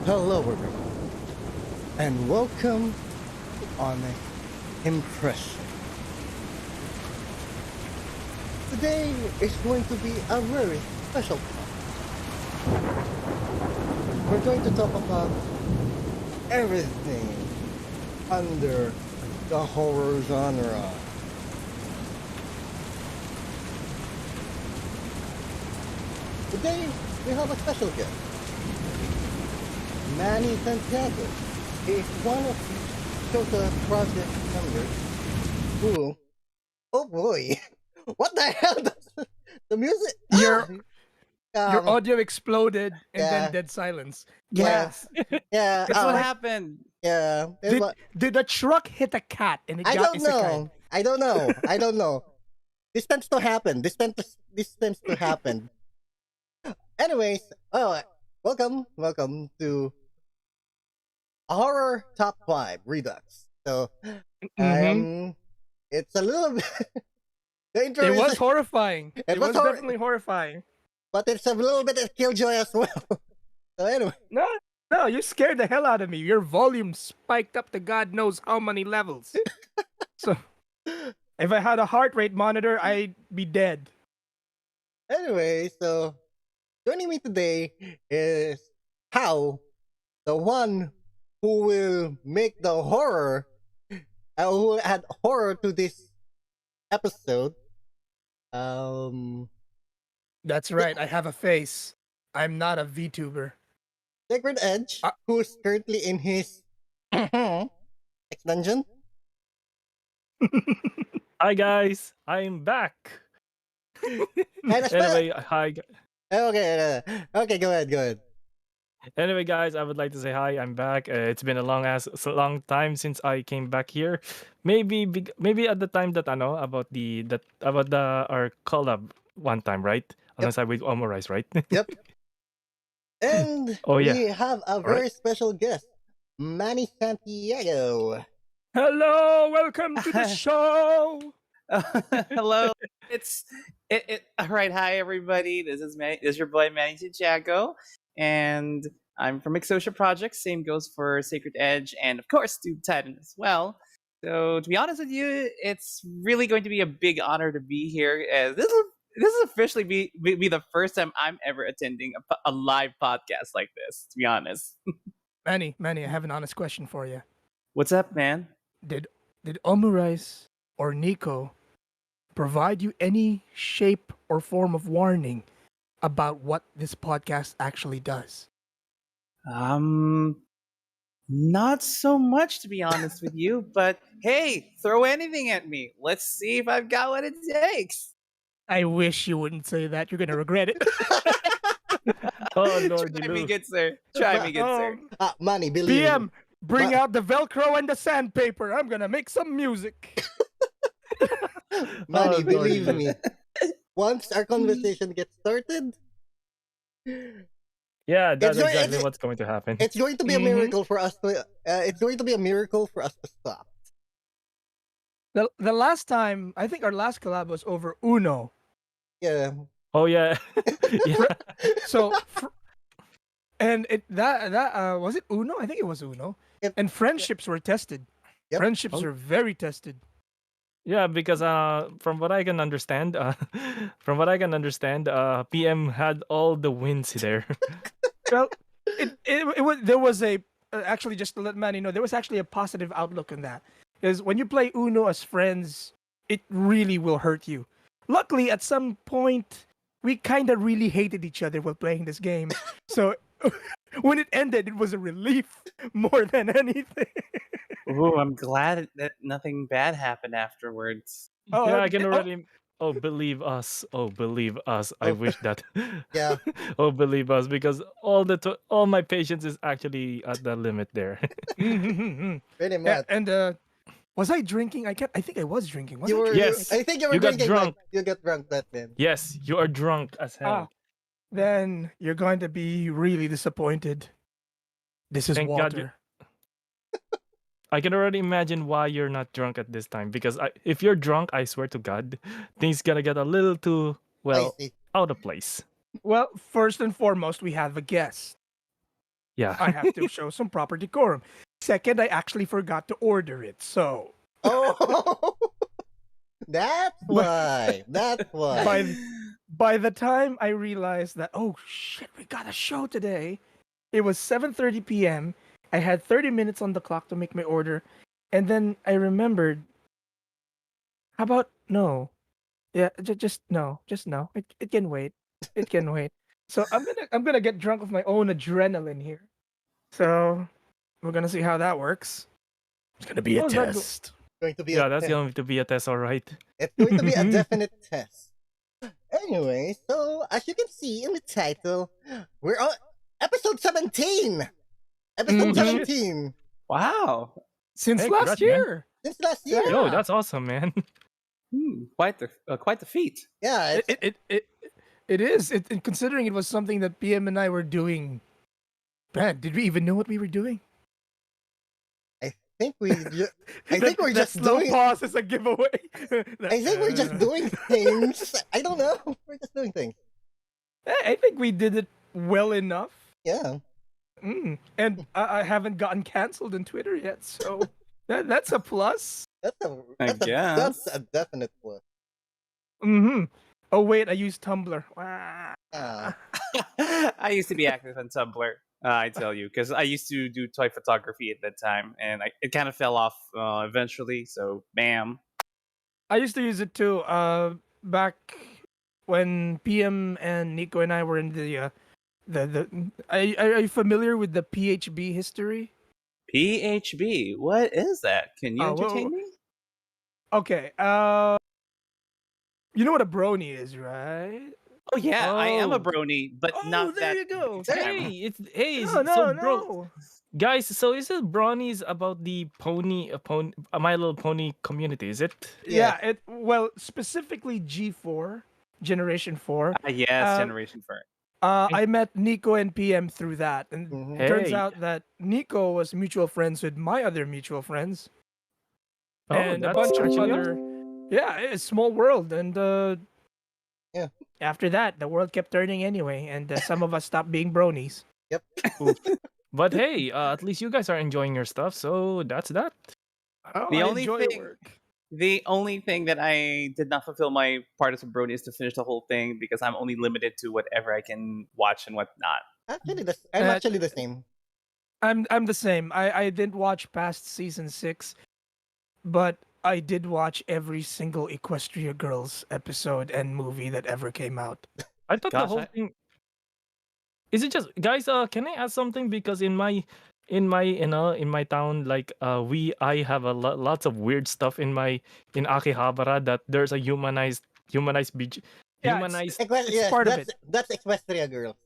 Hello, everyone, and welcome on Impression. Today is going to be a very special talk. We're going to talk about everything under the horror genre. Today, we have a special guest. Manny Santiago is one of the Shota project members who, oh boy, what the hell? The music. Your audio exploded and yeah. then dead silence. Yes, Yeah, that's what happened. yeah. Did the truck hit a cat and it I got don't isekai? know. I don't know. This tends to happen. This tends to happen. Anyways, welcome to horror top 5 Redux. So, it's a little bit. The intro It is- was horrifying. It was was definitely horrifying. but it's a little bit of killjoy as well. So anyway, No, you scared the hell out of me. Your volume spiked up to God knows how many levels. So, if I had a heart rate monitor, I'd be dead. so joining me today is How, the one who will make the horror, who will add horror to this episode. That's right. I have a face. I'm not a VTuber. Sacred Edge, who's currently in his next dungeon. Hi guys, I'm back. And a Anyway, hi. Okay, go ahead. Anyway, guys, I would like to say hi. I'm back. It's been a long time since I came back here. Maybe at the time that I know about our collab one time, right? Unless I with Omorize, right? Yep. And Oh, yeah. we have a very special guest, Manny Santiago. Hello, welcome to the show. Hello. All right. Hi, everybody. This is your boy Manny Santiago, and I'm from Exocia Project. Same goes for Sacred Edge, and of course, Tube Titan as well. So, to be honest with you, it's really going to be a big honor to be here. This is officially be the first time I'm ever attending a live podcast like this. To be honest. Manny, I have an honest question for you. What's up, man? Did Omurice or Nico provide you any shape or form of warning about what this podcast actually does? Not so much, to be honest with you, but hey, throw anything at me. Let's see if I've got what it takes. I wish you wouldn't say that. You're gonna regret it. Oh Lord, Try me, good sir. Try me, good sir. Manny, believe me. PM, bring out the Velcro and the sandpaper. I'm gonna make some music. Manny, Oh, believe Lord. me. Once our conversation gets started, Yeah, that's going- exactly it's- what's going to happen. it's going to be a miracle for us to. It's going to be a miracle for us to stop. The last time, I think our last collab was over Uno. Yeah. Oh yeah, yeah. So, and that was it Uno? I think it was Uno. Yep. And friendships were tested. Yep. Friendships Oh. were very tested. Yeah, because from what I can understand, PM had all the wins there. Well, it was there was a actually, just to let Manny know, there was actually a positive outlook on that, because when you play Uno as friends, it really will hurt you. Luckily, at some point, we kind of really hated each other while playing this game. So when it ended, it was a relief more than anything. Ooh, I'm glad that nothing bad happened afterwards. Oh, Yeah, I can oh, already. Oh, believe us! Oh, believe us! I Oh. wish that. Yeah. Oh, believe us, because all my patience is actually at the limit there. mhm. Pretty Yeah, much. and was I drinking? I think I was drinking. Was You I were. drinking? Yes. I think you were You got drinking. drunk. You got drunk that then. Yes, you are drunk as hell. Then you're going to be really disappointed. This is Thank God you- water. I can already imagine why you're not drunk at this time. Because if you're drunk, I swear to God, things gonna get a little too Spicy. out of place. Well, first and foremost, we have a guest. Yeah. I have to show some proper decorum. Second, I actually forgot to order it. So Oh, that's But- why. That's why. by the time I realized that, oh shit, we got a show today, it was 7:30 p.m. I had 30 minutes on the clock to make my order, and then I remembered. How about no? Yeah, just no, just no. It can wait. It can wait. So I'm gonna get drunk of my own adrenaline here. So we're gonna see how that works. It's gonna be a How's that go- test. Going to be Yeah, a that's test. going to be a test, all right. It's going to be a definite test. Anyway, so as you can see in the title, we're on episode 17. Episode Mhm. 17 Wow. Since Hey, last congrats, man. year. since last year. Yo, that's awesome, man. Quite the feat. Yeah, It is. Considering it was something that PM and I were doing. Man, did we even know what we were doing? I think I think we're That just slow doing. pause is a giveaway. I think we're just doing things. I don't know. We're just doing things. I think we did it well enough. Yeah. And I haven't gotten canceled in Twitter yet, so that's a plus. That's a I that's a, guess. that's a definite plus. Oh wait, I used Tumblr. Wah. Ah. I used to be active on Tumblr. I tell you, because I used to do toy photography at that time, and it kind of fell off eventually. So, bam. I used to use it too. Back when PM and Nico and I were in the. Are you familiar with the PHB history? PHB. What is that? Can you Oh, well, entertain me? Okay. You know what a brony is, right? Oh yeah, I am a Oh. brony, but Oh, not there that. you go. Hey, No, no, so no. guys, so is it bronies about the pony My Little Pony community, is it? Yeah. Well, specifically G4, Generation 4. Yes, Uh, Generation 4. I met Nico and PM through that, and Mhm. turns Hey. out that Nico was mutual friends with my other mutual friends, Oh, and a that's bunch of actually other. Yeah, it's a small world, and Yeah. after that, the world kept turning anyway, and some of us stopped being bronies. But hey, at least you guys are enjoying your stuff, so that's that. Oh, The I only enjoy thing- work. The only thing that I did not fulfill my part as a brony is to finish the whole thing because I'm only limited to whatever I can watch and whatnot. Actually, I'm Uh, actually the same. I'm the same. I didn't watch past season 6, but I did watch every single Equestria Girls episode and movie that ever came out. I thought the Gosh, whole thing. Is it just guys? Can I ask something? Because in my in my town, like I have lots of weird stuff in Akihabara that there's a humanized beach Yeah, humanized. It's Yes, part of that's Equestria Girls.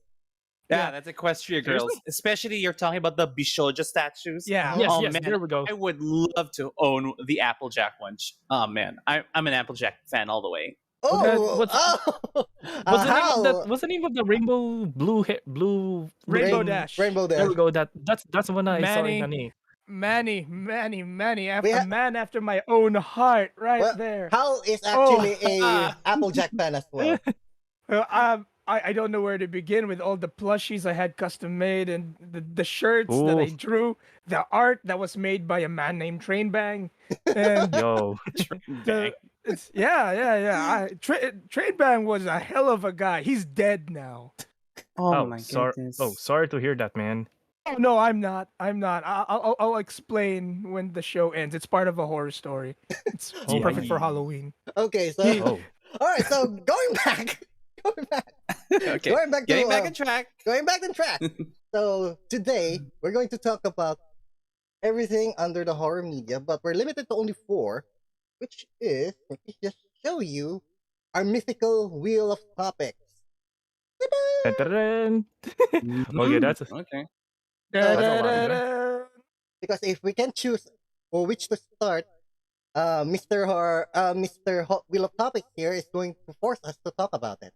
Yeah, Yeah. that's Equestria Girls. Seriously? Especially you're talking about the Bishoja statues. Yeah. Yes, Oh yes, man, there we go. I would love to own the Applejack one. Oh man, I'm an Applejack fan all the way. Oh, what's- oh. What's the name of that? How? What's the name of the rainbow blue Rainbow looking- Dash. Rainbow There Dash. we go. That's the one I saw in Manny. Nani. Manny, We a ha- man after my own heart, right Well, there. Hal is actually Oh. a Applejack fan as well. I don't know where to begin with all the plushies I had custom made and the shirts that I Oof. drew, the art that was made by a man named Trainbang, and Yo, the, yeah. Trainbang was a hell of a guy. He's dead now. Oh, my sorry. goodness. Oh, sorry to hear that, man. Oh no, I'm not. I'll explain when the show ends. It's part of a horror story. It's Oh, perfect for my. Halloween. Okay, so Oh, all right, so going back, Okay, going back to getting back on track. going back on track. So today we're going to talk about everything under the horror media, but we're limited to only 4, which is let me just show you our mythical wheel of topics. Ta-da! ta-da-dan. Okay, that's Okay. that's a lot, Da-da-da-da. Because if we can choose for which to start, Mr. Wheel of Topics here is going to force us to talk about it.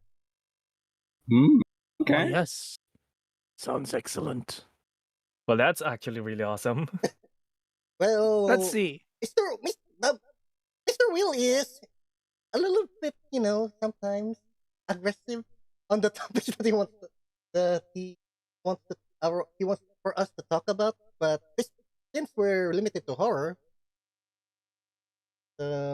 Oh, Okay. yes. Sounds excellent. well, that's actually really awesome. Well, Let's see. Mr. Wheel is a little bit, sometimes aggressive on the topics that he wants to for us to talk about, but since we're limited to horror,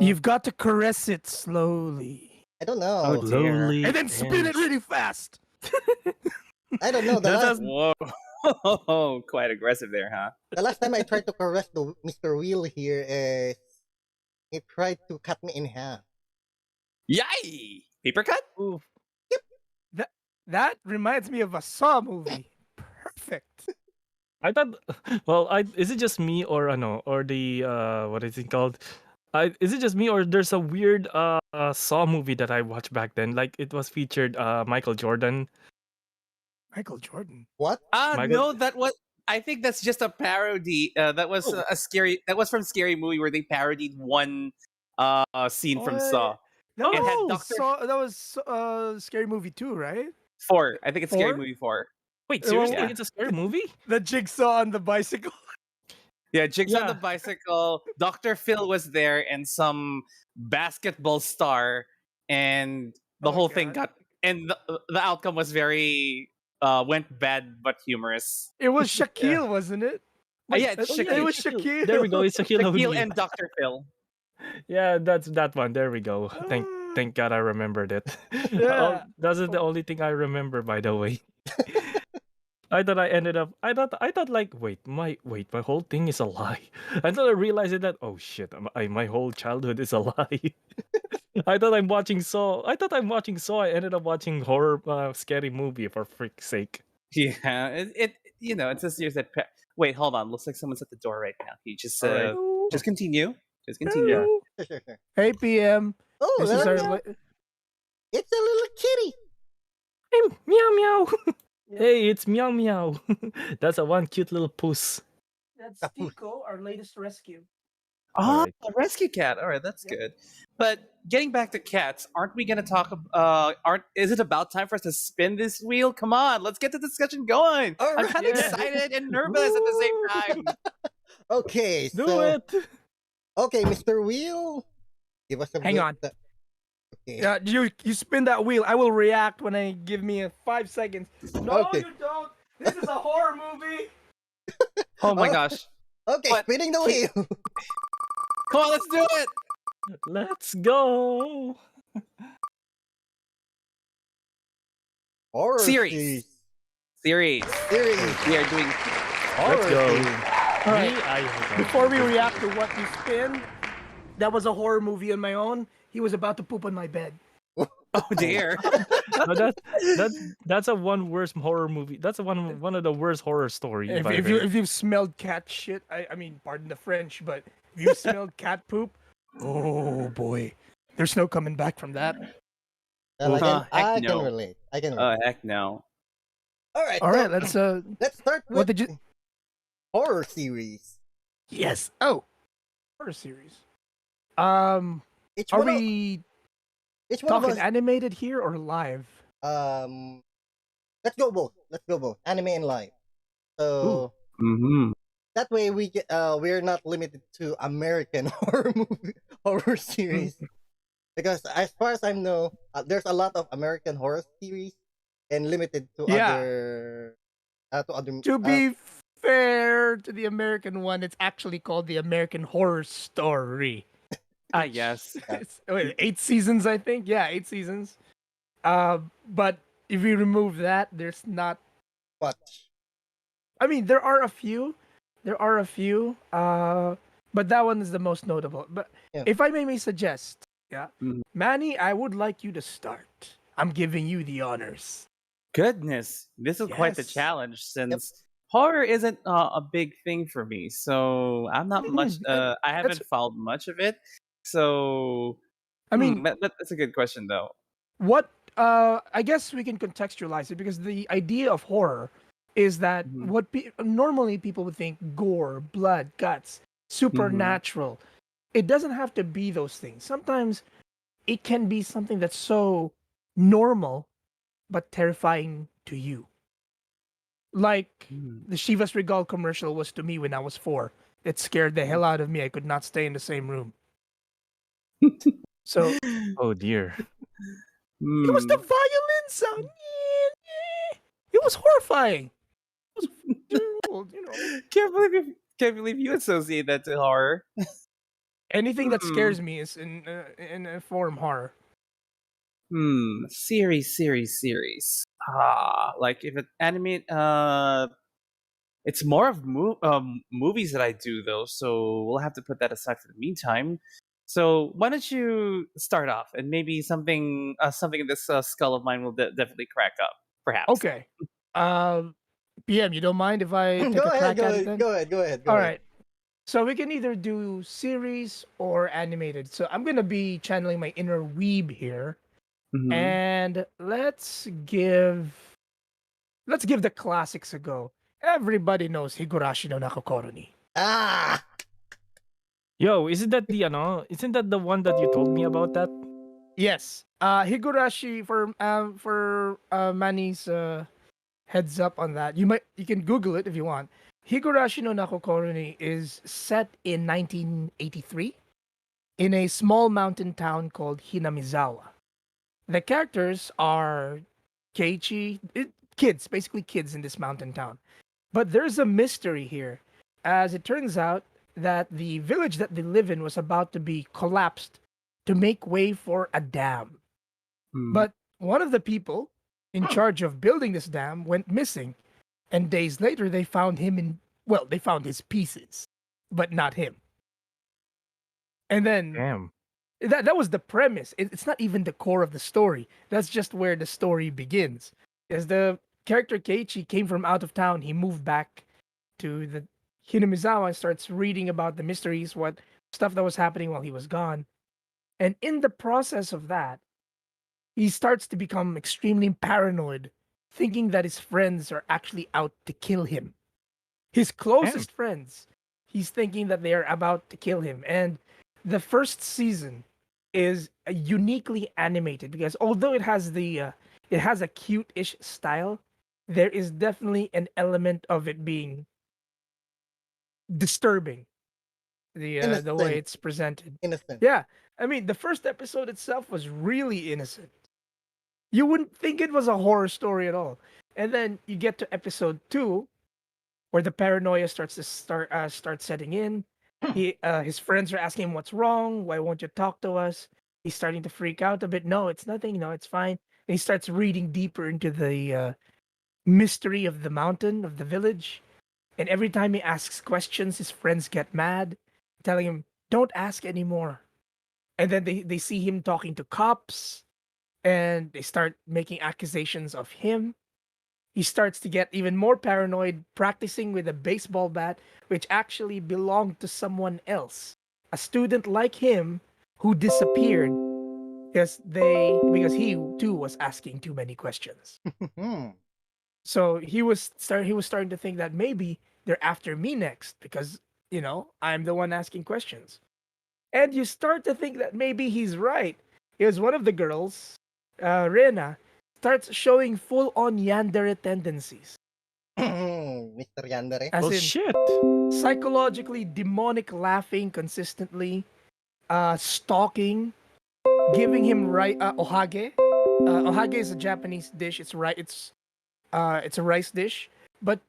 You've got to caress it slowly. I don't Oh, know. dear. Slowly And then spin it really fast. I don't know. That's Whoa. Quite aggressive there, huh? The last time I tried to caress the Mr. Wheel here is he tried to cut me in half. Yay! Paper cut? Ooh. That reminds me of a Saw movie. Perfect. I thought, well, is it just me or no, or the what is it called? Is it just me or there's a weird Saw movie that I watched back then? Like it was featured Michael Jordan. Michael Jordan. What? No, that was. I think that's just a parody. That was a scary. That was from Scary Movie where they parodied one scene from Saw. That It had was, Dr. Saw, that was Scary Movie 2, right? 4. I think it's Scary Four? Movie 4. Wait, Well, seriously? yeah. It's a scary movie? The jigsaw on the bicycle. Yeah, Jigs on the Yeah. bicycle. Dr. Phil was there and some basketball star, and the Oh my whole thing God. got. And the outcome was very went bad but humorous. It was Shaquille, wasn't it? Yeah, it's It Shaquille. was Shaquille. There we go. It's Shaquille Shaquille O'Neal. and Dr. Phil. Yeah, that's that one. There we go. Thank God I remembered it. Yeah. That's the only thing I remember, by the way. I thought I thought like my whole thing is a lie. Until I realized that my whole childhood is a lie. I thought I'm watching Saw. I ended up watching horror scary movie for freak's sake. Yeah, it it's a series that. Wait, hold on. Looks like someone's at the door right now. Can you just Alright. just continue? Just continue. Yeah. Sure, sure, sure. Hey, PM. Oh, This is there our we go. It's a little kitty. Hey, meow meow. Hey, it's meow meow. That's a one cute little puss. That's Tico, our latest rescue. Oh, Alright. a rescue cat. All right, that's good. But getting back to cats, aren't we going to talk? Is it about time for us to spin this wheel? Come on, let's get the discussion going. All I'm right. kind of Yeah. excited and nervous at the same time. Okay, Do so it. okay, Mr. Wheel, give us a Hang bit- on. Okay. Yeah, you spin that wheel. I will react when I give me 5 seconds. No, Okay. you don't. This is a horror movie. Oh my Oh. gosh! Okay, What? spinning the wheel. Come on, let's do it. Let's go. Horror Series. Series. Series. We are doing. Horror Let's go. series. All right. Before we react to what you spin, that was a horror movie on my own. He was about to poop on my bed. Oh dear. No, that's a one worst horror movie. That's one of the worst horror stories. If you've smelled cat shit, I mean, pardon the French, but if you smelled cat poop, oh boy, there's no coming back from that. Well, Heck I can no. relate. I can Oh relate. heck no. All right. All so right, let's start with what did you? horror series. Yes. Oh, horror series. Each Are one of, we each one of talking us. animated here or live? Let's go both. Let's go both. Anime and live. So Mm-hmm. that way we're not limited to American horror series. Because as far as I know, there's a lot of American horror series and limited to Yeah. other To be fair to the American one, it's actually called the American Horror Story. Ah yes. It's, 8 seasons, I think. Yeah, 8 seasons. But if you remove that, there's not. much. I mean, there are a few. But that one is the most notable. But Yeah. if I may suggest, Mhm. Manny, I would like you to start. I'm giving you the honors. Goodness, this is quite the Yes. challenge since horror isn't a big thing for me. So I'm not much. I haven't followed much of it. So I mean, that's a good question though. what I guess we can contextualize it because the idea of horror is that Mhm. what normally people would think gore, blood, guts, supernatural. It doesn't have to be those things. Sometimes it can be something that's so normal but terrifying to you. Like the Chivas Regal commercial was to me when I was 4. It scared the hell out of me. I could not stay in the same room. So Oh dear. it was the violin sound. It was horrifying. old, you know. Can't believe you associate that to horror. Anything that Hmm. scares me is in a form horror. Series. Like if it animate, it's more of movies that I do though, so we'll have to put that aside for the meantime. So why don't you start off, and maybe something in this skull of mine will definitely crack up, perhaps. Okay. Um, PM, you don't mind if I take Go a ahead, crack go at it ahead, then? go ahead, go ahead, go All ahead. right. So we can either do series or animated. So I'm gonna be channeling my inner weeb here, Mm-hmm. and let's give the classics a go. Everybody knows Higurashi no Nakokoro ni. Ah, Yo, isn't that the one that you told me about that? Yes. Higurashi for Manny's heads up on that. You can Google it if you want. Higurashi no Nakokoro ni is set in 1983 in a small mountain town called Hinamizawa. The characters are kids, basically kids in this mountain town. But there's a mystery here, as it turns out that the village that they live in was about to be collapsed to make way for a dam. But one of the people in charge of building this dam went missing, and days later they found his pieces, but not him. And then Damn. that was the premise. It's not even the core of the story. That's just where the story begins. As the character Keiichi came from out of town, he moved back to the Hinamizawa and starts reading about the mysteries, what stuff that was happening while he was gone. And in the process of that, he starts to become extremely paranoid, thinking that his friends are actually out to kill him. His Damn. closest friends, he's thinking that they are about to kill him. And the first season is uniquely animated because although it has a cute-ish style, there is definitely an element of it being disturbing, the way innocent, it's presented. innocent. Yeah, I mean the first episode itself was really innocent. You wouldn't think it was a horror story at all, and then you get to episode 2 where the paranoia start setting in. His friends are asking him what's wrong. Why won't you talk to us? He's starting to freak out a bit. No, it's nothing. No, it's fine. And he starts reading deeper into the mystery of the mountain of the village. And every time he asks questions, his friends get mad, telling him, "Don't ask anymore." And then they see him talking to cops, and they start making accusations of him. He starts to get even more paranoid, practicing with a baseball bat, which actually belonged to someone else, a student like him who disappeared because he too was asking too many questions. Hmm. So he was starting to think that maybe they're after me next because I'm the one asking questions. And you start to think that maybe he's right. Because one of the girls, Rena, starts showing full on yandere tendencies. Mr. Yandere. As Well, in shit. psychologically demonic laughing consistently, stalking, giving him ohage. Ohage is a Japanese dish. It's a rice dish. But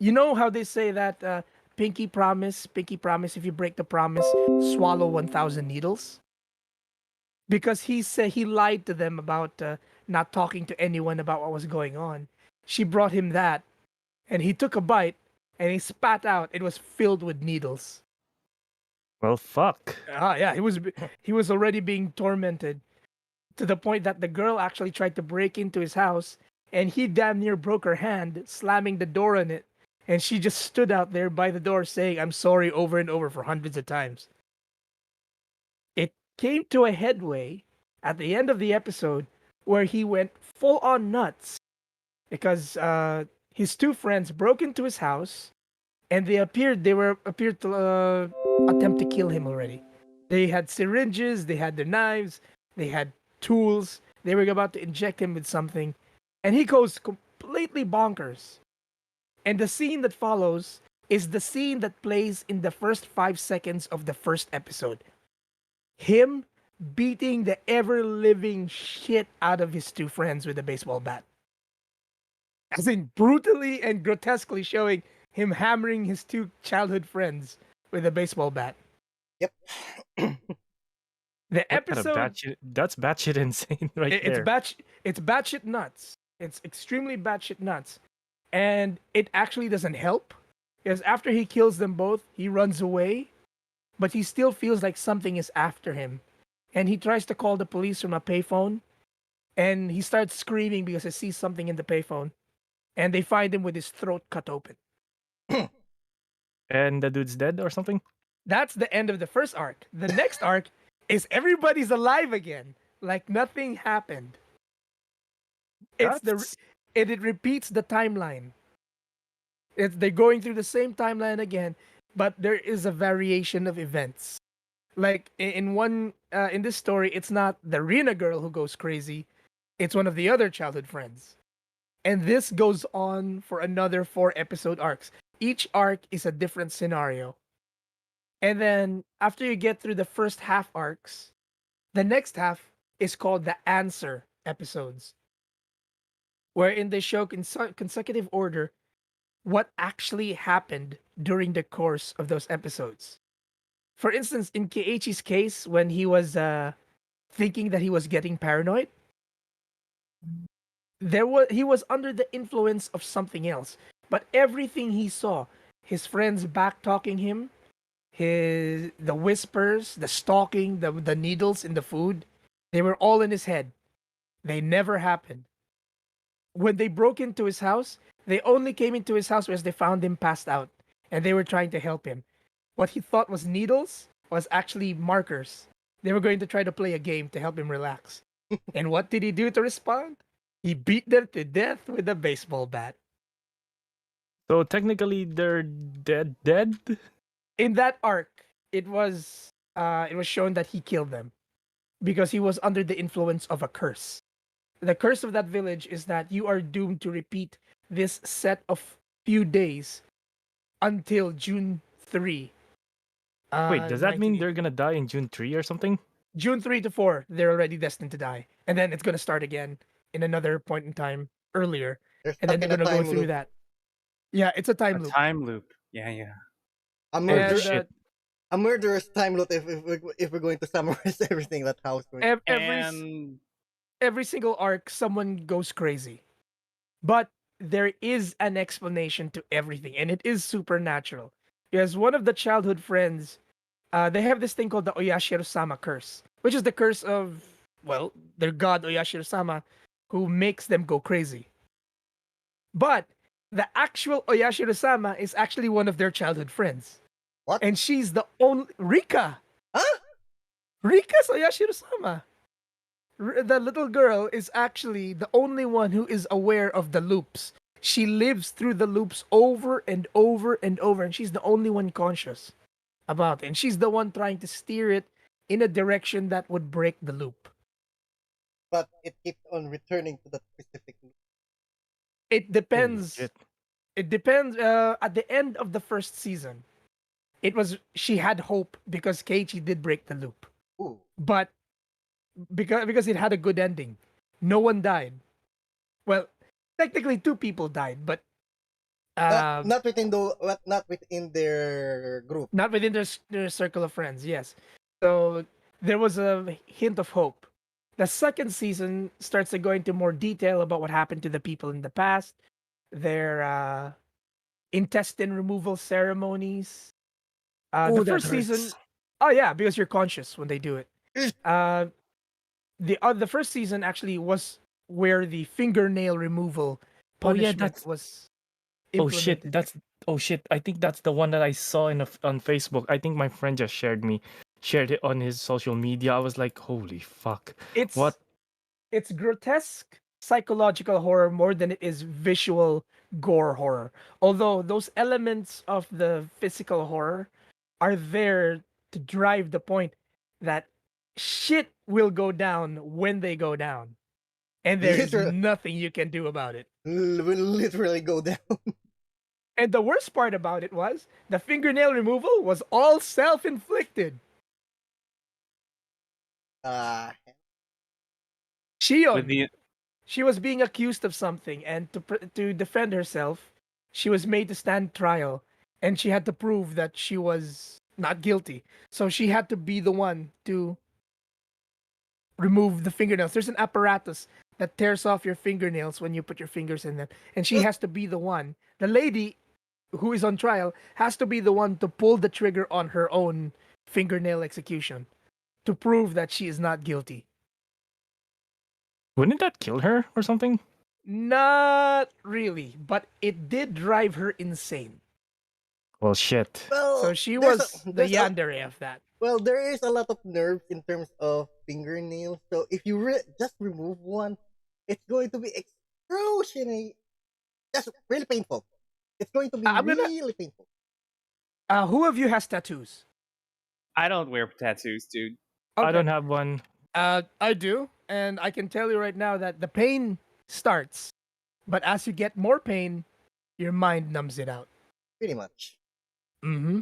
you know how they say that pinky promise, if you break the promise, swallow 1,000 needles? Because he said he lied to them about not talking to anyone about what was going on. She brought him that, and he took a bite, and he spat out. It was filled with needles. Well, fuck. Yeah, he was already being tormented to the point that the girl actually tried to break into his house, and he damn near broke her hand, slamming the door on it. And she just stood out there by the door saying, "I'm sorry," over and over for hundreds of times. It came to a headway at the end of the episode where he went full on nuts because his two friends broke into his house and they appeared to attempt to kill him already. They had syringes, they had their knives, they had tools. They were about to inject him with something, and he goes completely bonkers. And the scene that follows is the scene that plays in the first 5 seconds of the first episode. Him beating the ever living shit out of his two friends with a baseball bat. as in brutally and grotesquely showing him hammering his two childhood friends with a baseball bat. Yep. The What kind of episode batshit? That's batshit insane right it's there. it's batshit nuts. It's extremely batshit nuts, and it actually doesn't help because after he kills them both, he runs away, but he still feels like something is after him, and he tries to call the police from a payphone, and he starts screaming because he sees something in the payphone, and they find him with his throat cut open. And the dude's dead or something? That's the end of the first arc. The next arc is everybody's alive again, like nothing happened. That's It repeats the timeline. They're going through the same timeline again, but there is a variation of events. Like in one in this story, it's not the Rena girl who goes crazy; it's one of the other childhood friends. And this goes on for another 4 episode arcs. Each arc is a different scenario. And then after you get through the first half arcs, the next half is called the answer episodes, wherein they show consecutive order what actually happened during the course of those episodes. For instance, in Keiichi's case, when he was thinking that he was getting paranoid, he was under the influence of something else. But everything he saw, his friends back talking him, the whispers, the stalking, the needles in the food, they were all in his head. They never happened. When they broke into his house, they only came into his house because they found him passed out, and they were trying to help him. What he thought was needles was actually markers. They were going to try to play a game to help him relax. And what did he do to respond? He beat them to death with a baseball bat. so technically they're dead. In that arc, it was shown that he killed them because he was under the influence of a curse. The curse of that village is that you are doomed to repeat this set of few days until June 3. Wait, does that mean 1980. they're gonna die in June 3 or something? June 3 to 4, they're already destined to die. And then it's going to start again in another point in time earlier. They're And then stuck they're in a going to go time through loop. that. Yeah, it's a A time loop. time loop. Yeah, yeah. A And murder, shit. a murderous time loop. If we're going to summarize everything that house going. And every single arc, someone goes crazy. But there is an explanation to everything, and it is supernatural. Because one of the childhood friends, they have this thing called the Oyashiro-sama curse, which is the curse of, well, their god Oyashiro-sama, who makes them go crazy. But the actual Oyashiro-sama is actually one of their childhood friends. What? And she's the only Rika. Huh? Rika's Oyashiro-sama. The little girl is actually the only one who is aware of the loops. She lives through the loops over and over and over, and she's the only one conscious about it. And she's the one trying to steer it in a direction that would break the loop. But it keeps on returning to that specific loop. It Holy depends. shit. It depends. At the end of the first season, she had hope because Keiichi did break the loop, Ooh. but because it had a good ending, no one died. Well, technically 2 people died, but Not within their group. not within their circle of friends. Yes, so there was a hint of hope. The second season starts to go into more detail about what happened to the people in the past, their intestine removal ceremonies. The that first season, hurts. oh yeah, because you're conscious when they do it. Mm. The first season actually was where the fingernail removal Oh yeah, punishment that's was oh shit. implemented. That's oh shit. I think that's the one that I saw on Facebook. I think my friend just shared it on his social media. I was like, holy fuck. It's What? it's grotesque psychological horror more than it is visual gore horror. Although those elements of the physical horror are there to drive the point that shit will go down when they go down. And there's Literal, nothing you can do about it. will literally go down. And the worst part about it was the fingernail removal was all self-inflicted. Uh, Shion, with the She was being accused of something, and to defend herself, she was made to stand trial, and she had to prove that she was not guilty. So she had to be the one to remove the fingernails. There's an apparatus that tears off your fingernails when you put your fingers in them, and she has to be the one. The lady who is on trial has to be the one to pull the trigger on her own fingernail execution to prove that she is not guilty. Wouldn't that kill her or something? Not really, but it did drive her insane. Well, shit. Well, So she there's was a, the there's a, yandere of that. well, there is a lot of nerves in terms of fingernails. So if you just remove one, it's going to be excruciating, just really painful. It's going to be I'm gonna. really painful. Who of you has tattoos? I don't wear tattoos, dude. I Okay. don't have one. I do, and I can tell you right now that the pain starts, but as you get more pain, your mind numbs it out. Pretty much. Mm-hmm.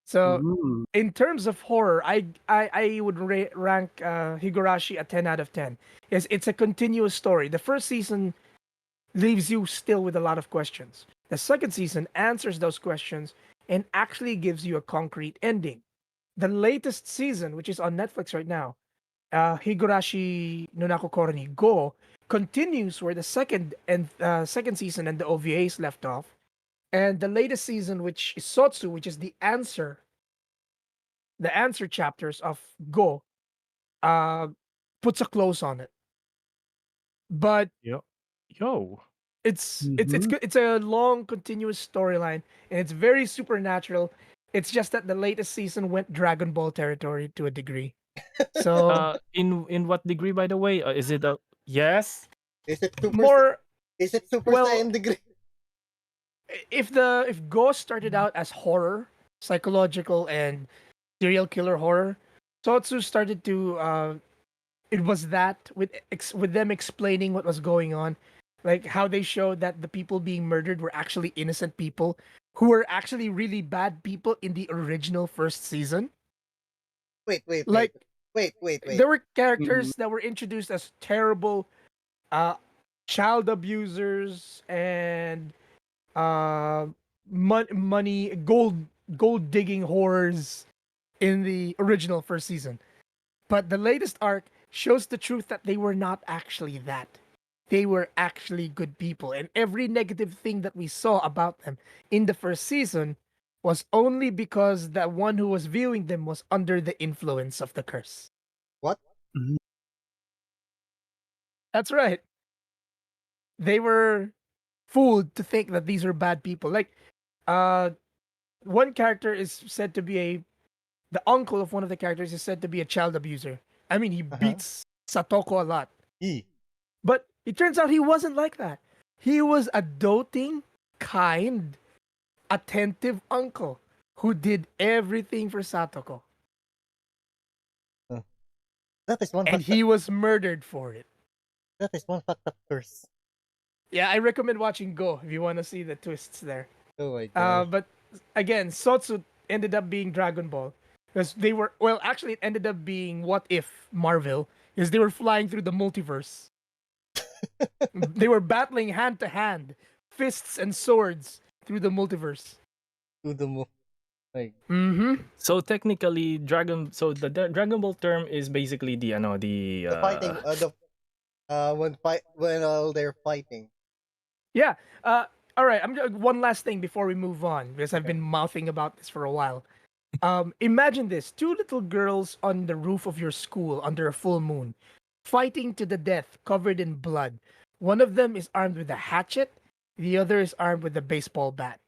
So, Ooh. in terms of horror, I would rank Higurashi a 10 out of 10. It's a continuous story. The first season leaves you still with a lot of questions. The second season answers those questions and actually gives you a concrete ending. The latest season, which is on Netflix right now, Higurashi no Nakokoro ni Go, continues where the second season and the OVAs left off. And the latest season, which is Sotsu, which is the answer chapters of Go, uh, puts a close on it. But Yo. it's Mhm. good. It's a long, continuous storyline, and it's very supernatural. It's just that the latest season went Dragon Ball territory to a degree. So In what degree, by the way? Is it a yes? Is it super? more Is it Super well, Saiyan degree? if Ghost started out as horror, psychological and serial killer horror, Sotsu started to it was that with them explaining what was going on, like how they showed that the people being murdered were actually innocent people who were actually really bad people in the original first season. Wait. Like Wait. there were characters that were introduced as terrible uh child abusers and uh money gold digging whores in the original first season, but the latest arc shows the truth that they were not actually that. They were actually good people, and every negative thing that we saw about them in the first season was only because the one who was viewing them was under the influence of the curse. What? That's right. They were fooled to think that these are bad people. Like, one character is said to be the uncle of one of the characters is said to be a child abuser. I mean, he beats Satoko a lot. But it turns out he wasn't like that. He was a doting, kind, attentive uncle who did everything for Satoko. That is one. And he was murdered for it. That is one fucked up curse. Yeah, I recommend watching Go if you want to see the twists there. Oh my god. But again, Sotsu ended up being Dragon Ball. Because they were, well, actually, it ended up being What If Marvel, because they were flying through the multiverse. They were battling hand to hand, fists and swords through the multiverse. To the moon. Like, Mm-hmm. So technically, the Dragon Ball term is basically the the fighting. When they're fighting. Yeah. All right. One last thing before we move on, because I've been mouthing about this for a while. Imagine this: two little girls on the roof of your school under a full moon, fighting to the death, covered in blood. One of them is armed with a hatchet. The other is armed with a baseball bat.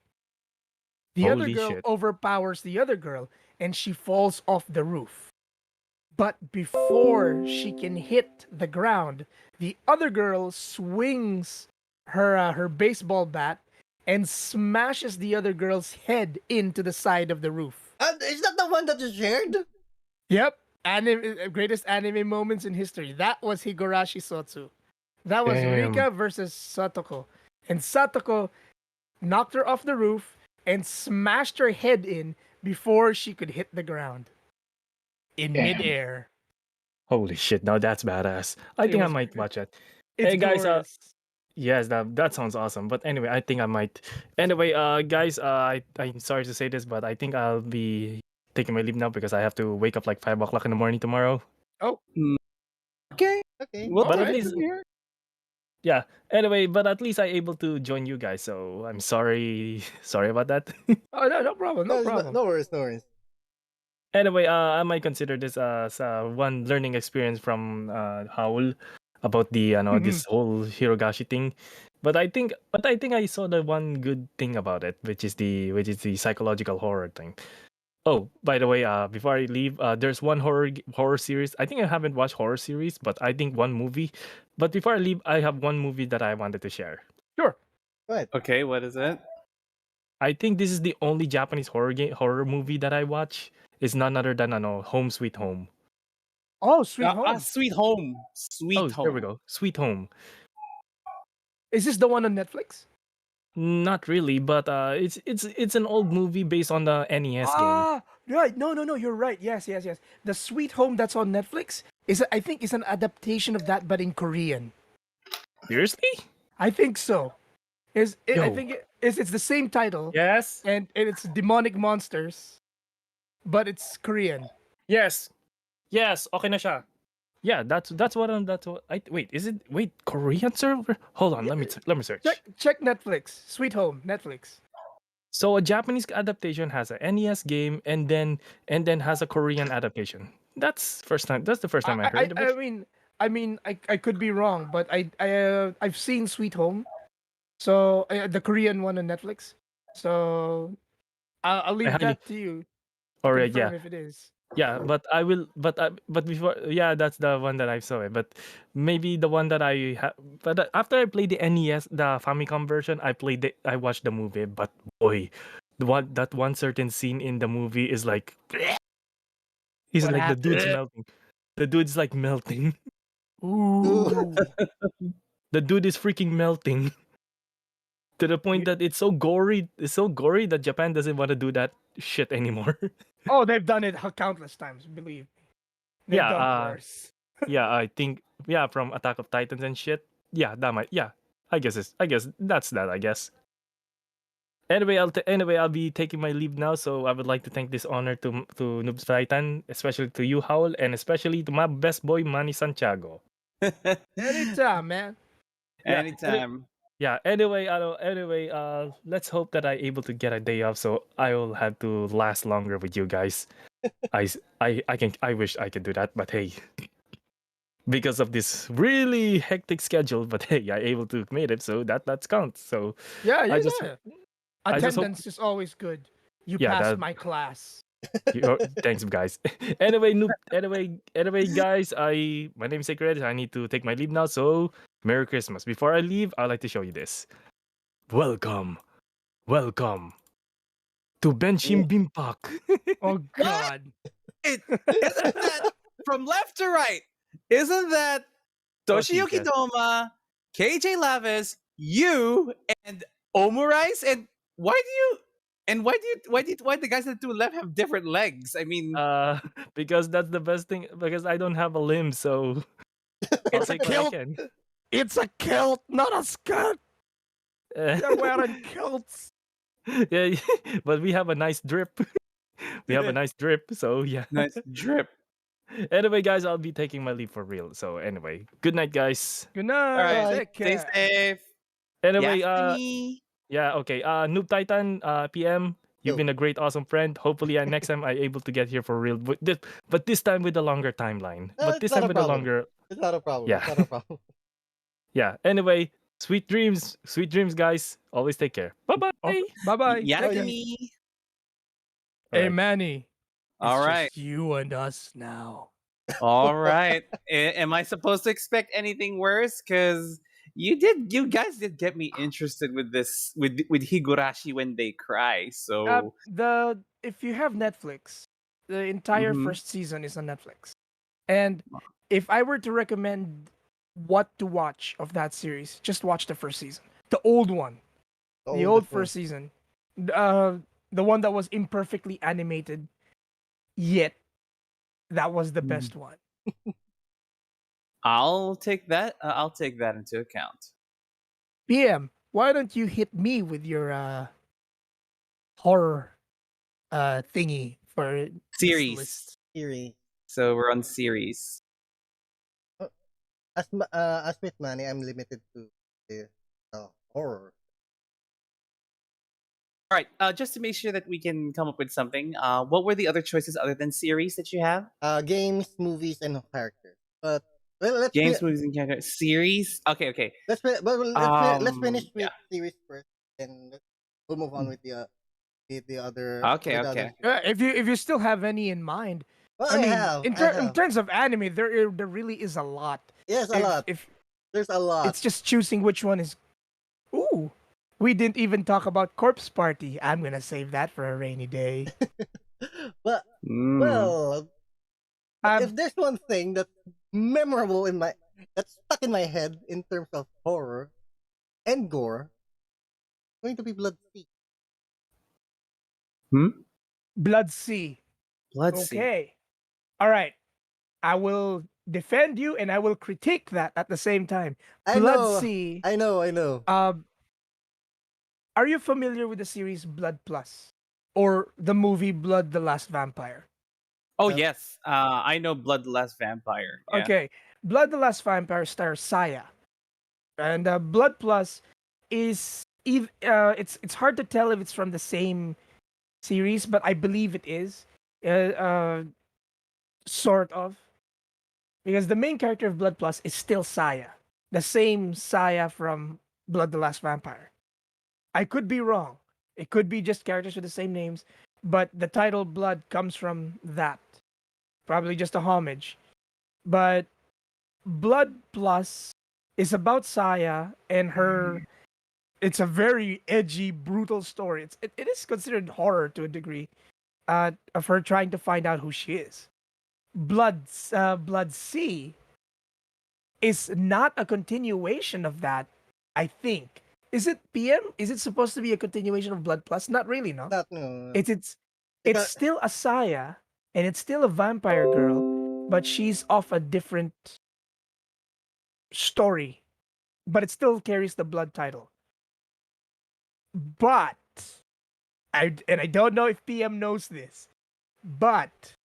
The other Holy girl shit. overpowers the other girl, and she falls off the roof. But before she can hit the ground, the other girl swings her baseball bat and smashes the other girl's head into the side of the roof. Is that the one that you shared? Yep, greatest anime moments in history. That was Higurashi Sotsu. That was Damn. Rika versus Satoko, and Satoko knocked her off the roof and smashed her head in before she could hit the ground in Damn. midair. Holy shit! Now that's badass. I It think I was might watch it. It's Hey guys, glorious. yes, that sounds awesome. But anyway, I think I might. Anyway, guys, I'm sorry to say this, but I think I'll be taking my leave now because I have to wake up like 5 o'clock in the morning tomorrow. Oh, Okay, Okay. we'll But all at take right. it least, from here. yeah. Anyway, but at least I able to join you guys. So I'm sorry, sorry about that. Oh no, no problem, no No, problem. no worries, no worries. Anyway, I might consider this as one learning experience from Howl about the Mhm. this whole Hirogashi thing. But I think I saw the one good thing about it, which is the psychological horror thing. Oh, by the way, before I leave, there's one horror series. I think I haven't watched horror series, but I think one movie. But before I leave, I have one movie that I wanted to share. Sure. Go ahead. Okay, what is it? I think this is the only Japanese horror movie that I watch. It's none other than Home Sweet Home. Oh, Sweet Home. Sweet Home. Oh, Sweet there we Home. go. Sweet Home. Is this the one on Netflix? Not really, but it's an old movie based on the NES game. Ah, right. No, no, no. You're right. Yes, yes, yes. The Sweet Home that's on Netflix I think, is an adaptation of that, but in Korean. Seriously? I think so. I Yo. think it's the same title, Yes. and it's demonic monsters, but it's Korean. Yes. Yes. Okay na siya. Yeah, that's what wait, is it Korean server? Hold on, let me search. Check Netflix. Sweet Home Netflix. So a Japanese adaptation has a NES game and then has a Korean adaptation. That's the first time I heard of it. I could be wrong, but I've seen Sweet Home, so the Korean one on Netflix. So I'll I leave highly that to you to All right, yeah. confirm if it is. Yeah, but I will. But before, yeah, that's the one that I saw it. But maybe the one that I have. But after I played the NES, the Famicom version, I watched the movie. But boy, that one certain scene in the movie is like, he's What like the happened? dude's melting. The dude's like melting. Ooh. The dude is freaking melting to the point that it's so gory. It's so gory that Japan doesn't want to do that shit anymore. Oh, they've done it countless times. Believe me, they've Yeah. done worse. Yeah, I think from Attack of Titans and shit. Yeah, that might. Yeah, I guess that's that. I guess. Anyway, I'll be taking my leave now. So I would like to thank this honor to Noobs Titan, especially to you, Howl, and especially to my best boy Manny Santiago. Anytime, man. Yeah, Anytime. Yeah. Anyway, let's hope that I able to get a day off, so I will have to last longer with you guys. I wish I could do that, but hey, because of this really hectic schedule, but hey, I able to make it, so that's counts. So Yeah, yeah, I just yeah. I just hope, Attendance is always good. You yeah, passed that my class. thanks guys. Anyway, guys, my name is Sacred. I need to take my leave now. So Merry Christmas. Before I leave, I'd like to show you this. Welcome to Benchim Bimpak. Oh God. Isn't that from left to right? Isn't that Toshiyuki Toshika. Doma, KJ Lavis, you, and Omurice? And why the guys that do left have different legs? I mean, Because that's the best thing. Because I don't have a limb, so I'll It's a take what I kilt. can. It's a kilt, not a skirt. They're wearing kilts. Yeah, but we have a nice drip. We have a nice drip, so yeah. nice drip. Anyway, guys, I'll be taking my leave for real. So anyway, good night, guys. Good All night. right, Take stay care. safe. Anyway, Yasumi. yeah, okay. Noob Titan, PM, you've Yo. been a great, awesome friend. Hopefully, next time I able to get here for real. But this time with a longer timeline. But this It's not time a with a problem. longer, It's not a problem. Yeah. It's not a problem. yeah. Anyway, sweet dreams, guys. Always take care. Bye bye. Bye bye. Yasumi. Hey Manny. All It's right. just you and us now. All right. Am I supposed to expect anything worse? Because you guys did get me interested with this, with Higurashi when they cry. So If you have Netflix, the entire Mhm. first season is on Netflix. And if I were to recommend what to watch of that series, just watch the first season. The old one. The old first season. The one that was imperfectly animated, yet that was the best one. I'll take that. I'll take that into account. PM, why don't you hit me with your horror thingy for this Series. list? Series. So we're on series. As with Manny, I'm limited to the horror. All right. Just to make sure that we can come up with something. What were the other choices other than series that you have? Games, movies, and characters. But well, let's Games, movies, and characters. Series. Okay. Okay. let's finish with Yeah. series first, and we'll move on with the other. Okay. With the Okay. other. If you still have any in mind, Well, I I mean, have. in terms of anime, there really is a lot. Yes, a lot. If There's a lot. it's just choosing which one is. Ooh, we didn't even talk about Corpse Party. I'm gonna save that for a rainy day. But Mm. well, if Um, there's one thing that's memorable that's stuck in my head in terms of horror and gore, it's going to be Blood Sea. Blood Sea. Let's see. Okay. All right. I will defend you and I will critique that at the same time. I Blood know. Sea. I know. Are you familiar with the series Blood Plus or the movie Blood the Last Vampire? Oh Uh, yes. I know Blood the Last Vampire. Yeah. Okay. Blood the Last Vampire stars Saya. And Blood Plus is it's hard to tell if it's from the same series, but I believe it is. Sort of. Because the main character of Blood Plus is still Saya. The same Saya from Blood the Last Vampire. I could be wrong. It could be just characters with the same names, but the title Blood comes from that. Probably just a homage. But Blood Plus is about Saya and her. It's a very edgy, brutal story. It is considered horror to a degree, of her trying to find out who she is. Blood Sea is not a continuation of that. I think. Is it PM? Is it supposed to be a continuation of Blood Plus? Not really, no. Not no. It's Because- still a Saya, and it's still a vampire girl, but she's off a different story. But it still carries the Blood title. But I don't know if PM knows this, but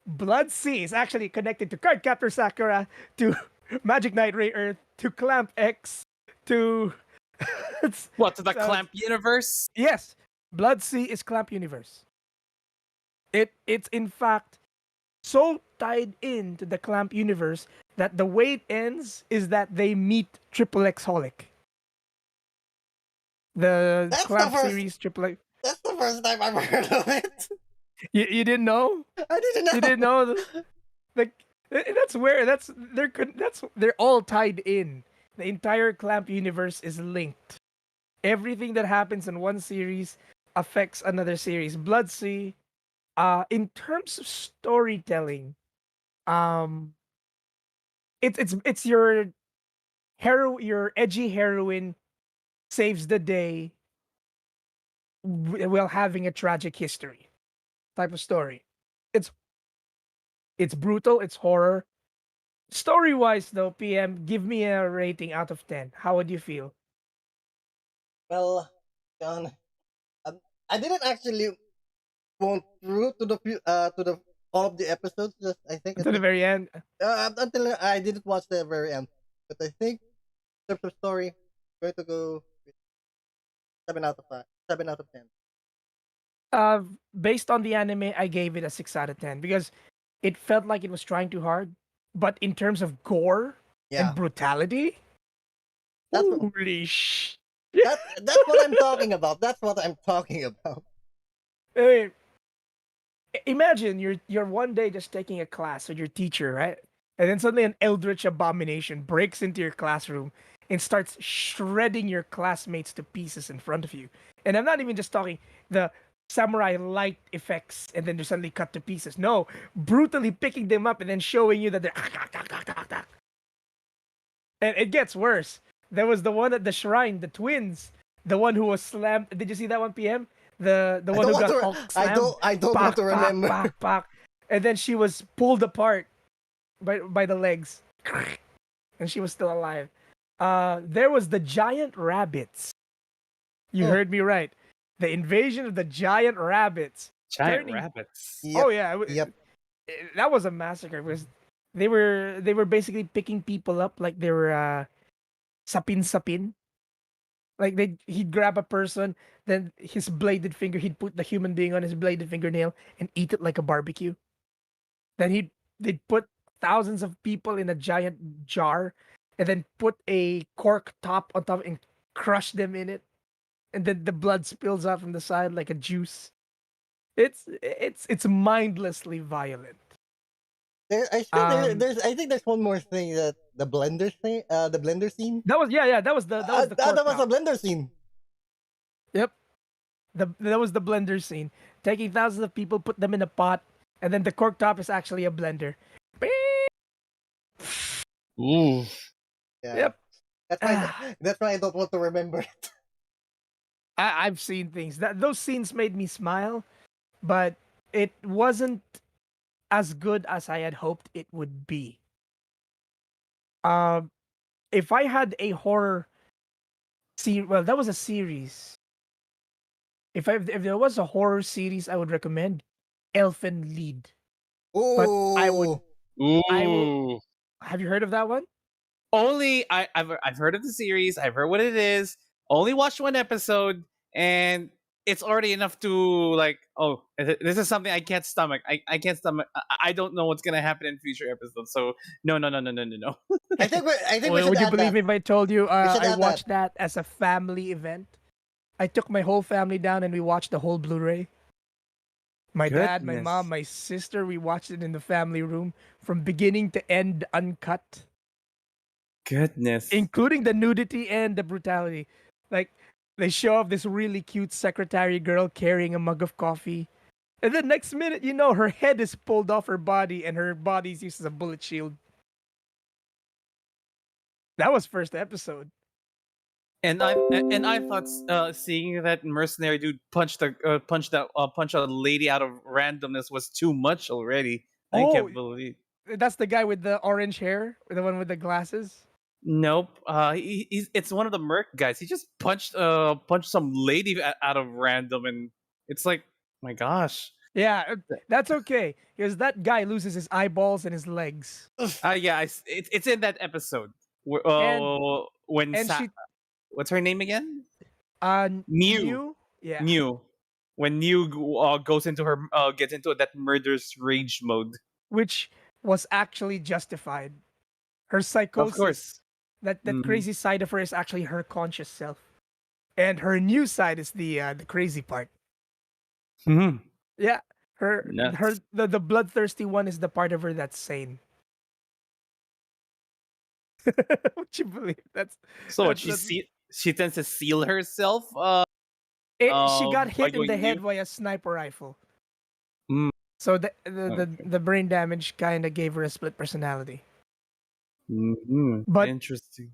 Blood Sea is actually connected to Cardcaptor Sakura, to Magic Knight Ray Earth, to Clamp X, to What, to the So- Clamp universe? yes, Blood Sea is Clamp Universe. It's in fact so tied into the Clamp universe that the way it ends is that they meet Triple X Holic. The That's the Clamp first- series Triple X. That's the first time I've heard of it. You didn't know? I didn't know. You didn't know? Like that's where they're all tied in. The entire Clamp universe is linked. Everything that happens in one series affects another series. Blood Sea, in terms of storytelling, it's your your edgy heroine saves the day while having a tragic history type of story. It's brutal, it's horror. Story wise though, PM, give me a rating out of 10. How would you feel? Well, John, I didn't actually go through to the all of the episodes. Just I think To the very end? until I didn't watch the very end, but I think in terms of story, I'm going to go with 7 out of 5, 7 out of 10. Based on the anime, I gave it a 6 out of 10 because it felt like it was trying too hard. But in terms of gore Yeah, and brutality, That's what- holy sh! that's what I'm talking about. That's what I'm talking about. I mean, imagine you're one day just taking a class with your teacher, right? And then suddenly an eldritch abomination breaks into your classroom and starts shredding your classmates to pieces in front of you. And I'm not even just talking the samurai light effects and then they're suddenly cut to pieces. No, brutally picking them up and then showing you that they're and it gets worse. There was the one at the shrine, the twins, the one who was slammed. Did you see that one, PM? The I one don't who want got to. Hulk I slammed. don't want to remember. Pak. And then she was pulled apart by the legs. and she was still alive. There was the giant rabbits. You Oh. heard me right. The invasion of the giant rabbits. Giant Turning- rabbits. Oh yeah, Yep. that was a massacre because they were basically picking people up like they were sapin. Like he'd grab a person, then his bladed finger, he'd put the human being on his bladed fingernail and eat it like a barbecue. Then they'd put thousands of people in a giant jar, and then put a cork top on top and crush them in it, and then the blood spills out from the side like a juice. It's mindlessly violent. I think there's one more thing that the blender thing, the blender scene. That was that was the cork That was top. a blender scene. Yep. That was the blender scene. Taking thousands of people, put them in a pot, and then the cork top is actually a blender. Ooh. Yeah. Yep. That's why I don't want to remember it. I've seen things. Those scenes made me smile, but it wasn't as good as I had hoped it would be. If I had a horror well, that was a series. If there was a horror series, I would recommend Elfen Lied. Ooh. I would- Ooh. I will- Have you heard of that one? Only I've heard of the series. I've heard what it is. Only watched one episode, and it's already enough to like. Oh, this is something I can't stomach. I can't stomach. I don't know what's gonna happen in future episodes. So no. I think we Would should you add believe that. me if I told you should I add watched that as a family event? I took my whole family down and we watched the whole Blu-ray. My dad, my Goodness. mom, my sister, we watched it in the family room from beginning to end uncut, Goodness. including the nudity and the brutality. Like they show off this really cute secretary girl carrying a mug of coffee. And the next minute, her head is pulled off her body and her body's used as a bullet shield. That was first episode. And I thought seeing that mercenary dude punch a lady out of randomness was too much already. I Oh. can't believe. That's the guy with the orange hair, the one with the glasses. Nope. It's one of the merc guys. He just punched some lady out of random, and it's like, my gosh. Yeah, that's okay because that guy loses his eyeballs and his legs. Yeah, it's in that episode. And- When And she, what's her name again? Mew, yeah, New. When New goes into her gets into that murderous rage mode. which was actually justified. Her psychosis, Of course. that Mhm. crazy side of her is actually her conscious self, and her new side is the crazy part. Mhm. Yeah, her Nuts. the bloodthirsty one is the part of her that's sane. Would you believe that's So what, that's- she tends to seal herself. she got by hit in going the head new? by a sniper rifle. Mm. So the Okay. the brain damage kind of gave her a split personality. Mhm. But- Interesting.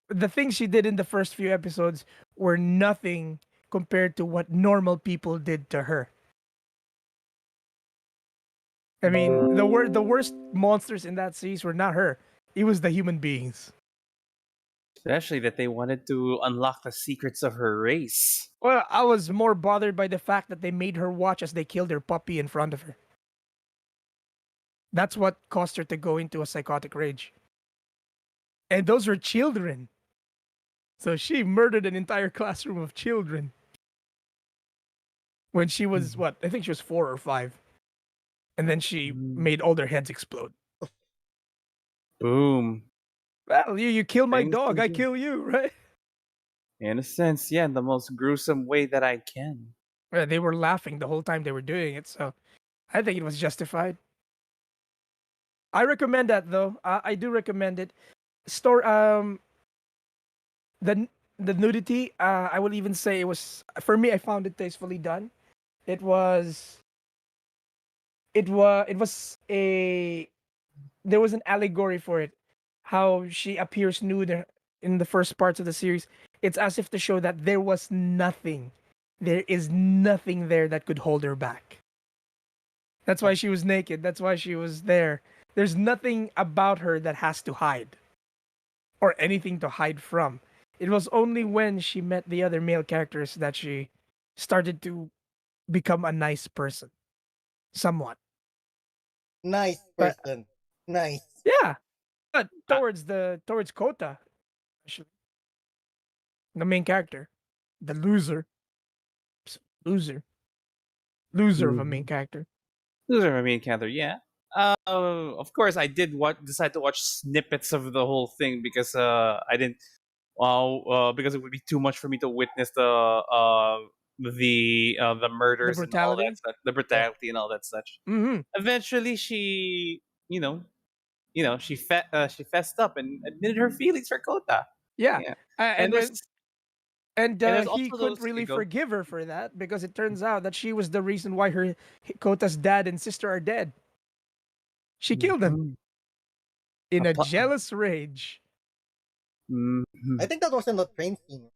The things she did in the first few episodes were nothing compared to what normal people did to her. I mean, the worst monsters in that series were not her. It was the human beings. Especially that they wanted to unlock the secrets of her race. Well, I was more bothered by the fact that they made her watch as they killed her puppy in front of her. That's what caused her to go into a psychotic rage. And those were children. So she murdered an entire classroom of children. When she was, what? I think she was 4 or 5. And then she made all their heads explode. Boom. Well, you kill my Things dog, to I do. kill you, right? In a sense, yeah, in the most gruesome way that I can. Well, they were laughing the whole time they were doing it, so I think it was justified. I recommend that though. I do recommend it. The nudity. I will even say it was, for me. I found it tastefully done. It was. It was a. There was an allegory for it. How she appears nude in the first parts of the series. It's as if to show that there was nothing. There is nothing there that could hold her back. That's why she was naked. That's why she was there. There's nothing about her that has to hide. or anything to hide from. It was only when she met the other male characters that she started to become a nice person, somewhat. Nice But person. Nice. yeah, but Uh, towards Kota, actually, the main character, the loser, loser of a main Mhm. character. Those are my main character. Yeah. Of course, I did decide to watch snippets of the whole thing because I didn't. Well, because it would be too much for me to witness the The murders and all that brutality. stuff, the Yeah. brutality and all that such. Mm-hmm. Eventually, you know, she fessed up and admitted her feelings for Kota. Yeah, Yeah, and and there's when and there's he also couldn't those. You really go. forgive her for that because it turns out that she was the reason why Kota's dad and sister are dead. She killed them Mhm. in a Appa- jealous rage. I mhm. think that was in the train scene.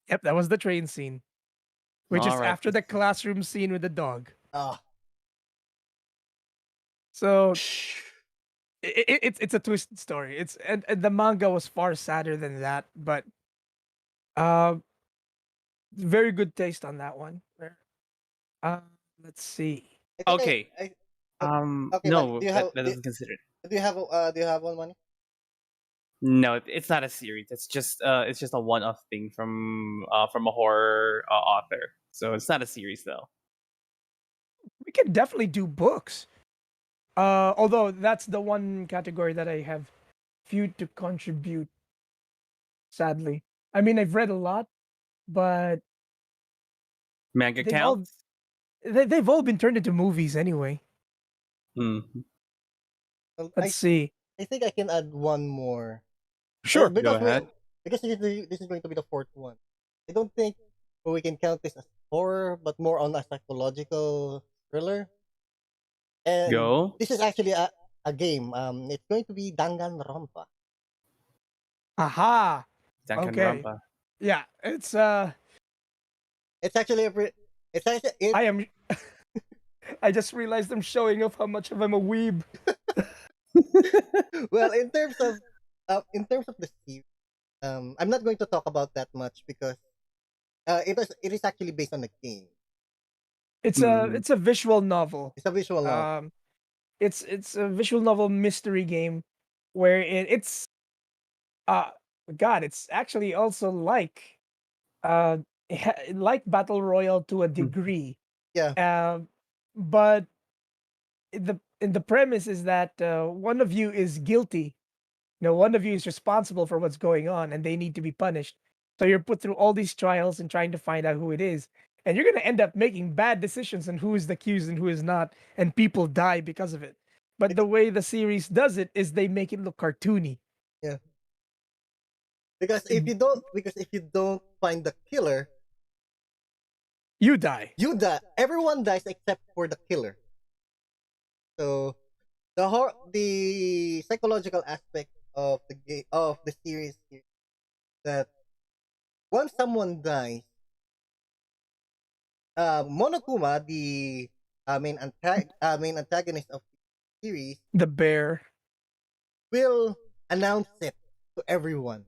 Yep, that was the train scene, which All is right. after the classroom scene with the dog. Ah. So it's a twisted story. It's and the manga was far sadder than that, but uh, very good taste on that one. Uh, let's see. I think Okay. I uh, okay, man. No, that doesn't consider it. Do you have one money? No, it's not a series. It's just a one-off thing from a horror author. So it's not a series though. We can definitely do books. Although that's the one category that I have few to contribute. Sadly, I mean I've read a lot, but Manga they've all counts. they've all been turned into movies anyway. Mm. Well, Let's see. I think I can add one more. Sure. Go Because ahead. this is going to be the fourth one. I don't think we can count this as horror, but more on a psychological thriller. And Go. this is actually a game. It's going to be Danganronpa. Aha. Okay. Danganronpa. Yeah. It's actually it's actually it. I am. I just realized I'm showing off how much of I'm a weeb. Well, in terms of the series, I'm not going to talk about that much because it is actually based on a game. Mm. It's a visual novel. It's a visual novel. It's a visual novel mystery game where it's uh God, it's actually also uh like battle royale to a Mm. degree. Yeah. But in the premise is that one of you is guilty. One of you is responsible for what's going on, and they need to be punished. So you're put through all these trials and trying to find out who it is, and you're gonna end up making bad decisions on who is the accused and who is not, and people die because of it. But the way the series does it is they make it look cartoony. Yeah. Because Mm. if you don't find the killer, You die. you die. Everyone dies except for the killer. So the psychological aspect of the game of the series is that once someone dies, Monokuma, the main antagonist of the series, The bear. will announce it to everyone.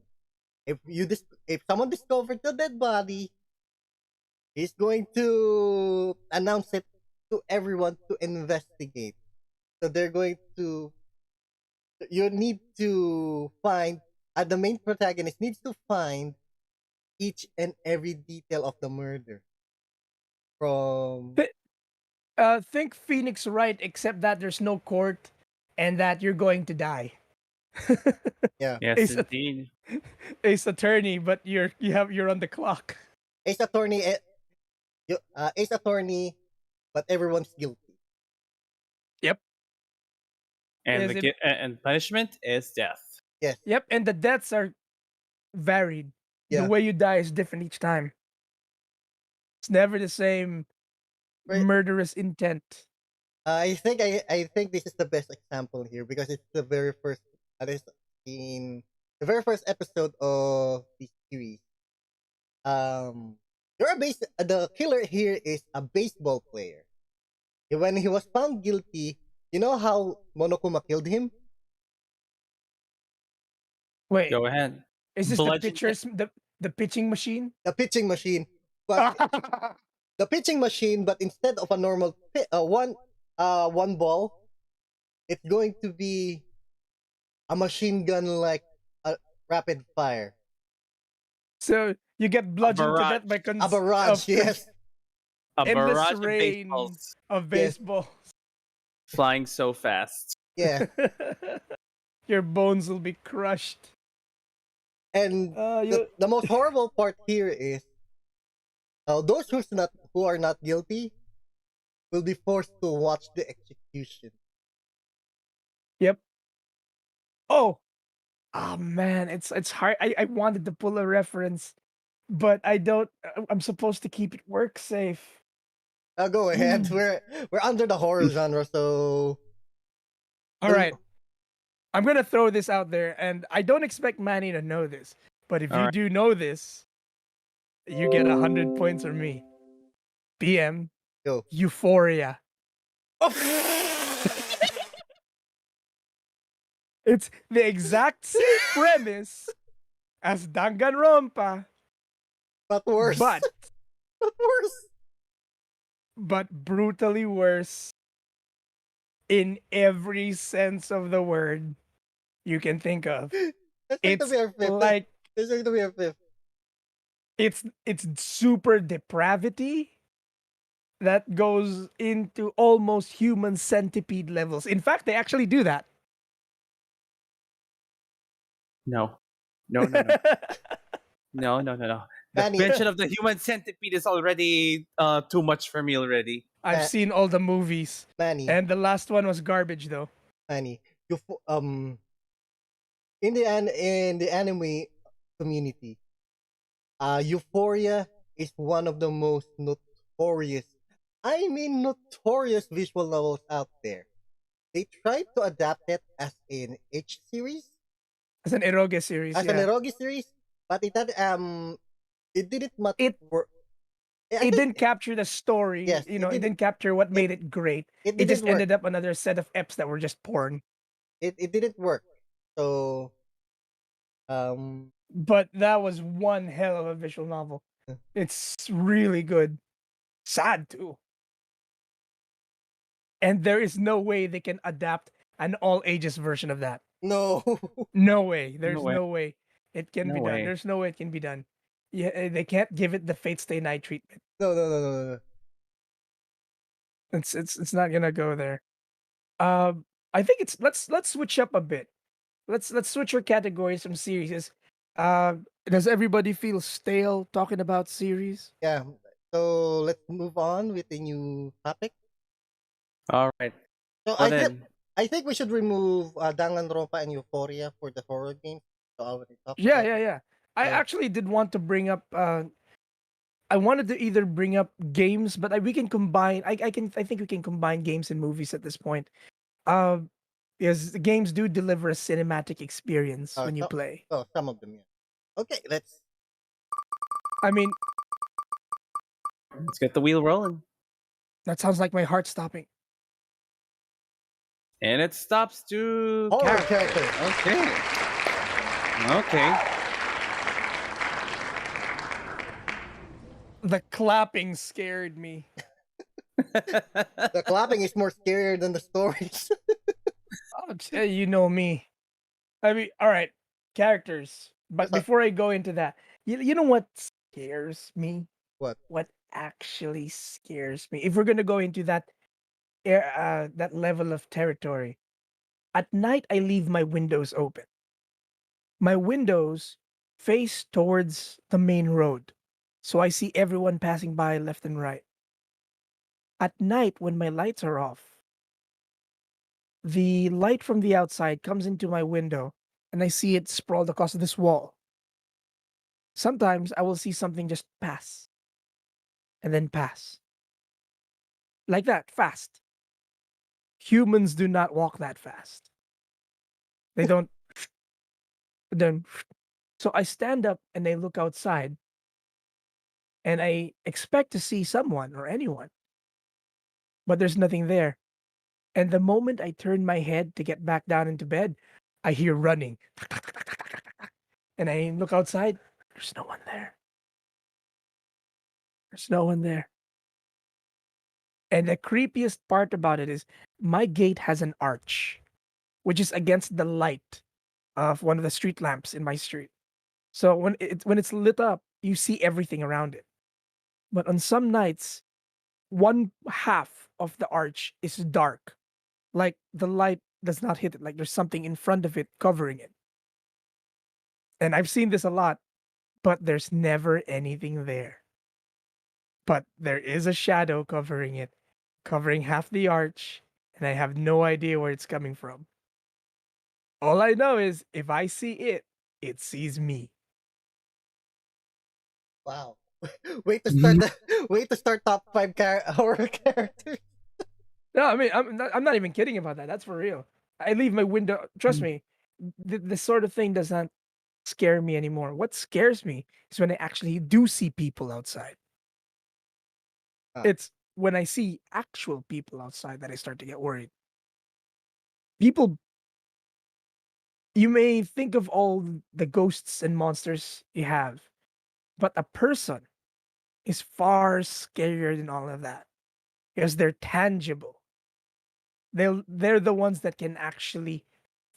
If someone discovered the dead body, he's going to announce it to everyone to investigate. So they're going to you need to find the main protagonist needs to find each and every detail of the murder from Th- think Phoenix Wright, except that there's no court and that you're going to die. yeah Yes, Ace, indeed. Ace Attorney, but you're on the clock. Ace Attorney Ace Attorney, but everyone's guilty. Yep. And Is it? and punishment is death. Yes. Yep. And the deaths are varied. The Yeah. way you die is different each time. It's never the same Right. murderous intent. I think this is the best example here because it's the very first that is in the very first episode of the series. You're a base the killer here is a baseball player. When he was found guilty, you know how Monokuma killed him? Wait, Go ahead. is this Bludgeon the pitching machine? The pitching machine. But the pitching machine, but instead of a normal one ball, it's going to be a machine gun like a rapid fire. So you get bludgeoned to death by A barrage, yes. A endless barrage of rain baseballs of Yes. baseball. flying so fast. Yeah. Your bones will be crushed. And You the most horrible part here is those who are not guilty will be forced to watch the execution. Yep. Oh. Oh man, it's hard. I wanted to pull a reference, but I don't. I'm supposed to keep it work safe. Go ahead. Mm. We're under the horror genre, so All right. I'm gonna throw this out there, and I don't expect Manny to know this, but if All you right. do know this, you get 100 points from me. BM go. Euphoria. It's the exact same premise as Danganronpa, But worse. but But worse. brutally worse in every sense of the word you can think of. That's going to It's be our fifth. like That's going to be our fifth. it's super depravity that goes into almost human centipede levels. In fact, they actually do that. No. No, no, no. No, no, no, no. The Manny. mention of the human centipede is already too much for me already. I've seen all the movies, Manny. and the last one was garbage, though. Manny. In the anime community, Euphoria is one of the most notorious visual novels out there. They tried to adapt it as an H series, It's an eroge series. as Yeah. an eroge series, but it didn't much It- work. I It think didn't capture the story. Yes, You it know, it didn't- didn't capture what made it great. it It just didn't work. ended up another set of eps that were just porn. It didn't work. So um But that was one hell of a visual novel. Yeah. It's really good. Sad too. And there is no way they can adapt an all ages version of that. no. No way. There's way. no way it can No be way. done. There's no way it can be done. Yeah, they can't give it the Fate Stay Night treatment. No. It's not gonna go there. I think it's let's switch up a bit. Let's switch our categories from series. Does everybody feel stale talking about series? Yeah. So let's move on with the new topic. All right. So Well then, I think we should remove Danganronpa and Euphoria for the horror games. So I already talked Yeah, about it. yeah. I Yeah. actually did want to bring up. I wanted to either bring up games, but we can combine. I think we can combine games and movies at this point. Because the games do deliver a cinematic experience when you So- play. Oh, some of them, yeah. Okay, let's. I mean, let's get the wheel rolling. that sounds like my heart stopping. And it stops to Horror character. character. Okay. The clapping scared me. The clapping is more scarier than the stories. You know me. I mean, all right, characters. But Yes, before I go into that, you know what scares me? What? What actually scares me? If we're gonna go into that that level of territory, at night I leave my windows open. My windows face towards the main road, so I see everyone passing by left and right. At night, when my lights are off, the light from the outside comes into my window and I see it sprawled across this wall. Sometimes I will see something just pass and then pass. Like that, fast. Humans do not walk that fast. They don't. Then, so I stand up and I look outside and I expect to see someone or anyone, but there's nothing there. And the moment I turn my head to get back down into bed, I hear running. And I look outside. There's no one there. There's no one there. And the creepiest part about it is my gate has an arch, which is against the light of one of the street lamps in my street. So when it's lit up, you see everything around it. But on some nights, one half of the arch is dark. Like the light does not hit it. Like there's something in front of it covering it. And I've seen this a lot, but there's never anything there. But there is a shadow covering it, covering half the arch, and I have no idea where it's coming from. All I know is if I see it, it sees me. Wow. Wait to start top 5 horror characters. No, I mean I'm not even kidding about that. That's for real. I leave my window. Trust me, this sort of thing does not scare me anymore. What scares me is when I actually do see people outside. Ah. It's when I see actual people outside that I start to get worried. People, you may think of all the ghosts and monsters you have, but a person is far scarier than all of that because they're tangible. They're the ones that can actually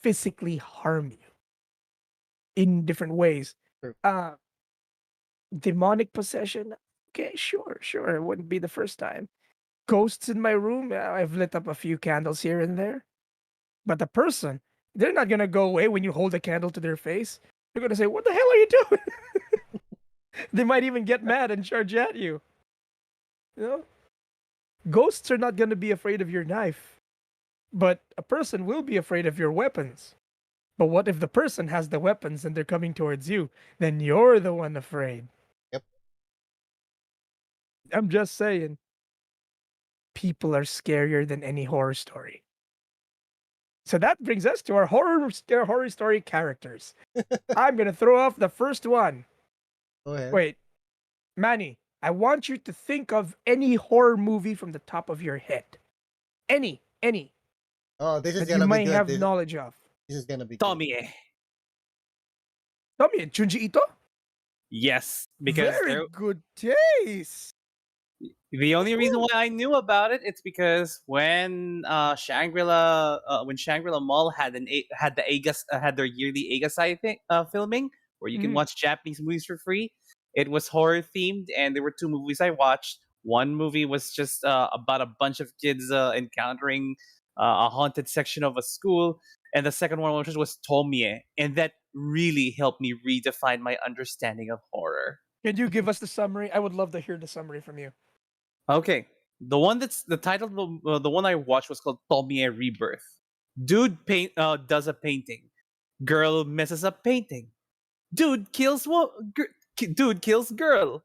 physically harm you in different ways. True. Demonic possession, okay, sure, it wouldn't be the first time. Ghosts in my room, I've lit up a few candles here and there. But the person, they're not gonna go away when you hold a candle to their face. They're gonna say, "What the hell are you doing?" They might even get mad and charge at you. You know, ghosts are not gonna be afraid of your knife, but a person will be afraid of your weapons. But what if the person has the weapons and they're coming towards you? Then you're the one afraid. Yep. I'm just saying. People are scarier than any horror story. So that brings us to our horror story characters. I'm gonna throw off the first one. Go ahead. Wait, Manny, I want you to think of any horror movie from the top of your head. Any Oh, this is that you gonna be may good. have This, knowledge of. this is gonna be good. Tomie. Tell me, Junji Ito? Yes, because Very good taste. the only reason why I knew about it, it's because when Shangri-La Mall had had their yearly Agasai filming where you can Mhm. watch Japanese movies for free. It was horror themed, and there were two movies I watched. One movie was just about a bunch of kids encountering a haunted section of a school, and the second one was Tomie, and that really helped me redefine my understanding of horror. Can you give us the summary? I would love to hear the summary from you. Okay, the one that's the title of the one I watched was called Tomie Rebirth. Dude does a painting. Girl messes up painting. Dude dude kills girl.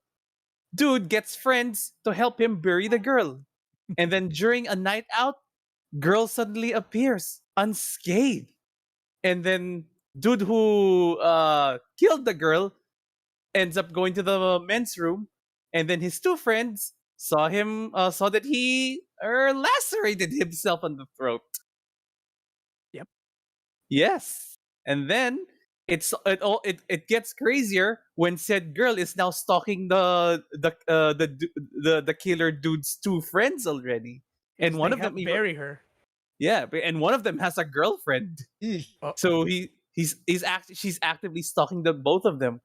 Dude gets friends to help him bury the girl. And then during a night out, girl suddenly appears unscathed. And then dude who killed the girl ends up going to the men's room, and then his two friends saw that he lacerated himself on the throat. Yep. Yes, and then it gets crazier when said girl is now stalking the killer dude's two friends already, and Because one they of them help bury her. and one of them has a girlfriend. Eesh. So she's actively stalking the both of them.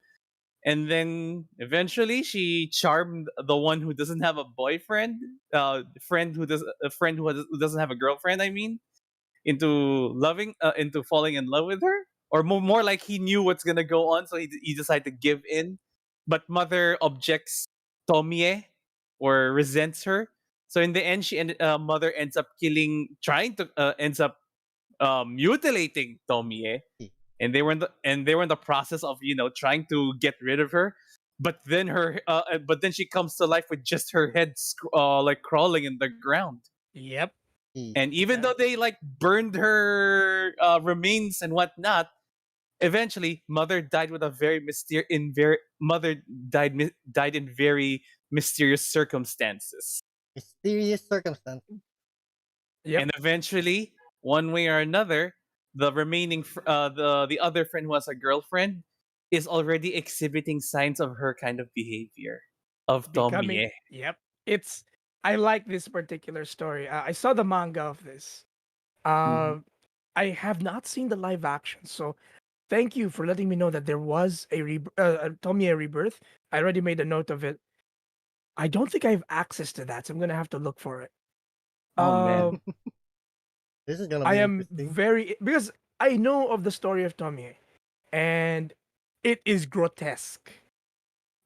And then eventually she charmed the one who doesn't have a boyfriend, a friend who doesn't have a girlfriend, I mean, into falling in love with her. Or more like he knew what's gonna go on, so he decided to give in. But mother objects Tomie or resents her. So in the end, mother ends up ends up mutilating Tomie, and they were in the process of trying to get rid of her. But then but then she comes to life with just her head like crawling in the ground. Yep. Eesh. And even Yeah. though they like burned her remains and whatnot, eventually mother died with a very mysterious in very mother died in very mysterious circumstances. Mysterious circumstance. Yep. And eventually, one way or another, the remaining the other friend who has a girlfriend is already exhibiting signs of her kind of behavior of Becoming, Tomie. yep. It's I like this particular story. I saw the manga of this. Mhm. I have not seen the live action, so thank you for letting me know that there was a Tomie rebirth. I already made a note of it. I don't think I have access to that, so I'm gonna have to look for it. Oh man. Uh, This is gonna I be am interesting. very because I know of the story of Tomie, and it is grotesque.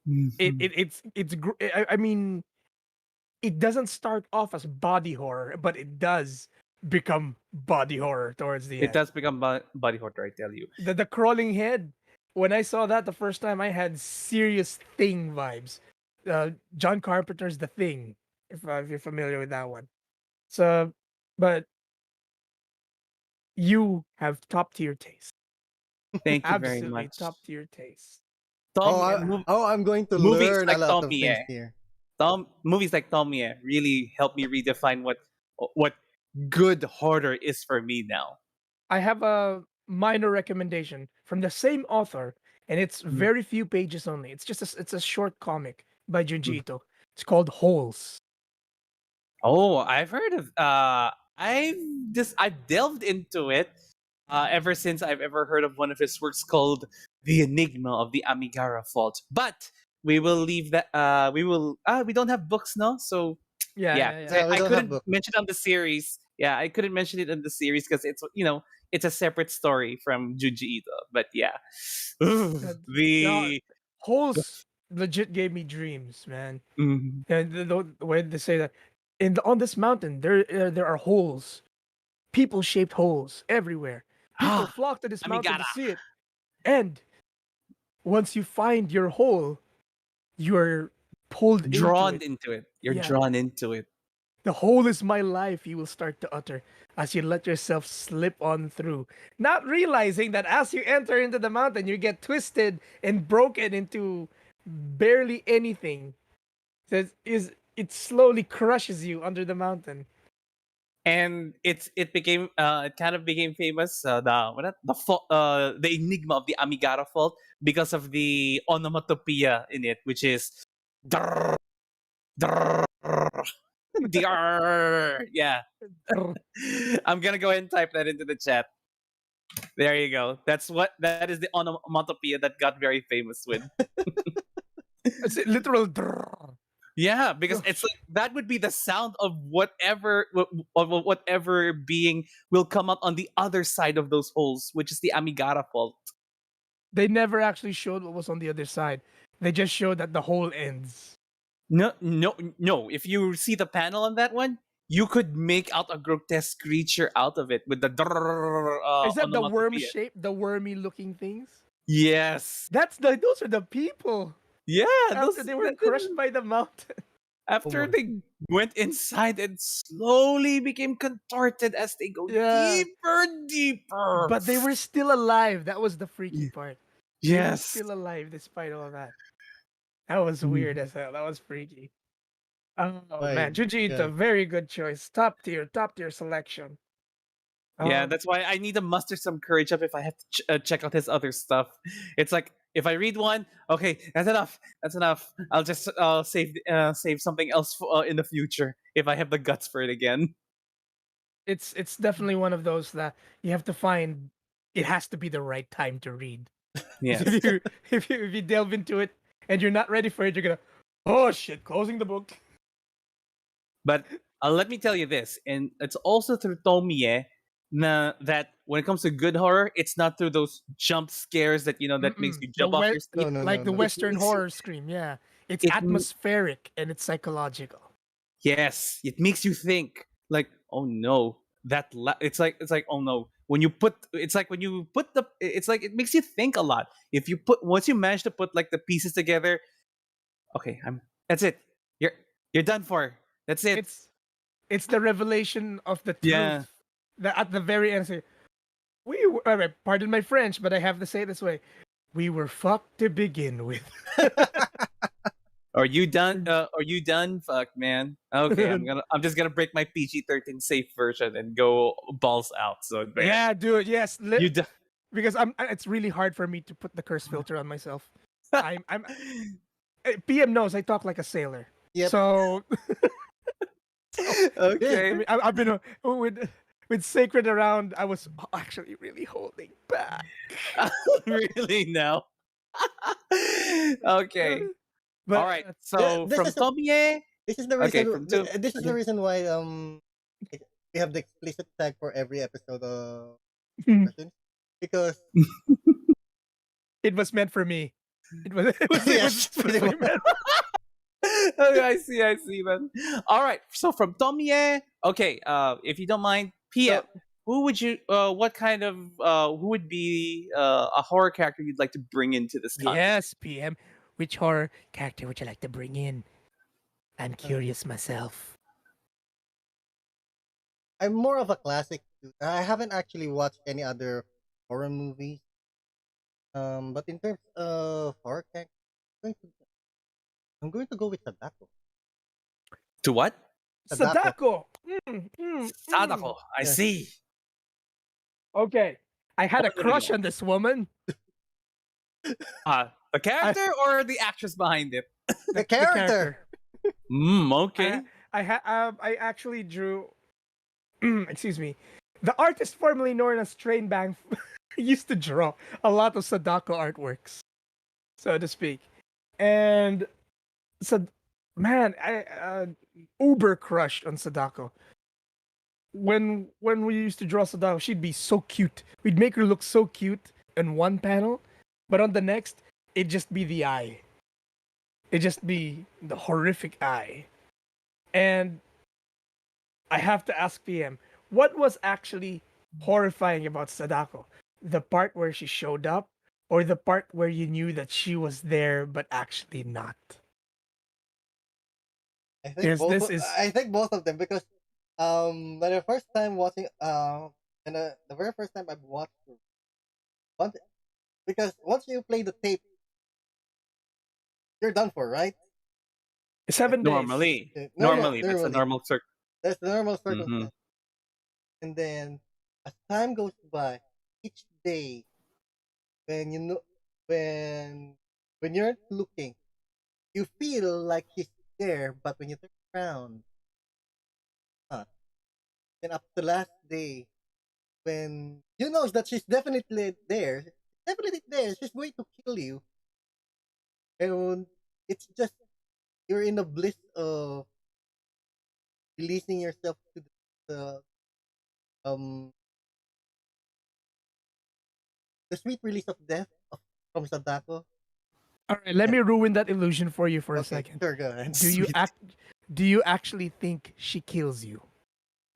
Mhm. I mean, it doesn't start off as body horror, but it does become body horror towards the It end. does become body horror, I tell you. The crawling head. When I saw that the first time, I had serious Thing vibes. John Carpenter's The Thing, if you're familiar with that one. So, but you have top tier taste. Thank you very Absolutely much. top tier taste. I'm going to Movies learn a like lot of Tomie. things here. Movies like Tomie really helped me redefine what good horror is for me now. I have a minor recommendation from the same author, and it's Mm, very few pages only. It's a short comic by Junji mm. Ito. It's called Holes. Oh, I've heard of I've delved into it ever since I've ever heard of one of his works called The Enigma of the Amigara Fault. But we will leave that we don't have books now, so Yeah, yeah, yeah, yeah. 'cause Yeah, we I don't have couldn't book. mention it on the series. Yeah, I couldn't mention it in the series because it's a separate story from Junji Ito. But yeah, Uh, yeah, the Holes legit gave me dreams, man. Mhm. And the way they say that on this mountain there are holes, people shaped holes everywhere. People ah flock to this mountain to Amigara see it. And once you find your hole, you are pulled into drawn it. into it. You're Yeah, drawn into it. the whole is my life, you will start to utter as you let yourself slip on through, not realizing that as you enter into the mountain, you get twisted and broken into barely anything. It slowly crushes you under the mountain. And it kind of became famous the enigma of the Amigara fault because of the onomatopoeia in it, which is drrr, drrr, drrr. Yeah. I'm gonna go ahead and type that into the chat. There you go. That is the onomatopoeia that got very famous with. It's a literal. Drrrr. Yeah, because it's like that would be the sound of whatever being will come up on the other side of those holes, which is the Amigara fault. They never actually showed what was on the other side. They just showed that the hole ends. No, no, no. If you see the panel on that one, you could make out a grotesque creature out of it with the Is that the worm onomatopoeia. shape, the wormy looking things? Yes. Those are the people Yeah. after they were crushed by the mountain. Oh After my. they went inside and slowly became contorted as they go Yeah, deeper, deeper. but they were still alive. That was the freaky Y- part. They were Yes. still alive despite all that. That was weird Mhm. as hell. That was freaky. Oh My man, Junji Ito, God. very good choice. Top tier selection. Yeah, Um, that's why I need to muster some courage up if I have to check out his other stuff. It's like if I read one, okay, that's enough. That's enough. I'll just save something else in the future if I have the guts for it again. it's definitely one of those that you have to find. It has to be the right time to read. 'Cause Yes, if you delve into it and you're not ready for it, you're gonna, oh shit, closing the book. but let me tell you this, and it's also through Tomie that when it comes to good horror, it's not through those jump scares that makes Mm-mm. you jump off your No, seat. no, Like no, the no. It Western makes you horror scream. Yeah, it's it atmospheric and it's psychological. Yes, it makes you think. Like, oh no, it's like oh no. When you put it's like when you put the it's like it makes you think a lot. If you put once you manage to put like the pieces together, okay, I'm that's it. You're done for. That's it. It's it's the revelation of the Yeah. truth that at the very end say pardon my French, but I have to say it this way. We were fucked to begin with. Are you done? Are you done? Fuck, man. Okay, I'm just gonna break my PG-13 safe version and go balls out. So, but yeah, Yeah, dude. Yes. you done. because it's really hard for me to put the curse filter on myself. I'm PM knows I talk like a sailor. Yep. So I Okay. mean, I've been with Sacred around. I was actually really holding back. Really now. Okay. But All right. uh, So This from is Tomie. this is the Okay, reason. from two. This is the Okay. reason why we have the explicit tag for every episode of questions because it was meant for me. It was yes, pretty specifically much. meant. Okay, I see, man. All right. So from Tomie. Okay. If you don't mind, PM. So, Who would you? What kind of? Who would be a horror character you'd like to bring into this conversation? Yes, PM. Which horror character would you like to bring in? I'm curious myself. I'm more of a classic dude. I haven't actually watched any other horror movies. But in terms of horror character, I'm going to go with Sadako. To what? Sadako. Sadako. I Yeah. see. Okay. I had a Oh, there you crush go. on this woman. The character or the actress behind it? The character. Okay. I actually drew. Excuse me. The artist formerly known as Train Bang used to draw a lot of Sadako artworks, so to speak. And so, man, I uber crushed on Sadako. When we used to draw Sadako, she'd be so cute. We'd make her look so cute in one panel, but on the next, it'd just be the eye. It'd just be the horrific eye. And I have to ask PM, what was actually horrifying about Sadako? The part where she showed up, or the part where you knew that she was there but actually not? I think both of them because when the first time watching and the very first time I've watched once because once you play the tape you're done for, right? 7 days. Normally, No, normally that's a normally. normal circle. That's the normal circumstance. And then as time goes by, each day when you know when you're looking, you feel like she's there, but when you turn around, huh? Then up to the last day, when you know that she's definitely there, she's going to kill you, and it's just you're in a bliss of releasing yourself to the um the sweet release of death from Sadako. All right, let me ruin that illusion for you for a Okay, second. sure, go ahead. Do you actually think she kills you?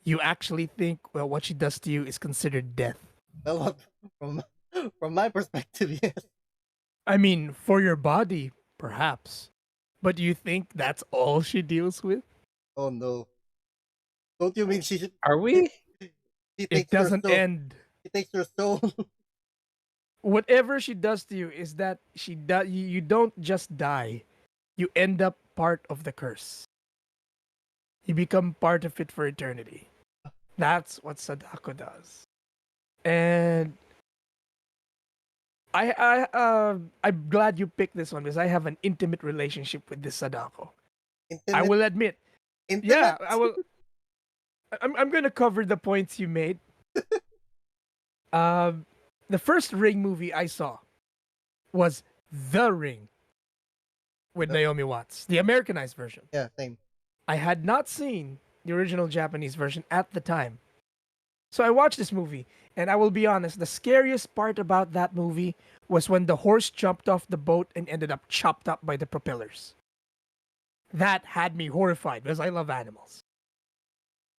You actually think what she does to you is considered death? Well, from from my perspective, yes. I mean, for your body, perhaps. But do you think that's all she deals with? Oh no! Don't you mean she Are we? she It takes your doesn't soul? end. She takes your soul. Whatever she does to you is that you don't just die. You end up part of the curse. You become part of it for eternity. That's what Sadako does. And I'm glad you picked this one because I have an intimate relationship with this Sadako. I will admit. Intimate? Yeah, I will. I'm gonna cover the points you made. The first Ring movie I saw was The Ring with Naomi Watts, the Americanized version. Yeah, same. I had not seen the original Japanese version at the time. So I watched this movie, and I will be honest, the scariest part about that movie was when the horse jumped off the boat and ended up chopped up by the propellers. That had me horrified because I love animals.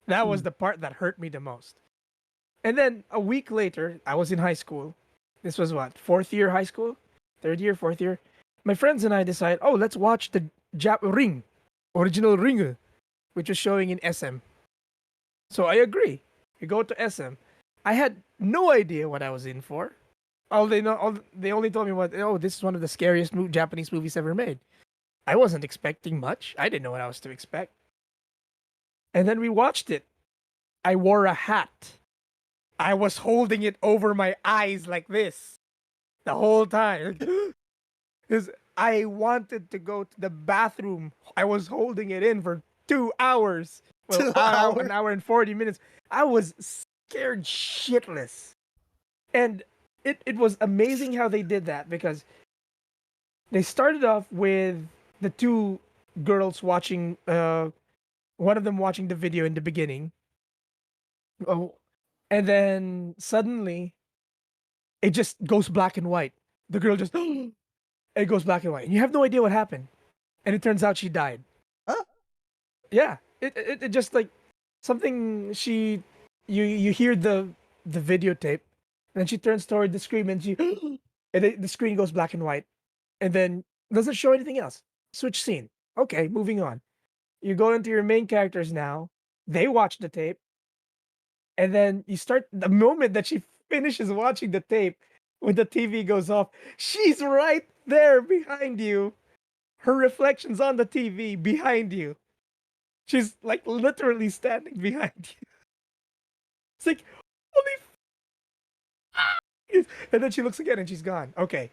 That was the part that hurt me the most. And then a week later, I was in high school. This was what, fourth year high school? Third year, fourth year? My friends and I decided, oh, let's watch the Ring, original Ring, which was showing in SM. So I agree. We go to SM. I had no idea what I was in for. They only told me this is one of the scariest Japanese movies ever made. I wasn't expecting much. I didn't know what I was to expect. And then we watched it. I wore a hat. I was holding it over my eyes like this the whole time. Because I wanted to go to the bathroom. I was holding it in for 2 hours. Well, 2 hours. an hour and 40 minutes. I was scared shitless. And it was amazing how they did that because they started off with the two girls watching, one of them watching the video in the beginning. Oh, and then suddenly it just goes black and white. The girl just, it goes black and white. And you have no idea what happened. And it turns out she died. Huh? Yeah. It just like something you hear the videotape and then she turns toward the screen and the screen goes black and white and then doesn't show anything else. Switch scene. Okay, moving on. You go into your main characters now. They watch the tape. And then you start the moment that she finishes watching the tape, when the TV goes off, she's right there behind you. Her reflection's on the TV behind you. She's like literally standing behind you. It's like, holy and then she looks again and she's gone. Okay.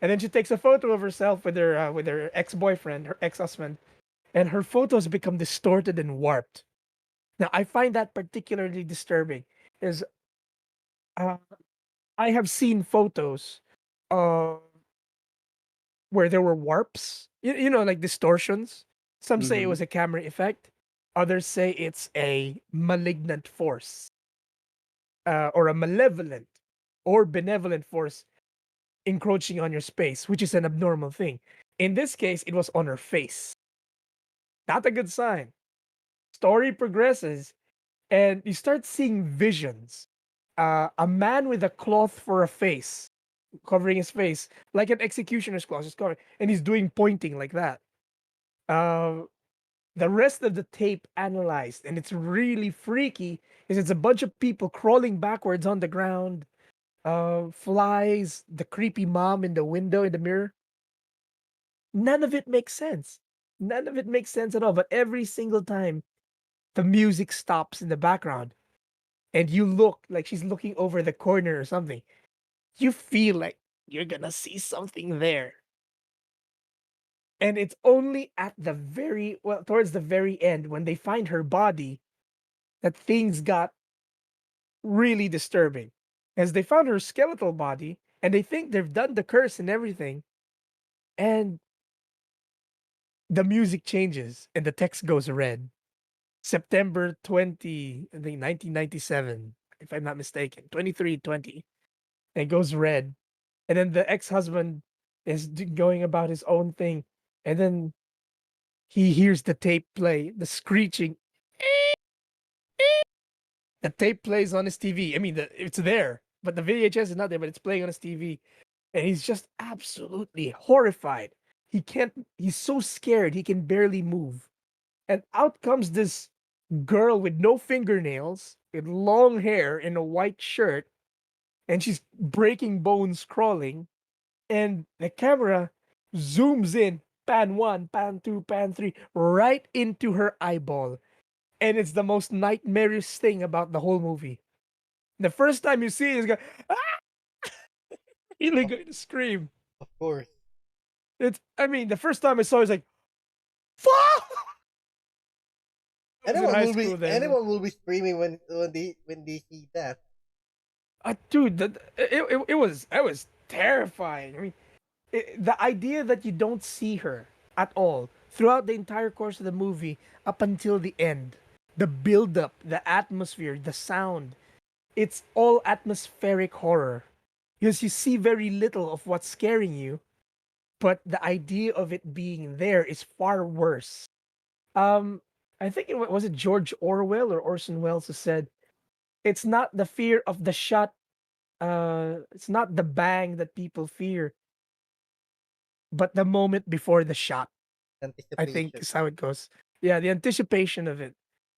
And then she takes a photo of herself with her ex-boyfriend, her ex-husband, and her photos become distorted and warped. Now, I find that particularly disturbing is uh, I have seen photos where there were warps, like distortions. Some say it Mhm. was a camera effect. Others say it's a malignant force or a malevolent or benevolent force encroaching on your space, which is an abnormal thing. In this case, it was on her face. Not a good sign. Story progresses, and you start seeing visions. A man with a cloth for a face, covering his face, like an executioner's cloth, just covering, and he's doing pointing like that. Uh, the rest of the tape analyzed, and it's really freaky. Is it's a bunch of people crawling backwards on the ground, flies, the creepy mom in the window in the mirror. None of it makes sense. None of it makes sense at all. But every single time the music stops in the background and you look like she's looking over the corner or something, you feel like you're gonna see something there. And it's only at the towards the very end when they find her body that things got really disturbing. As they found her skeletal body and they think they've done the curse and everything, and the music changes and the text goes red. September 20, I think 1997, if I'm not mistaken, 2320. And it goes red. And then the ex-husband is going about his own thing. And then he hears the tape play, the screeching. The tape plays on his TV. I mean, it's there, but the VHS is not there, but it's playing on his TV. And he's just absolutely horrified. He's so scared, he can barely move. And out comes this girl with no fingernails, with long hair in a white shirt, and she's breaking bones crawling. And the camera zooms in, pan one, pan two, pan three, right into her eyeball. And it's the most nightmarish thing about the whole movie. The first time you see it, it's going, ah! Really going to scream. Of course. I mean, the first time I saw it, was like, fuck! I was in high school then. Anyone will be screaming when they see that. Dude, it was terrifying. I mean, the idea that you don't see her at all throughout the entire course of the movie up until the end, the build up, the atmosphere, the sound, it's all atmospheric horror because you see very little of what's scaring you, but the idea of it being there is far worse. Um, I think was it George Orwell or Orson Welles who said, "It's not the fear of the shot, it's not the bang that people fear, but the moment before the shot." I think Anticipation. is how it goes. Yeah, the anticipation of it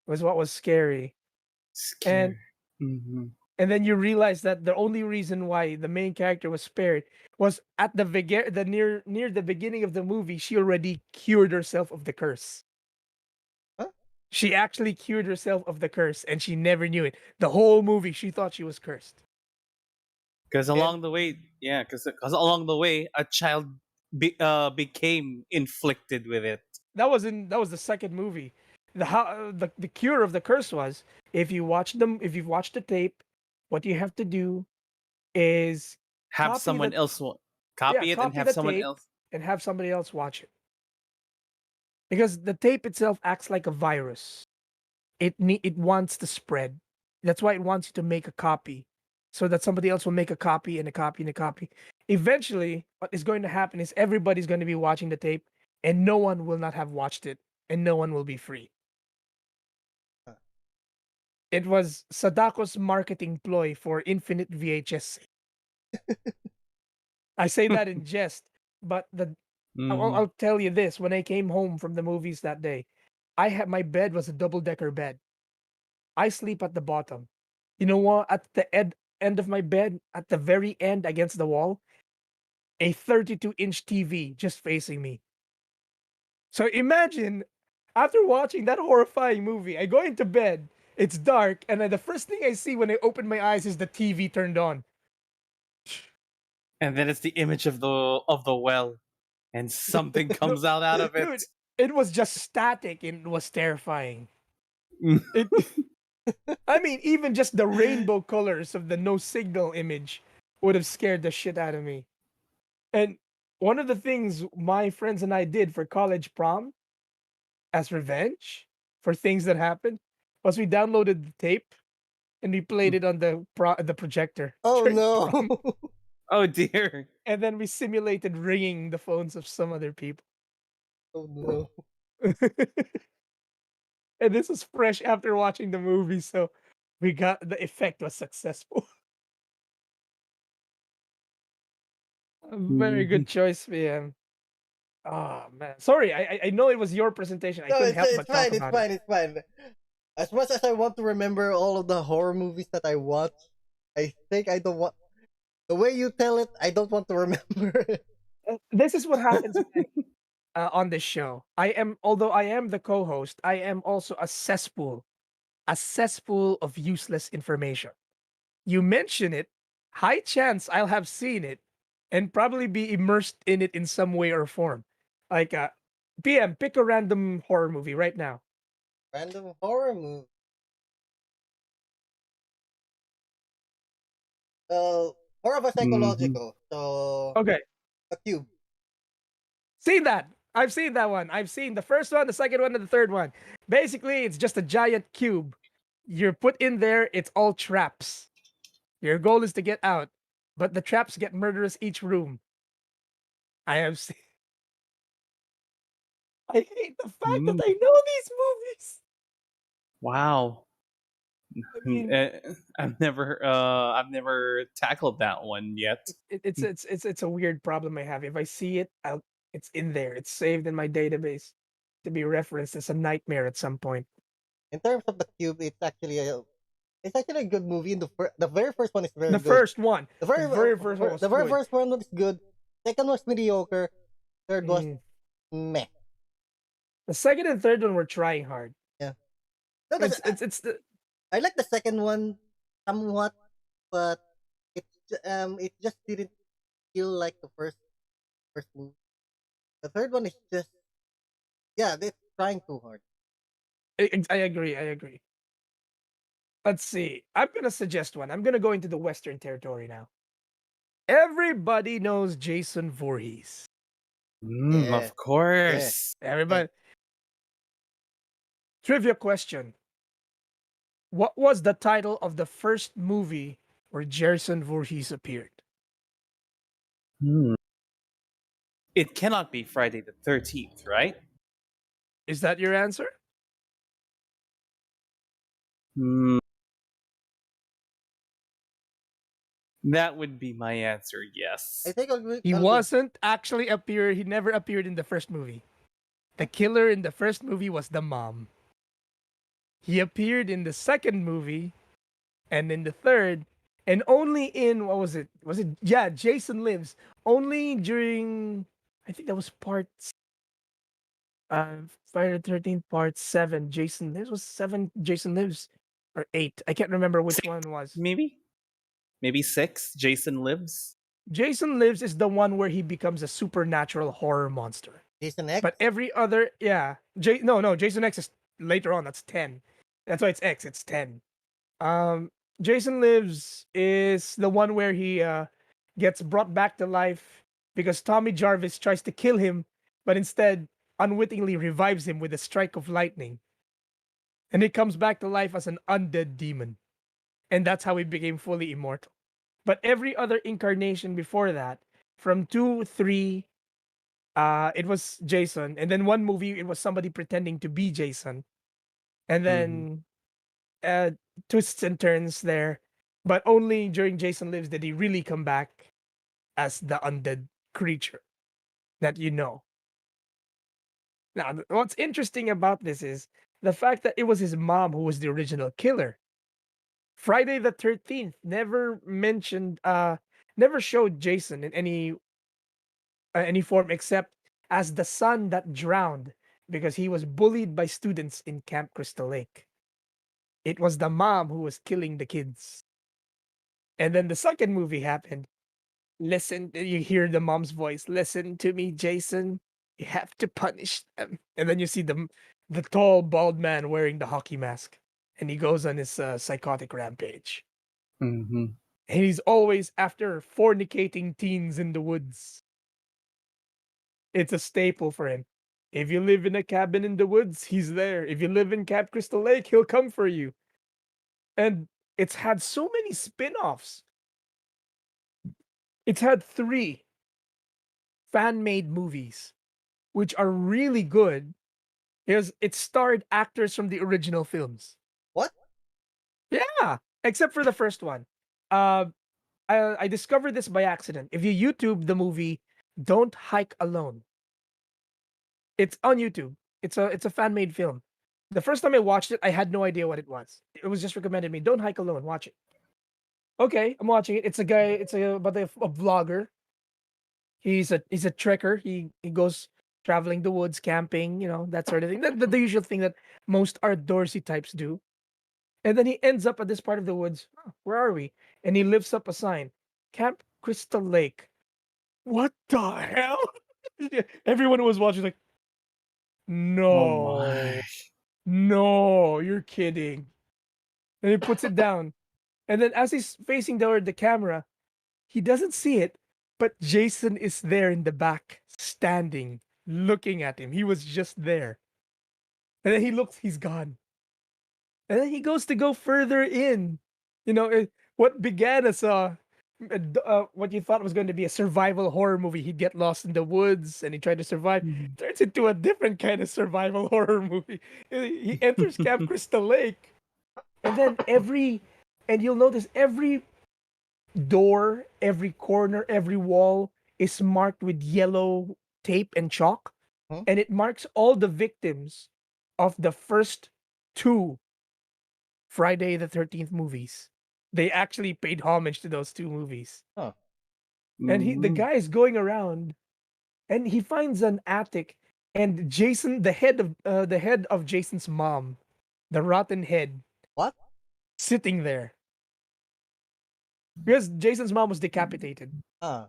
was what was scary, and Scary. Mm-hmm. and then you realize that the only reason why the main character was spared was at the near the beginning of the movie. She already cured herself of the curse. Huh? She actually cured herself of the curse, and she never knew it. The whole movie, she thought she was cursed. Because And along the way, yeah, because along the way, a child became inflicted with it. that was the second movie. The cure of the curse was, if you've watched the tape, what you have to do is Have copy someone the else copy it and copy have the someone tape else. and have somebody else watch it, because the tape itself acts like a virus. It wants to spread. That's why it wants you to make a copy, so that somebody else will make a copy and a copy and a copy. Eventually, what is going to happen is everybody's going to be watching the tape, and no one will not have watched it, and no one will be free. It was Sadako's marketing ploy for infinite VHS. I say that in jest, but Mhm. I'll tell you this: when I came home from the movies that day, my bed was a double decker bed. I sleep at the bottom. You know what? At the end of my bed, at the very end against the wall, a 32-inch TV just facing me. So imagine, after watching that horrifying movie, I go into bed, it's dark, and then the first thing I see when I open my eyes is the TV turned on. And then it's the image of the well, and something comes out of it. Dude, it was just static and it was terrifying. It I mean, even just the rainbow colors of the no signal image would have scared the shit out of me. And one of the things my friends and I did for college prom as revenge for things that happened was we downloaded the tape and we played it on the projector Oh during no! prom, Oh dear. and then we simulated ringing the phones of some other people. Oh no! And this was fresh after watching the movie, so we got the effect was successful. A very good Mhm. choice, PM. Oh man, sorry. I know it was your presentation. I No, couldn't help it's but talk fine. It's about it. fine. It's fine. As much as I want to remember all of the horror movies that I watched, I think I don't want the way you tell it. I don't want to remember it. This is what happens on this show. Although I am the co-host, I am also a cesspool of useless information. You mention it, high chance I'll have seen it, and probably be immersed in it in some way or form. Like, PM, pick a random horror movie right now. Random horror movie. More of a Mhm. psychological. So Okay, a cube. seen that. I've seen that one. I've seen the first one, the second one, and the third one. Basically, it's just a giant cube. You're put in there, it's all traps. Your goal is to get out, but the traps get murderous each room. I have seen. I hate the fact that Mm. I know these movies. Wow. I mean, I've never tackled that one yet. it's a weird problem I have. If I see it, it's in there. It's saved in my database to be referenced as a nightmare at some point. In terms of the cube, it's actually a good movie. The very first one is very The good. first one, The the very very first one was the very good. first one was good. Second was mediocre. Third was Mm. meh. The second and third one were trying hard. Yeah. No, It's the I like the second one somewhat, but it just didn't feel like the first movie. The third one is just they're trying too hard. I agree. I agree. Let's see. I'm gonna suggest one. I'm gonna go into the Western territory now. Everybody knows Jason Voorhees. Yeah, Of yeah. course. yeah. Everybody. Trivia question. What was the title of the first movie where Jason Voorhees appeared? Hmm. It cannot be Friday the 13th, right? Is that your answer? Hmm. That would be my answer, I yes. think He I'll give wasn't actually appear. He never appeared in the first movie. The killer in the first movie was the mom. He appeared in the second movie and in the third, and only in what was it? Was it Jason Lives? Only during I think that was part Friday the 13th Part 7. Jason Lives was 7. Jason Lives or 8. I can't remember which one was. Maybe 6. Jason Lives. Jason Lives is the one where he becomes a supernatural horror monster. Jason X. But every other, yeah, no, Jason X is later on. That's 10. That's why it's X. It's 10. Jason Lives is the one where he gets brought back to life because Tommy Jarvis tries to kill him, but instead unwittingly revives him with a strike of lightning, and he comes back to life as an undead demon, and that's how he became fully immortal. But every other incarnation before that, from 2, 3, it was Jason, and then one movie it was somebody pretending to be Jason, and then twists and turns there, but only during Jason Lives did he really come back as the undead creature that you know. Now, what's interesting about this is the fact that it was his mom who was the original killer. Friday the 13th never mentioned, never showed Jason in any form except as the son that drowned because he was bullied by students in Camp Crystal Lake. It was the mom who was killing the kids. And then the second movie happened. Listen, you hear the mom's voice. Listen to me, Jason. You have to punish them. And then you see the tall, bald man wearing the hockey mask. And he goes on his psychotic rampage. Mm-hmm. And he's always after fornicating teens in the woods. It's a staple for him. If you live in a cabin in the woods, he's there. If you live in Camp Crystal Lake, he'll come for you. And it's had so many spin-offs. It's had 3 fan-made movies, which are really good because it starred actors from the original films. What? Yeah, except for the first one. I discovered this by accident. If you YouTube the movie Don't Hike Alone, it's on YouTube. It's a fan-made film. The first time I watched it, I had no idea what it was. It was just recommended me. Don't hike alone. Watch it. Okay, I'm watching it. It's a guy. It's about a vlogger. He's a trekker. He goes traveling the woods, camping. You know, that sort of thing. The usual thing that most outdoorsy types do. And then he ends up at this part of the woods. "Huh, where are we?" And he lifts up a sign, Camp Crystal Lake. What the hell? Everyone who was watching like, Oh no, my. no, you're kidding. And he puts it down. And then as he's facing toward the camera, he doesn't see it, but Jason is there in the back, standing, looking at him. He was just there. And then he looks, he's gone. And then he goes to go further in. You know, what began as what you thought was going to be a survival horror movie. He'd get lost in the woods and he tried to survive. Mhm. Turns into a different kind of survival horror movie. He enters Camp Crystal Lake. And then and you'll notice every door, every corner, every wall is marked with yellow tape and chalk. Huh? And it marks all the victims of the first 2 Friday the 13th movies. They actually paid homage to those 2 movies. Huh. And the Mm. guy is going around and he finds an attic and Jason, the head of Jason's mom, the rotten head, What? sitting there. Because Jason's mom was decapitated. Huh.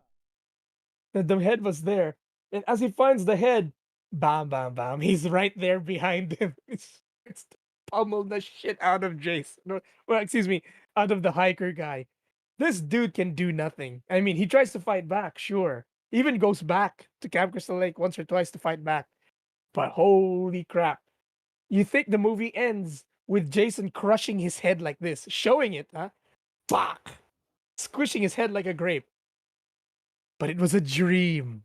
The head was there. And as he finds the head, bam, bam, bam, he's right there behind him. It's pummel the shit out of Jason. Well, excuse me, out of the hiker guy. This dude can do nothing. I mean, he tries to fight back, sure. Even goes back to Camp Crystal Lake once or twice to fight back. But holy crap. You think the movie ends with Jason crushing his head like this, showing it, huh? Fuck! Squishing his head like a grape. But it was a dream.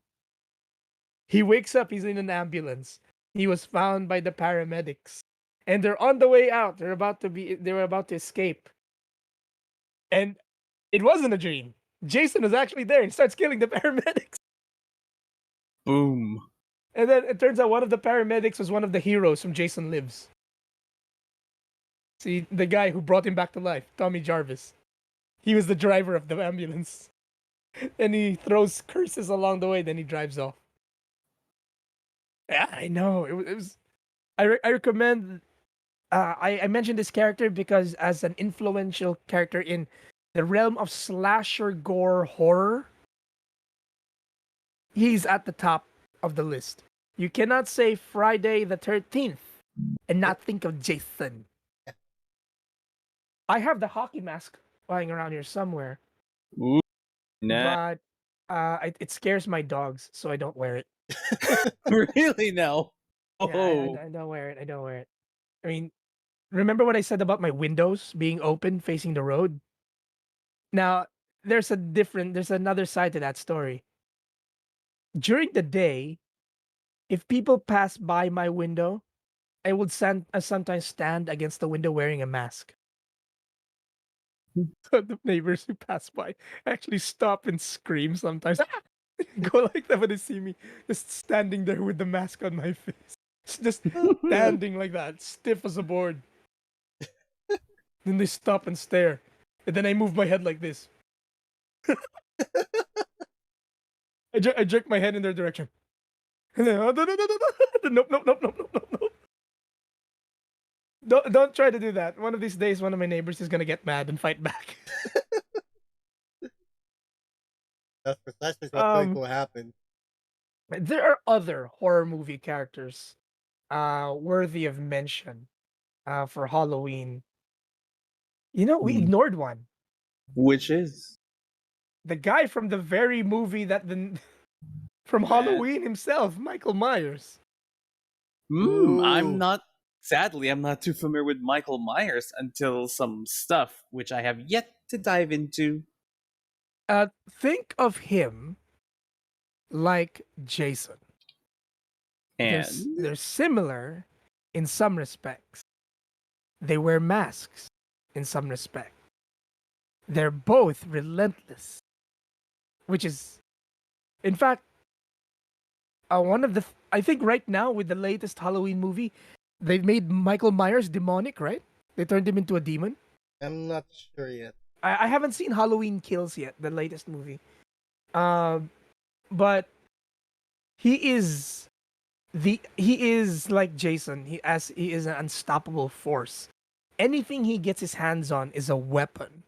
He wakes up, he's in an ambulance. He was found by the paramedics. And they're on the way out. They were about to escape. And it wasn't a dream. Jason was actually there and starts killing the paramedics. Boom. And then it turns out one of the paramedics was one of the heroes from Jason Lives. See, the guy who brought him back to life, Tommy Jarvis. He was the driver of the ambulance. And he throws curses along the way, then he drives off. Yeah, I know. It was. I recommend. I mentioned this character because as an influential character in the realm of slasher gore horror, he's at the top of the list. You cannot say Friday the 13th and not think of Jason. I have the hockey mask lying around here somewhere, Ooh, nah. but it scares my dogs, so I don't wear it. Really? No. Yeah, Oh. I don't wear it. I don't wear it. I mean, remember what I said about my windows being open facing the road? Now, there's another side to that story. During the day, if people pass by my window, I sometimes stand against the window wearing a mask. So the neighbors who pass by actually stop and scream sometimes. Go like that when they see me just standing there with the mask on my face. Just standing like that, stiff as a board. Then they stop and stare. And then I move my head like this. I jerk my head in their direction. And then, nope, nope, nope, nope, nope, nope, nope. Don't try to do that. One of these days, one of my neighbors is gonna get mad and fight back. That's precisely what's going Um, to happen. there are other horror movie characters, worthy of mention, for Halloween. You know, we Hmm. ignored one. Which is The guy from the very movie that the from man. Halloween himself, Michael Myers. I'm Ooh. not. Sadly, I'm not too familiar with Michael Myers until some stuff which I have yet to dive into. Think of him like Jason. And They're similar in some respects. They wear masks in some respect. They're both relentless, which is, in fact, one of the. I think right now with the latest Halloween movie, they've made Michael Myers demonic, right? They turned him into a demon. I'm not sure yet. I haven't seen Halloween Kills yet, the latest movie. Um, but he is he is like Jason. He is an unstoppable force. Anything he gets his hands on is a weapon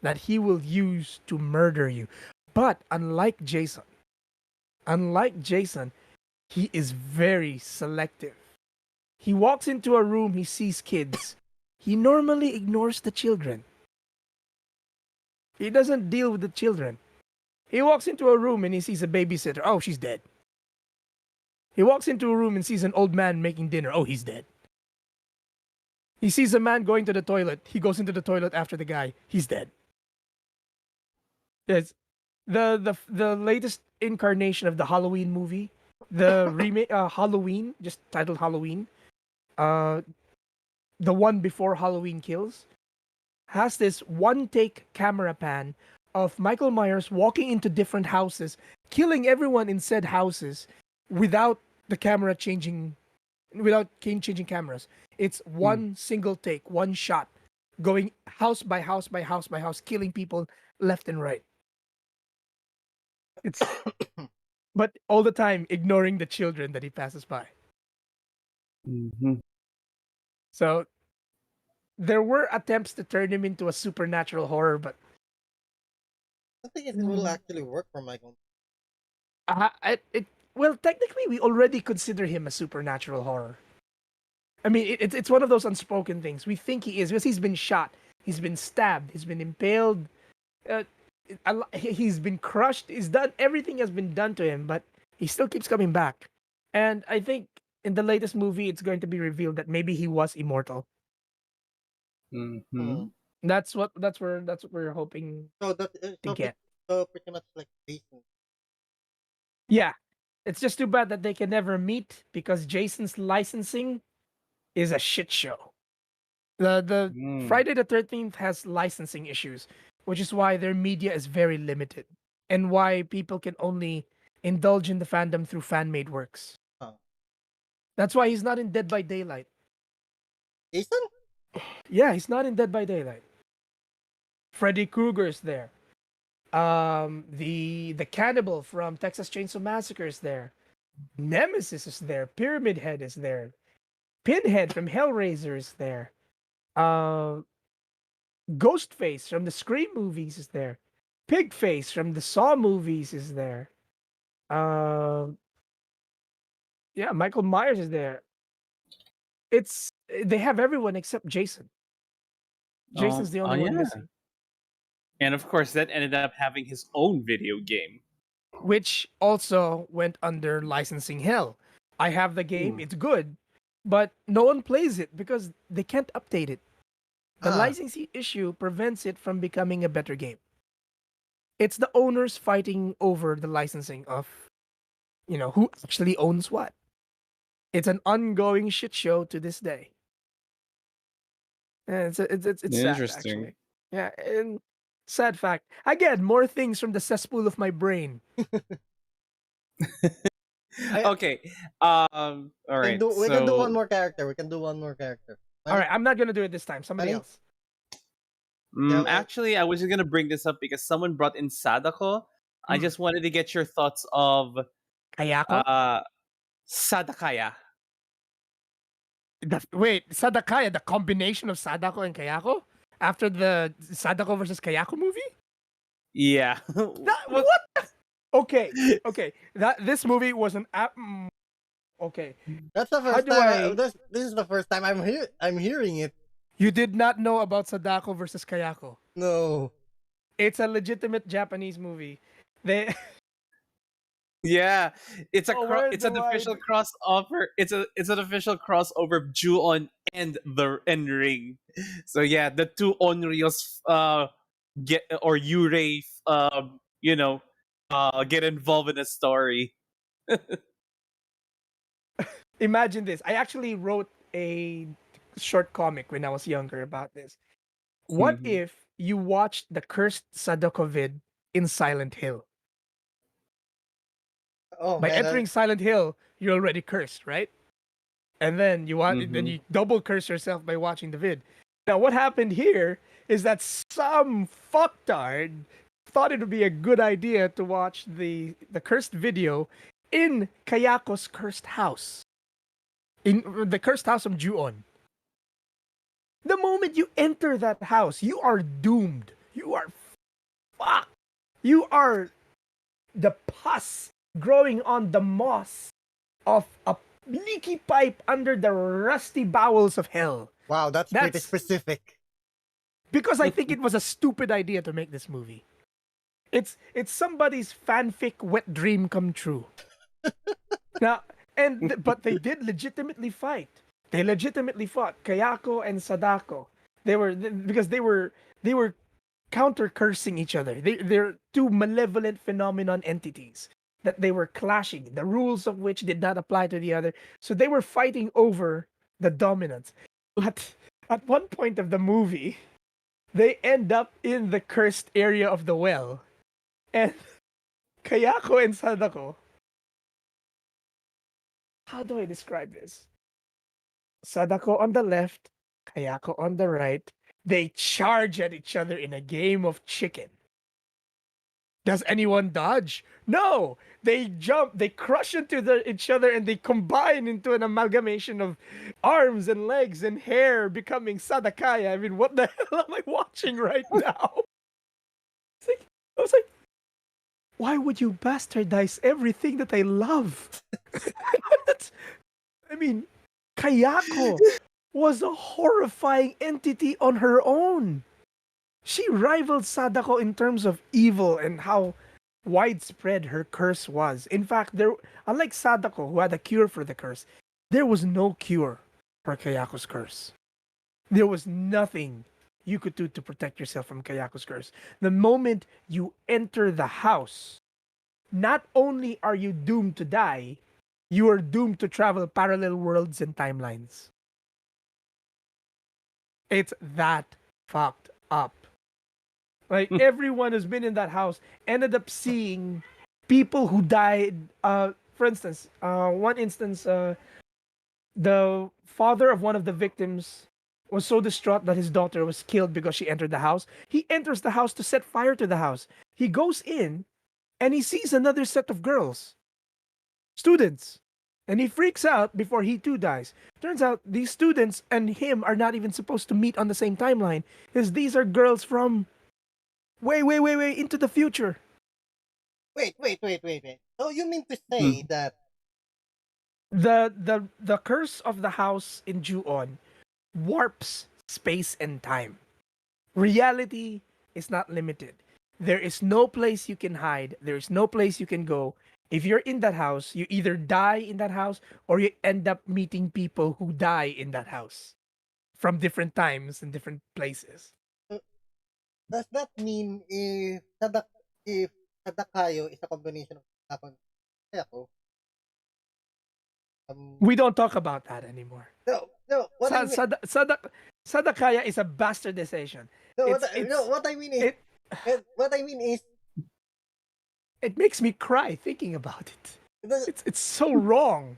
that he will use to murder you. But unlike Jason, he is very selective. He walks into a room, he sees kids. He normally ignores the children. He doesn't deal with the children. He walks into a room and he sees a babysitter. Oh, she's dead. He walks into a room and sees an old man making dinner. Oh, he's dead. He sees a man going to the toilet. He goes into the toilet after the guy. He's dead. Yes. The latest incarnation of the Halloween movie, the remake Halloween, just titled Halloween, uh the one before Halloween Kills, has this one take camera pan of Michael Myers walking into different houses, killing everyone in said houses without the camera changing, without changing cameras. It's one single take, one shot, going house by house by house by house, killing people left and right. It's but all the time ignoring the children that he passes by. Mhm. So there were attempts to turn him into a supernatural horror, but I think it will actually work for Michael. well, technically, we already consider him a supernatural horror. I mean, it's one of those unspoken things. We think he is because he's been shot, he's been stabbed, he's been impaled, uh, he's been crushed. He's done everything has been done to him, but he still keeps coming back. And I think in the latest movie, it's going to be revealed that maybe he was immortal. Mhm. Hmm. That's what we're hoping So that to get. so pretty much like Jason. Yeah, it's just too bad that they can never meet because Jason's licensing is a shit show. The Mm. Friday the 13th has licensing issues, which is why their media is very limited and why people can only indulge in the fandom through fan-made works. Huh. That's why he's not in Dead by Daylight. Jason? Yeah, he's not in Dead by Daylight. Freddy Krueger's there. The cannibal from Texas Chainsaw Massacre is there. Nemesis is there. Pyramid Head is there. Pinhead from Hellraiser is there. Uh, Ghostface from the Scream movies is there. Pigface from the Saw movies is there. Uh, yeah, Michael Myers is there. They have everyone except Jason. Jason's the only one yeah. missing, And of course, that ended up having his own video game. which also went under licensing hell. I have the game; Ooh. it's good, but no one plays it because they can't update it. The Ah. licensing issue prevents it from becoming a better game. It's the owners fighting over the licensing of, who actually owns what. It's an ongoing shit show to this day. And it's sad, Interesting. actually. Yeah, and sad fact. Again, more things from the cesspool of my brain. Okay. All right. We can do one So, more character. We can do one more character. All right, I'm not gonna do it this time. Somebody Manny? else. Yeah, actually, I was just gonna bring this up because someone brought in Sadako. I Hmm. just wanted to get your thoughts of Kayako? Sadakaya. Wait, Sadakaya, the combination of Sadako and Kayako? After the Sadako versus Kayako movie? Yeah. What? Okay. This movie was an okay. That's the How first do time. I- This is the first time I'm hearing it. You did not know about Sadako versus Kayako. No. It's a legitimate Japanese movie. They Yeah, it's a Oh, where's it's the an official crossover. It's an official crossover of Ju-on and Ring. So yeah, the two Onryos get or Yurei get involved in a story. imagine this. I actually wrote a short comic when I was younger about this. What Mhm. if you watched the cursed Sadako vid in Silent Hill? Oh By man. entering Silent Hill, you're already cursed, right? And then then you double curse yourself by watching the vid. Now, what happened here is that some fucktard thought it would be a good idea to watch the cursed video in Kayako's cursed house, in the cursed house of Ju-on. The moment you enter that house, you are doomed. You are fucked. You are the pus growing on the moss of a leaky pipe under the rusty bowels of hell. Wow, that's pretty That's- specific. Because I think it was a stupid idea to make this movie. It's somebody's fanfic wet dream come true. Now, but they did legitimately fight. They legitimately fought Kayako and Sadako. Because they were counter cursing each other. They're two malevolent phenomenon entities that they were clashing, the rules of which did not apply to the other. So they were fighting over the dominance. But at one point of the movie, they end up in the cursed area of the well. And Kayako and Sadako. How do I describe this? Sadako on the left, Kayako on the right. They charge at each other in a game of chicken. Does anyone dodge? No! They jump, they crush into each other, and they combine into an amalgamation of arms and legs and hair, becoming Sadakaya. I mean, what the hell am I watching right now? I was like, why would you bastardize everything that I love? I mean, Kayako was a horrifying entity on her own. She rivaled Sadako in terms of evil and how widespread her curse was. In fact, unlike Sadako, who had a cure for the curse, there was no cure for Kayako's curse. There was nothing you could do to protect yourself from Kayako's curse. The moment you enter the house, not only are you doomed to die, you are doomed to travel parallel worlds and timelines. It's that fucked up. Like, everyone who's been in that house ended up seeing people who died. For instance, one instance, the father of one of the victims was so distraught that his daughter was killed because she entered the house. He enters the house to set fire to the house. He goes in and he sees another set of girls. students. And he freaks out before he too dies. Turns out these students and him are not even supposed to meet on the same timeline, because these are girls from way into the future. Wait. So you mean to Hmm. say that The curse of the house in Ju-on warps space and time. Reality is not limited. There is no place you can hide. There is no place you can go. If you're in that house, you either die in that house or you end up meeting people who die in that house from different times and different places. uh, does that mean if Sadakayo is a combination of Sadako and Kayako? We don't talk about that anymore. No. What I mean, Sadakaya is a bastardization. no, It's what I mean is, it what I mean is, it makes me cry thinking about it. the, It's so wrong.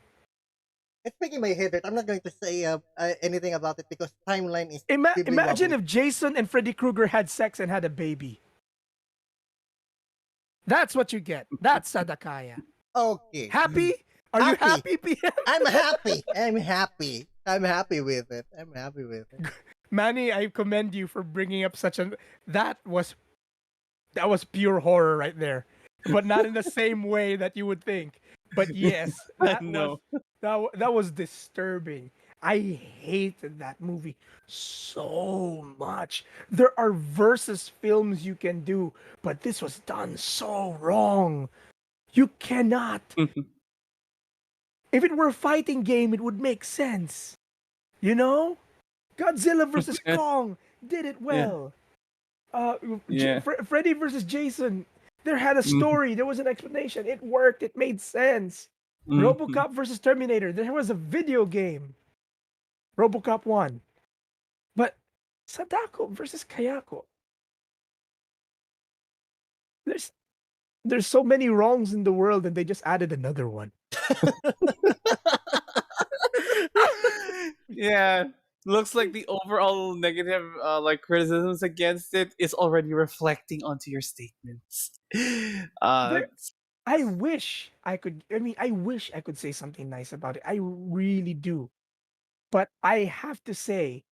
it's making my head hurt. I'm not going to say anything about it because timeline is wibbly Imagine wobbly. if Jason and Freddy Krueger had sex and had a baby. That's what you get. That's Sadakaya. Okay. Happy? Are you Happy. happy, PM? I'm happy. I'm happy with it. Manny, I commend you for bringing up such a that was pure horror right there, but not in the same way that you would think. But yes, that No. that was disturbing. I hated that movie so much. There are versus films you can do, but this was done so wrong. You cannot. If it were a fighting game, it would make sense. You know? Godzilla versus Kong did it well. Yeah. Freddy versus Jason, there had a Mhm. story, there was an explanation. It worked, it made sense. Mhm. RoboCop versus Terminator, there was a video game. RoboCop 1. But Sadako versus Kayako. There's so many wrongs in the world and they just added another one. Yeah. Looks like the overall negative like criticisms against it is already reflecting onto your statements. There, I wish I could. I wish I could say something nice about it. I really do. But I have to say,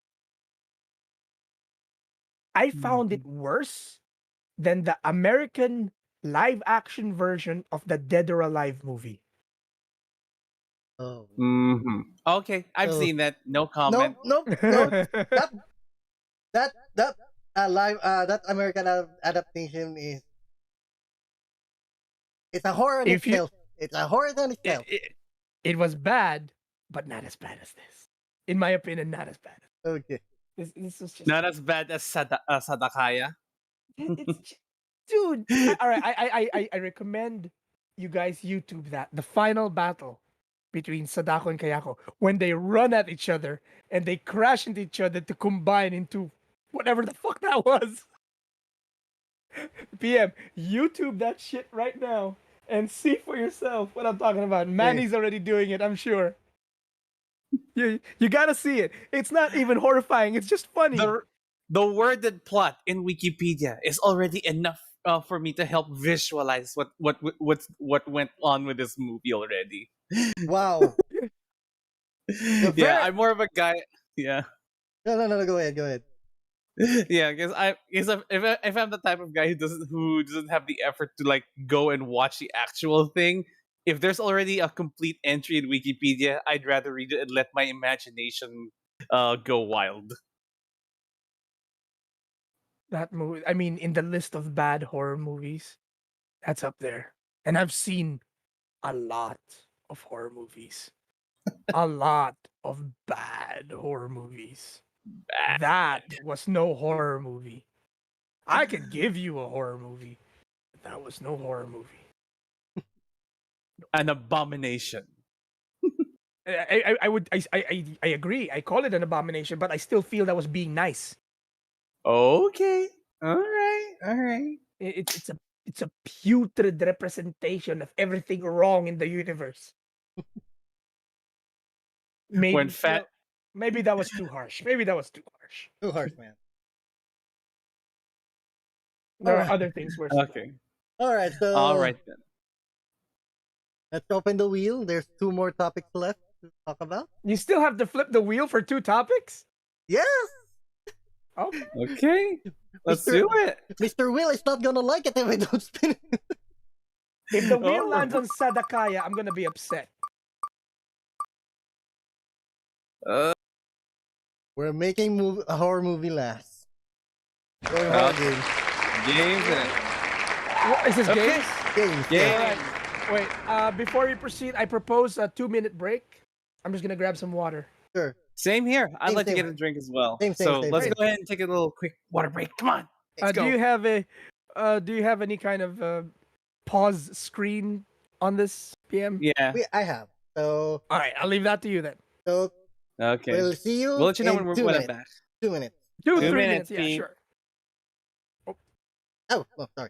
I found it worse than the American live action version of the Dead or Alive movie. Oh. Okay, I've Oh. seen that. No comment. No. That live that American adaptation is it's a horror in If you, itself. It's a horror in it, itself. it, it was bad, but not as bad as this. In my opinion, not as bad. Okay. This was just Not as bad as Sadakaya. dude. All right, I recommend you guys YouTube that the final battle between Sadako and Kayako when they run at each other and they crash into each other to combine into whatever the fuck that was. PM, YouTube that shit right now and see for yourself what I'm talking about. Manny's already doing it, I'm sure. You gotta see it. It's not even horrifying. It's just funny. The worded plot in Wikipedia is already enough for me to help visualize what went on with this movie already. Wow. Yeah, I'm more of a guy. Yeah. No, go ahead. Yeah, because if I'm the type of guy who doesn't have the effort to like go and watch the actual thing, if there's already a complete entry in Wikipedia, I'd rather read it and let my imagination go wild. That movie, in the list of bad horror movies, that's up there. And I've seen a lot of horror movies. A lot of bad horror movies. That was no horror movie. I could give you a horror movie, but that was no horror movie. An abomination. I agree. I call it an abomination, but I still feel that was being nice. Okay. All right. It's a putrid representation of everything wrong in the universe. Maybe maybe that was too harsh. Too harsh, man. There are Alright. other things worse. Okay. All right. So All right then. Let's open the wheel. There's 2 more topics left to talk about. You still have to flip the wheel for 2 topics? Yes! Okay. Okay, let's Mr. do it. Mr. Will is not gonna like it if we don't spin it. If the wheel Oh. lands on Sadakaya, I'm gonna be upset. Uh, We're making a horror movie last. Or Oh. horror game. games and What, is this Okay. games? Games. games. Yeah. Wait, before we proceed, I propose a 2-minute break. I'm just gonna grab some water. Sure. Same here. I'd Same, like to same. get a drink as well. Same, so same. let's Same. go ahead and take a little quick water break. Come on. Let's Do go. you have any kind of pause screen on this PM? Yeah. I have. So, All right, I'll leave that to you then. Okay. we'll see you We'll let you know in when 2 we're minutes. back. 2 minutes. 2, 2 3 minutes, minutes. Yeah, Pete. sure. Oh, sorry.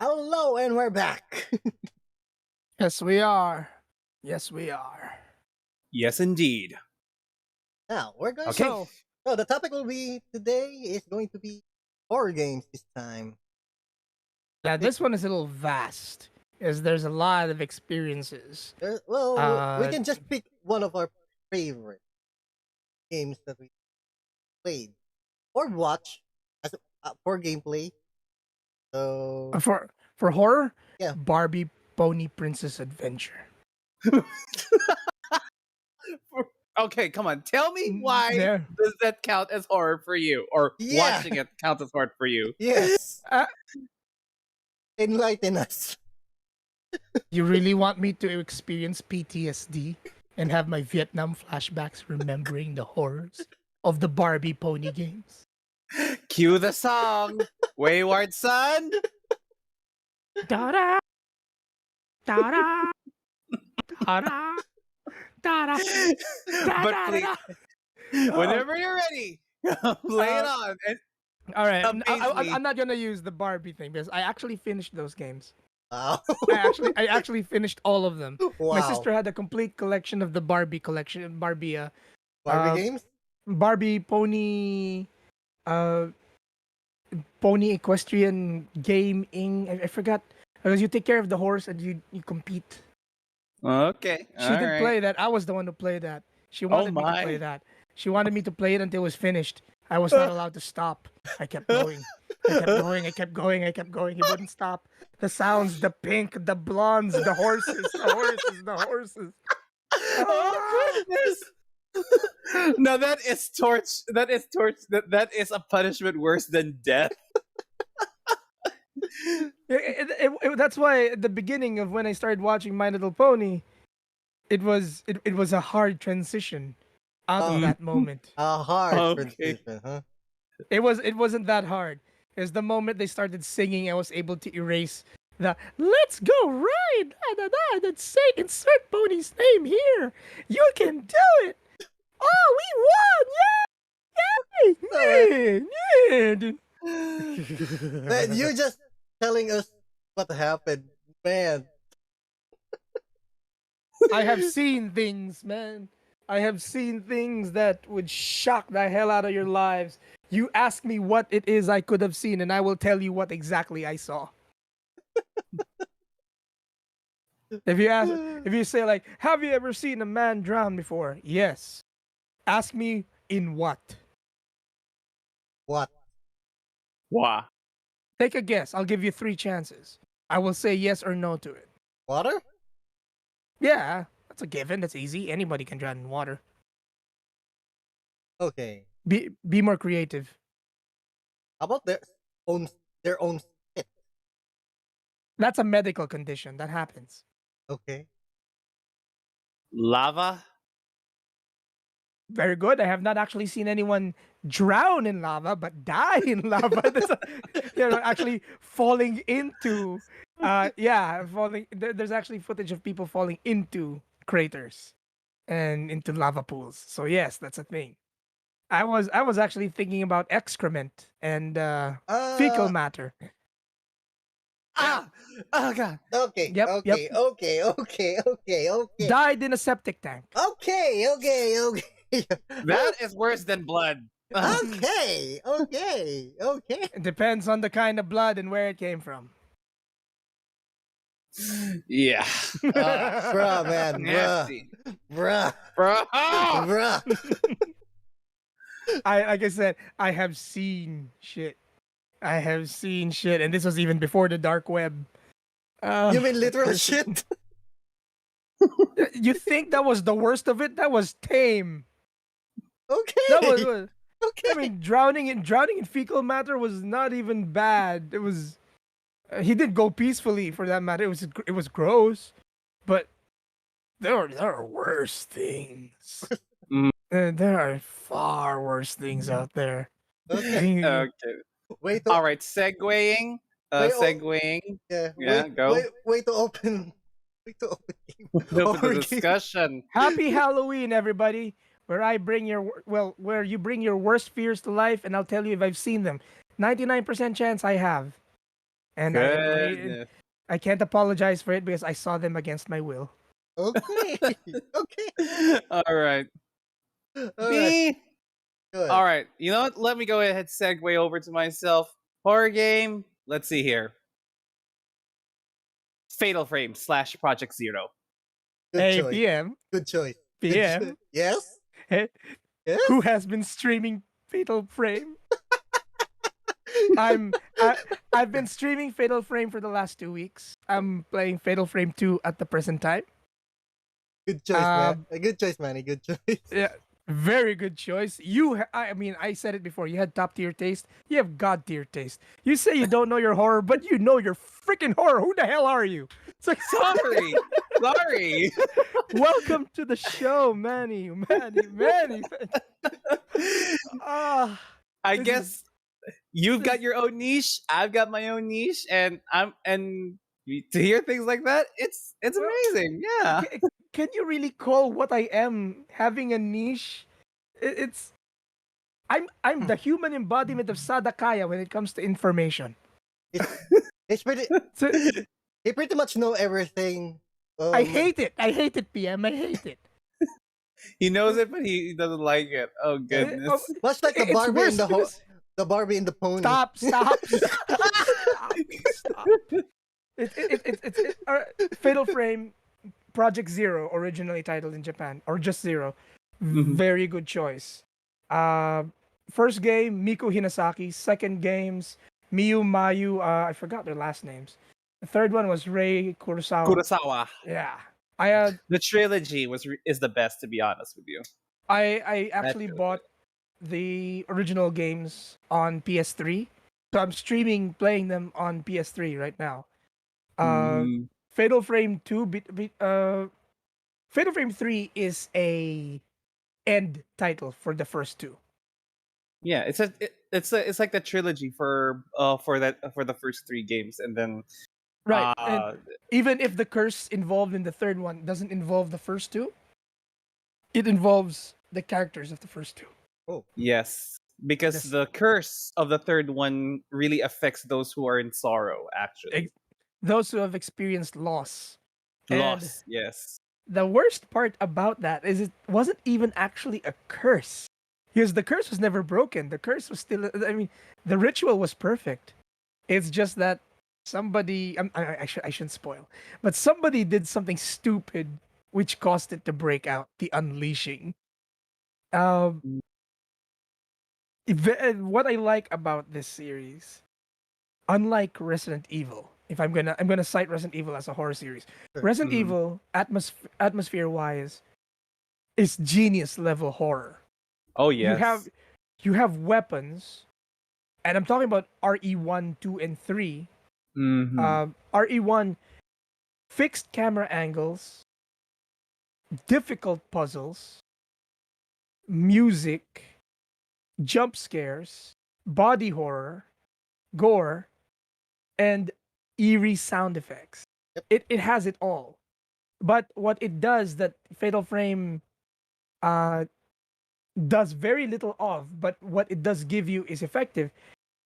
Hello, and we're back. Yes, we are. Yes, we are. Yes, indeed. Now we're going. Okay. So the topic will be today is going to be horror games this time. Now, this one is a little vast, as there's a lot of experiences. Well, we Uh, can just pick one of our favorite games that we played or watch as for gameplay. So For horror, Yeah. Barbie Pony Princess Adventure. Okay, come on. Tell me why There. does that count as horror for you, or Yeah. watching it counts as horror for you? yes, Uh, enlighten us. You really want me to experience PTSD and have my Vietnam flashbacks remembering the horrors of the Barbie Pony games? Cue the song, Wayward Son. Da-da! Da-da! Da-da! Da-da! But please, whenever you're ready, lay it on. And All right, Amazingly- I'm not gonna use the Barbie thing because I actually finished those games. Wow. I actually finished all of them. wow. My sister had a complete collection of the Barbie collection, Barbie Barbie uh, games. Barbie pony, pony equestrian gaming. I forgot because you take care of the horse and you compete. Okay, She didn't play that. I was the one who played that. She wanted me to my. play that. She wanted me to play it until it was finished. I was not allowed to stop. I kept going. I kept going. I kept going. I kept going. He wouldn't stop. The sounds, the pink, the blondes, the horses, the horses, the horses. Oh goodness! No, that is torch. That is torch. That is a punishment worse than death. That's why at the beginning of when I started watching My Little Pony, it was a hard transition out of that moment. A hard Okay. transition, huh? It wasn't that hard. It's the moment they started singing, I was able to erase the "Let's go ride!" Da, da, da, then say insert Pony's name here. You can do it. Oh, we won! Yay! Yay! Yeah! Man, you're just telling us what happened, man. I have seen things, man. I have seen things that would shock the hell out of your lives. You ask me what it is I could have seen, and I will tell you what exactly I saw. If you say like, have you ever seen a man drown before? Yes. Ask me in what? What? Wow. Take a guess. I'll give you 3 chances. I will say yes or no to it. Water? Yeah, that's a given. That's easy. Anybody can drown in water. Okay. Be more creative. How about own their own spit? That's a medical condition. That happens. Okay. Lava. Very good. I have not actually seen anyone drown in lava, but die in lava. Actually falling into, falling. There's actually footage of people falling into craters and into lava pools. So yes, that's a thing. I was actually thinking about excrement and fecal matter. Ah! Oh god. Okay. Yep, Okay. Okay. Okay. Okay. Okay. Died in a septic tank. Okay. Okay. Okay. That is worse than blood. Okay. Okay. Okay. It depends on the kind of blood and where it came from. Yeah. Bruh, man. Bruh. Nasty. Bruh. Bro. Bruh. Like I said, I have seen shit. I have seen shit, and this was even before the dark web. You mean literal shit? You think that was the worst of it? That was tame. Okay. That was. Okay. I mean, drowning in fecal matter was not even bad. It was. He did go peacefully for that matter. It was gross, but there are worse things. Mm. There are far worse things out there. Okay. Okay. Wait. To, All right. Segueing. Wait, oh. Segueing. Yeah. Yeah, go. Wait to open. Wait to open game. Open Horror the game. discussion. Happy Halloween, everybody! Where you bring your worst fears to life, and I'll tell you if I've seen them. 99% chance I have. and Goodness. I can't apologize for it because I saw them against my will. Okay. Okay. All right. All right. Me. Good. All right. You know what? Let me go ahead segue over to myself. Horror game. Let's see here. Fatal Frame / Project Zero. Good Hey, choice. PM, Good choice. Good PM, choice. Yes. hey, Yes. who has been streaming Fatal Frame? I've been streaming Fatal Frame for the last 2 weeks. I'm playing Fatal Frame 2 at the present time. Good choice, man. Good choice, Manny. Good choice. Yeah, very good choice. I mean, I said it before. You had top tier taste. You have god tier taste. You say you don't know your horror, but you know your freaking horror. Who the hell are you? It's like, Sorry. Sorry. welcome to the show, Manny. Ah, I This guess you've got your own niche. I've got my own niche, and to hear things like that, it's Well, amazing. Yeah. can you really call what I am having a niche? It's I'm the human embodiment of Sadakaya when it comes to information. It's pretty. So He pretty much know everything. I hate it. I hate it, PM. I hate it. He knows it, but he doesn't like it. Oh Oh, goodness. Much like the it's Barbie worse and the because the Barbie and the pony. stop. Stop. Fatal Frame Project Zero, originally titled in Japan, or just Zero. Mhm. Very good choice. First game, Miku Hinasaki. Second games, Miyu Mayu. I forgot their last names. The third one was Rei Kurosawa. Kurosawa. Yeah, I The trilogy is the best, to be honest with you. I actually really bought the original games on PS3, so I'm streaming playing them on PS3 right now. Mm, Fatal Frame 2, Fatal Frame 3 is a end title for the first two. yeah, it's like the trilogy for the first 3 games, and then Right. And uh even if the curse involved in the third one doesn't involve the first two, it involves the characters of the first two. Oh, yes, because This the curse of the third one really affects those who are in sorrow. Actually, ex- those who have experienced loss. And loss. Yes. the worst part about that is it wasn't even actually a curse. Because the curse was never broken. The curse was still, I mean, the ritual was perfect. It's just that somebody, I shouldn't spoil, but somebody did something stupid which caused it to break out, the unleashing. Um, what I like about this series, unlike Resident Evil, if I'm gonna cite Resident Evil as a horror series, sure. Resident Mhm. Evil atmosphere wise is genius level horror. Oh You yes. have weapons, and I'm talking about RE1, 2, and 3. Mhm. RE1, fixed camera angles, difficult puzzles, music, jump scares, body horror, gore, and eerie sound effects. Yep. It has it all. But what it does that Fatal Frame uh, does very little of, but what it does give you is effective,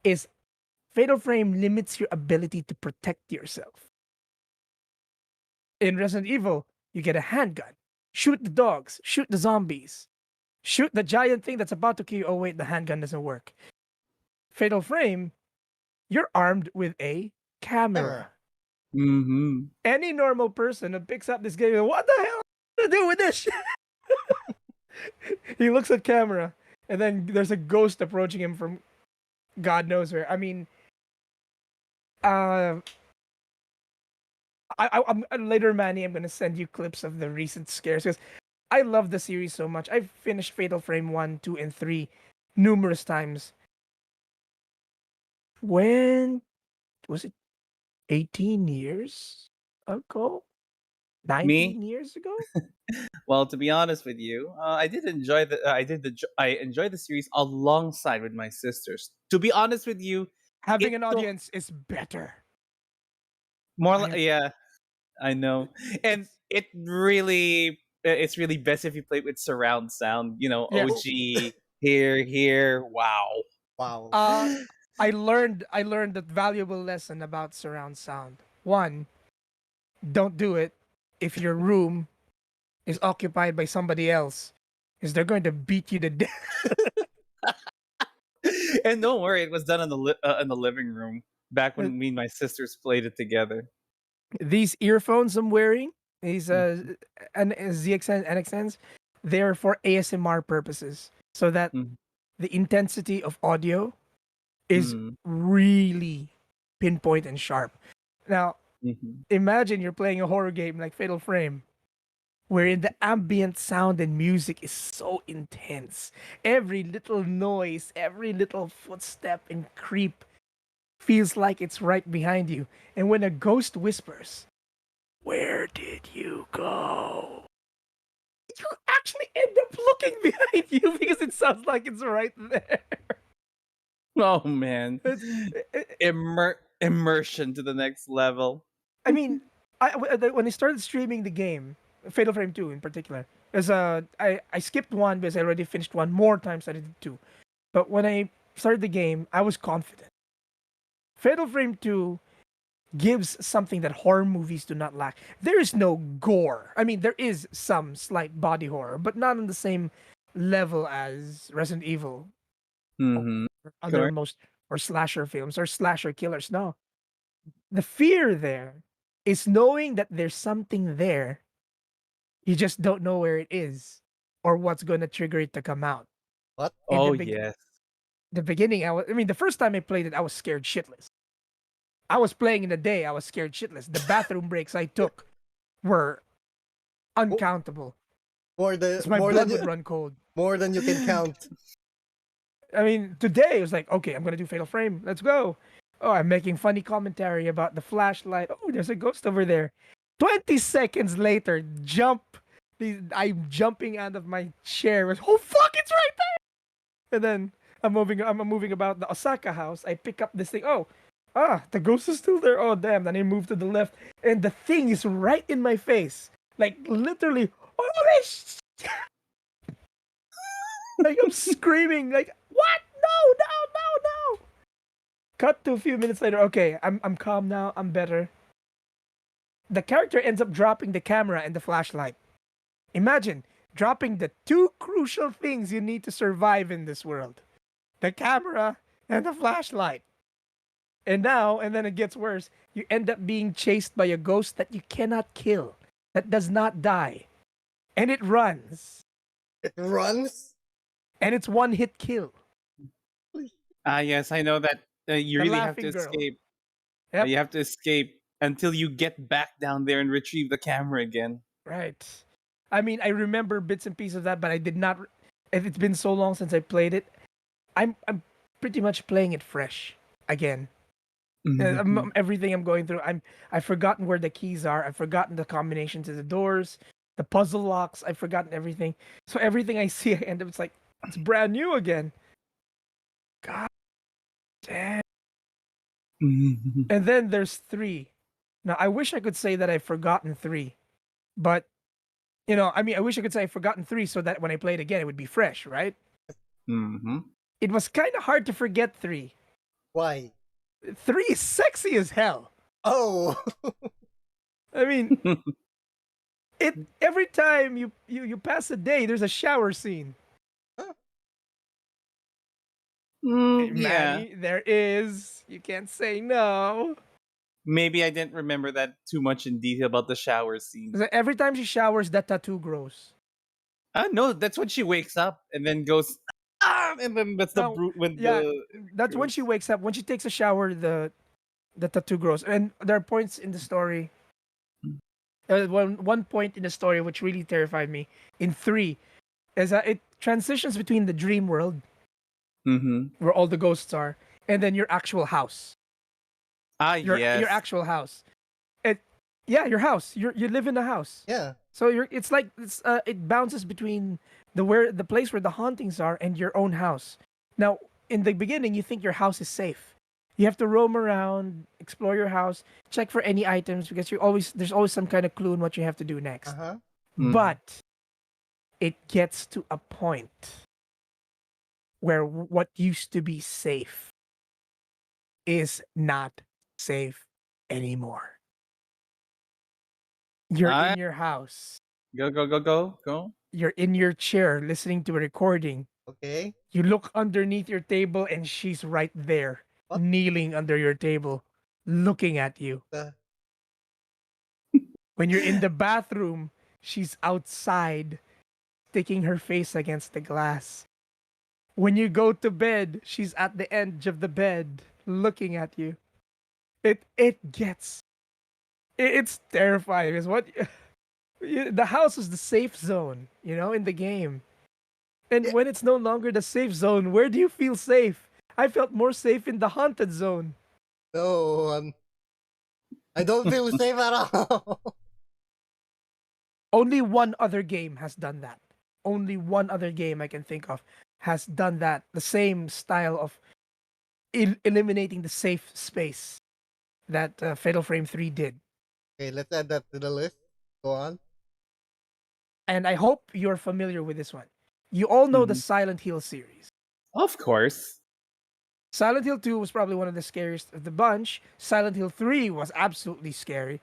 is Fatal Frame limits your ability to protect yourself. In Resident Evil, you get a handgun, shoot the dogs, shoot the zombies, shoot the giant thing that's about to kill you. Oh, wait, the handgun doesn't work. Fatal Frame, you're armed with a camera. Mhm. Any normal person who picks up this game, what the hell to do with this? He looks at camera, and then there's a ghost approaching him from God knows where. I mean, uh, I'm later, Manny. I'm gonna send you clips of the recent scares because I love the series so much. I've finished Fatal Frame 1, 2, and 3 numerous times. When was it? 18 years ago? Me? 19 years ago? Well, to be honest with you, I enjoyed the series alongside with my sisters. To be honest with you, Having it an took audience is better. more I, yeah, I know. And it's it's really best if you play with surround sound, yes. OG here, wow. Wow. Uh I learned that valuable lesson about surround sound. One, don't do it if your room is occupied by somebody else, because they're going to beat you to death. And don't worry, it was done in the living room back when me and my sisters played it together. These earphones I'm wearing, these Mhm. ZXN NXNs, they're for ASMR purposes, so that Mhm. the intensity of audio is Mhm. really pinpoint and sharp. Now, Mhm. imagine you're playing a horror game like Fatal Frame, wherein the ambient sound and music is so intense. Every little noise, every little footstep and creep feels like it's right behind you. And when a ghost whispers, "Where did you go?" you actually end up looking behind you because it sounds like it's right there. Oh man, It's, it, immersion to the next level. I mean, when I started streaming the game, Fatal Frame 2 in particular, as I skipped one because I already finished one more times than I did two. But when I started the game, I was confident. Fatal Frame 2 gives something that horror movies do not lack. There is no gore. I mean, there is some slight body horror, but not on the same level as Resident Evil or Mm-hmm. other Correct. most or slasher films or slasher killers. No, the fear there is knowing that there's something there. You just don't know where it is or what's going to trigger it to come out. What? In Oh yes. the beginning, I mean, the first time I played it, I was scared shitless. I was playing in the day, I was scared shitless. The bathroom breaks I took were Mo- uncountable. More than Because my blood would run cold. more than you can count. I mean, today it was like, okay, I'm gonna do Fatal Frame. Let's go. Oh, I'm making funny commentary about the flashlight. Oh, there's a ghost over there. 20 seconds later, I'm jumping out of my chair. Oh fuck, it's right there! And then I'm moving about the Osaka house. I pick up this thing. Oh, the ghost is still there. Oh damn. Then I move to the left, and the thing is right in my face. Like literally, holy like I'm screaming, like, what? No, no, no, no. Cut to a few minutes later. Okay, I'm calm now. I'm better. The character ends up dropping the camera and the flashlight. Imagine dropping the two crucial things you need to survive in this world: the camera and the flashlight. And then it gets worse. You end up being chased by a ghost that you cannot kill, that does not die, and it runs, It runs. and it's one hit kill. Ah yes, I know that you The really have to laughing girl. escape. Yep. You have to escape until you get back down there and retrieve the camera again. Right. I mean, I remember bits and pieces of that, but I did not. It's been so long since I played it. I'm pretty much playing it fresh again. Mhm. Everything I'm going through, I've forgotten where the keys are. I've forgotten the combination to the doors, the puzzle locks. I've forgotten everything. So everything I see, I end up it's like it's brand new again. God damn. Mhm. And then there's three. Now I wish I could say that I've forgotten three, but I mean, I wish I could say I've forgotten three so that when I play it again, it would be fresh, right? Mhm. It was kind of hard to forget three. Why? Three is sexy as hell. Oh. I mean, it every time you pass a day, there's a shower scene. Hey, Yeah. Manny, there is. You can't say no. Maybe I didn't remember that too much in detail about the shower scene. Every time she showers, that tattoo grows. No, that's when she wakes up and then goes and then that's the Now, brute when yeah, the that's when she grows. wakes up. When she takes a shower, the tattoo grows. And there are points in the story. One point in the story which really terrified me in three is that it transitions between the dream world Mm-hmm. where all the ghosts are and then your actual house. Ah Your yes. actual house. It Yeah, your house. You live in a house. Yeah. So it's like it bounces between the place where the hauntings are and your own house. Now, in the beginning, you think your house is safe. You have to roam around, explore your house, check for any items because there's always some kind of clue in what you have to do next. Uh-huh. Mm. But it gets to a point where what used to be safe is not safe anymore. You're I in your house. go. You're in your chair listening to a recording. Okay. You look underneath your table and she's right there, What kneeling under your table, looking at you. the? When you're in the bathroom, she's outside, sticking her face against the glass. When you go to bed, she's at the edge of the bed, looking at you. It's terrifying. Is what the house is the safe zone, in the game. And Yeah. when it's no longer the safe zone, where do you feel safe? I felt more safe in the haunted zone. No, I don't feel safe at all. Only one other game has done that. Only one other game I can think of has done that. The same style of eliminating the safe space that Fatal Frame 3 did. Okay, let's add that to the list. Go on. And I hope you're familiar with this one. You all know the Mhm. Silent Hill series. Of course. Silent Hill 2 was probably one of the scariest of the bunch. Silent Hill 3 was absolutely scary.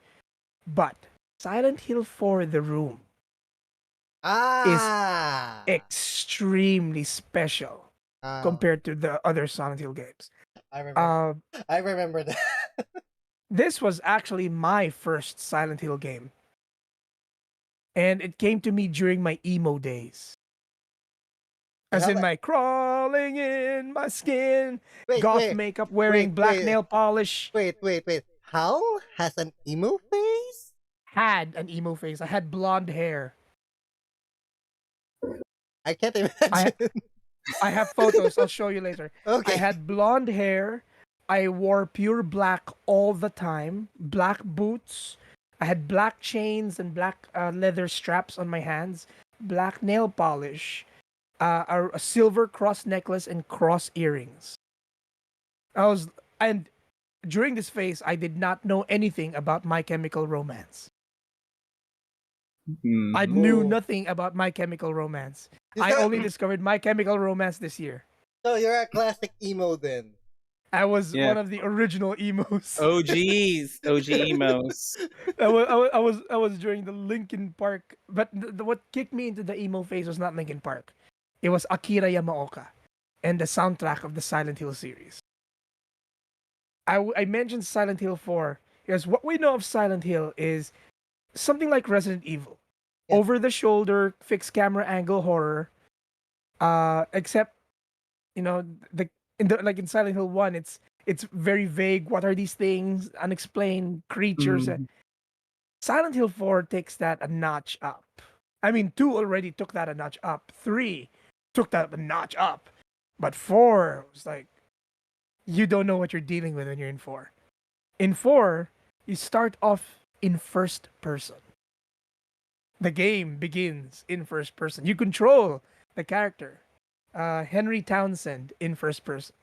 But Silent Hill 4 The Room Ah. extremely special compared to the other Silent Hill games. I remember. Uh, I remember that. this was actually my first Silent Hill game. And it came to me during my emo days. As in my crawling in my skin, Wait, goth wait, makeup wearing wait, black wait. nail polish. wait. How has an emo face? Had an emo face. I had blonde hair. I can't I imagine. I have photos. I'll show you later. Okay. I had blonde hair. I wore pure black all the time. Black boots. I had black chains and black leather straps on my hands. Black nail polish. A silver cross necklace and cross earrings. And during this phase, I did not know anything about My Chemical Romance. I knew Oh. nothing about My Chemical Romance. You I got- only discovered My Chemical Romance this year. So you're a classic emo then. I was Yeah. one of the original emos. OGs. OG emos. I was during the Linkin Park, but what kicked me into the emo phase was not Linkin Park. It was Akira Yamaoka and the soundtrack of the Silent Hill series. I mentioned Silent Hill 4 because what we know of Silent Hill is something like Resident Evil. Yeah. Over the shoulder, fixed camera angle horror. Except the like in Silent Hill 1, it's very vague. What are these things? Unexplained creatures. Mhm. Silent Hill 4 takes that a notch up. I mean, 2 already took that a notch up. 3 took that a notch up. But 4 was like, you don't know what you're dealing with when you're in 4. In 4, you start off in first person. The game begins in first person. You control the character, Henry Townsend, in first person.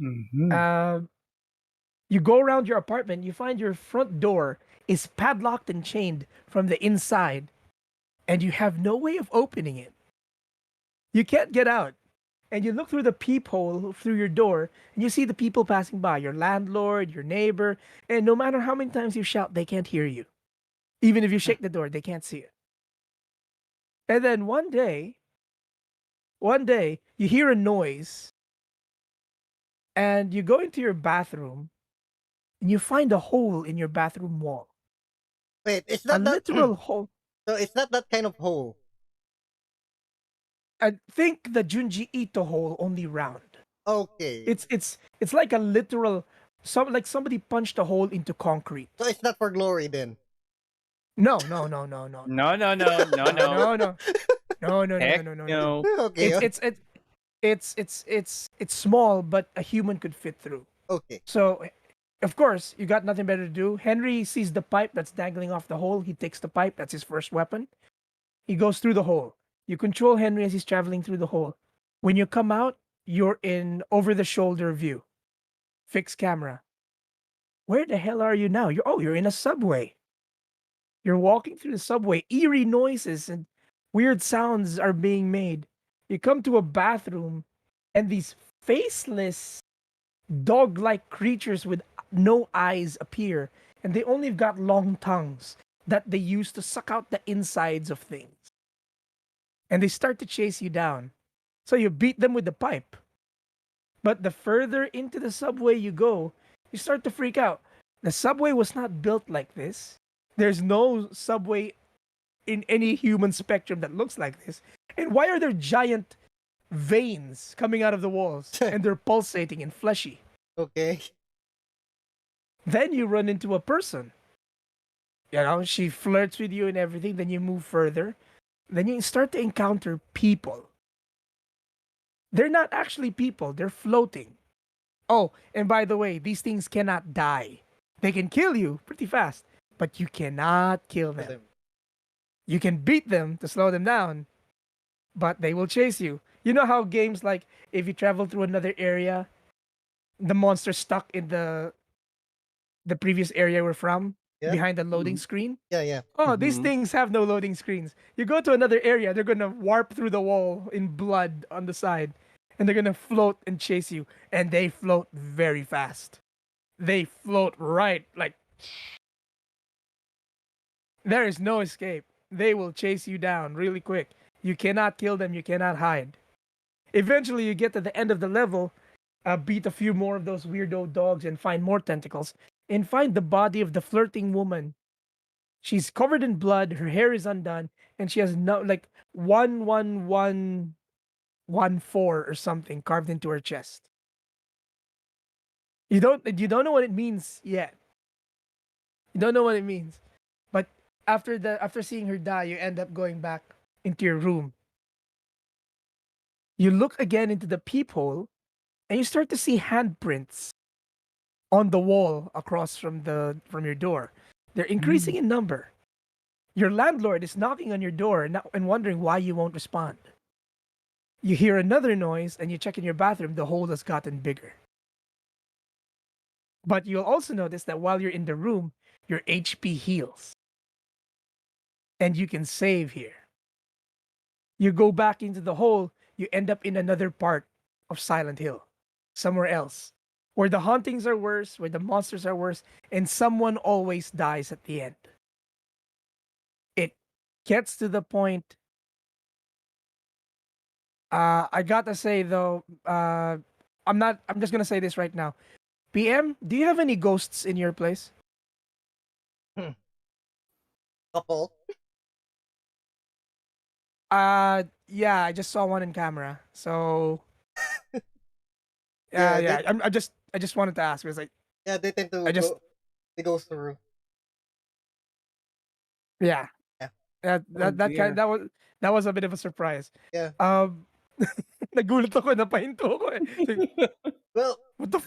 Mhm. You go around your apartment, you find your front door is padlocked and chained from the inside, and you have no way of opening it. You can't get out. And you look through the peephole through your door, and you see the people passing by, your landlord, your neighbor, and no matter how many times you shout, they can't hear you. Even if you shake the door, they can't see it. And then one day, you hear a noise, and you go into your bathroom, and you find a hole in your bathroom wall. Wait, it's A not that. literal hole. So it's not that kind of hole. I think the Junji Ito hole, only round. Okay. It's like a literal, like somebody punched a hole into concrete. So it's not for glory then. No. No. Heck No. Okay. It's small, but a human could fit through. Okay. So, of course, you got nothing better to do. Henry sees the pipe that's dangling off the hole. He takes the pipe. That's his first weapon. He goes through the hole. You control Henry as he's traveling through the hole. When you come out, you're in over-the-shoulder view. Fixed camera. Where the hell are you now? You're in a subway. You're walking through the subway. Eerie noises and weird sounds are being made. You come to a bathroom, and these faceless dog-like creatures with no eyes appear, and they only got long tongues that they use to suck out the insides of things. And they start to chase you down. So you beat them with the pipe. But the further into the subway you go, you start to freak out. The subway was not built like this. There's no subway in any human spectrum that looks like this. And why are there giant veins coming out of the walls and they're pulsating and fleshy? Okay. Then you run into a person. You know, she flirts with you and everything. Then you move further. Then you start to encounter people. They're not actually people, they're floating. Oh, and by the way, these things cannot die. They can kill you pretty fast, but you cannot kill them. You can beat them to slow them down, but they will chase you. You know how games like if you travel through another area, the monster's stuck in the previous area we're from, Yeah. behind the loading screen? Yeah, yeah. Oh, these Mhm. things have no loading screens. You go to another area, they're gonna warp through the wall in blood on the side, and they're gonna float and chase you. And they float very fast. They float right, like there is no escape. They will chase you down really quick. You cannot kill them. You cannot hide. Eventually, you get to the end of the level, beat a few more of those weirdo dogs, and find more tentacles, and find the body of the flirting woman. She's covered in blood. Her hair is undone, and she has no like 11114 or something carved into her chest. You don't know what it means yet. You don't know what it means, but after seeing her die, you end up going back into your room. You look again into the peephole, and you start to see handprints on the wall across from your door. They're increasing in number. Your landlord is knocking on your door and wondering why you won't respond. You hear another noise and you check in your bathroom, the hole has gotten bigger. But you'll also notice that while you're in the room, your HP heals. And you can save here. You go back into the hole, you end up in another part of Silent Hill, somewhere else, where the hauntings are worse, where the monsters are worse, and someone always dies at the end. It gets to the point. I gotta say though, I'm not. I'm just gonna say this right now. PM, do you have any ghosts in your place? Couple. Yeah, I just saw one in camera. So, Yeah, yeah. I just wanted to ask. It was like, Yeah, they tend to I just, go. They go through. yeah, Yeah. that Oh that dear. that was a bit of a surprise. Yeah. Nagulat ako, napahinto ako eh. Like, Well, what the?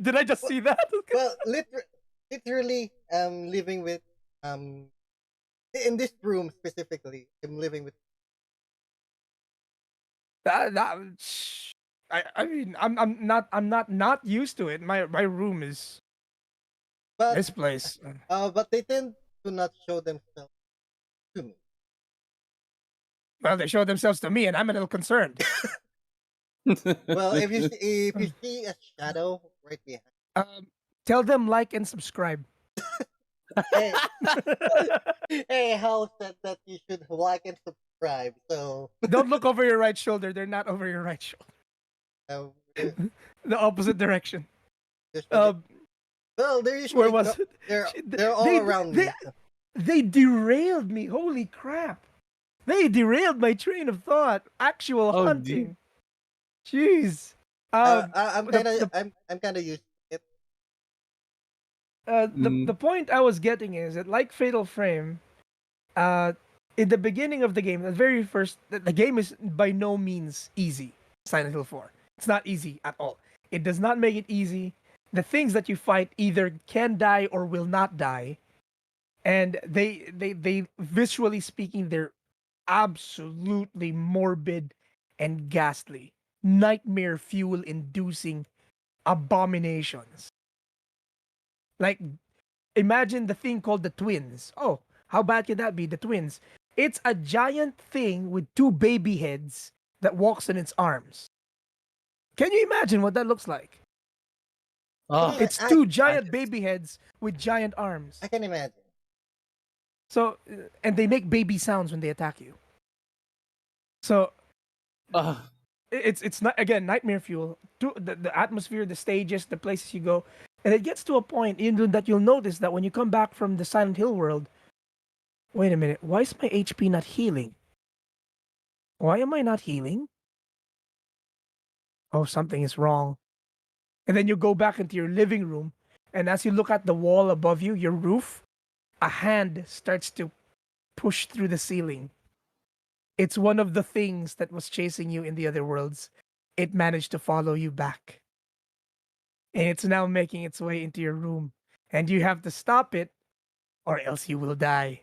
Did I just well, see that? well, literally, living with in this room specifically, I'm living with. that I mean I'm not used to it. My room is But this place. but they tend to not show themselves to me. Well, they show themselves to me, and I'm a little concerned. Well, if you see a shadow right behind, Um, Tell them like and subscribe. hey, hey, Hal said that you should like and subscribe. So Don't look over your right shoulder. They're not over your right shoulder. uh, The opposite direction. usually- Um, well, they're usually where was it? they're all around me. They derailed me. Holy crap! They derailed my train of thought. Actual Oh, hunting. Jeez. I'm the- kind of the- I'm kind of used to it. The point I was getting is that like Fatal Frame, in the beginning of the game, the very first the game is by no means easy. Silent Hill 4. It's not easy at all. It does not make it easy. The things that you fight either can die or will not die. And they visually speaking, they're absolutely morbid and ghastly. Nightmare fuel inducing abominations. Like, imagine the thing called the twins. Oh, how bad can that be? The twins. It's a giant thing with two baby heads that walks on its arms. Can you imagine what that looks like? Oh, It's I, two giant baby heads with giant arms. I can imagine. So, and they make baby sounds when they attack you. So oh. it's not, again, nightmare fuel. The atmosphere, the stages, the places you go, and it gets to a point that you'll notice that when you come back from the Silent Hill world, wait a minute, why is my HP not healing? Why am I not healing? Oh, something is wrong. And then you go back into your living room, and as you look at the wall above you, your roof, a hand starts to push through the ceiling. It's one of the things that was chasing you in the other worlds. It managed to follow you back. And it's now making its way into your room. And you have to stop it, or else you will die.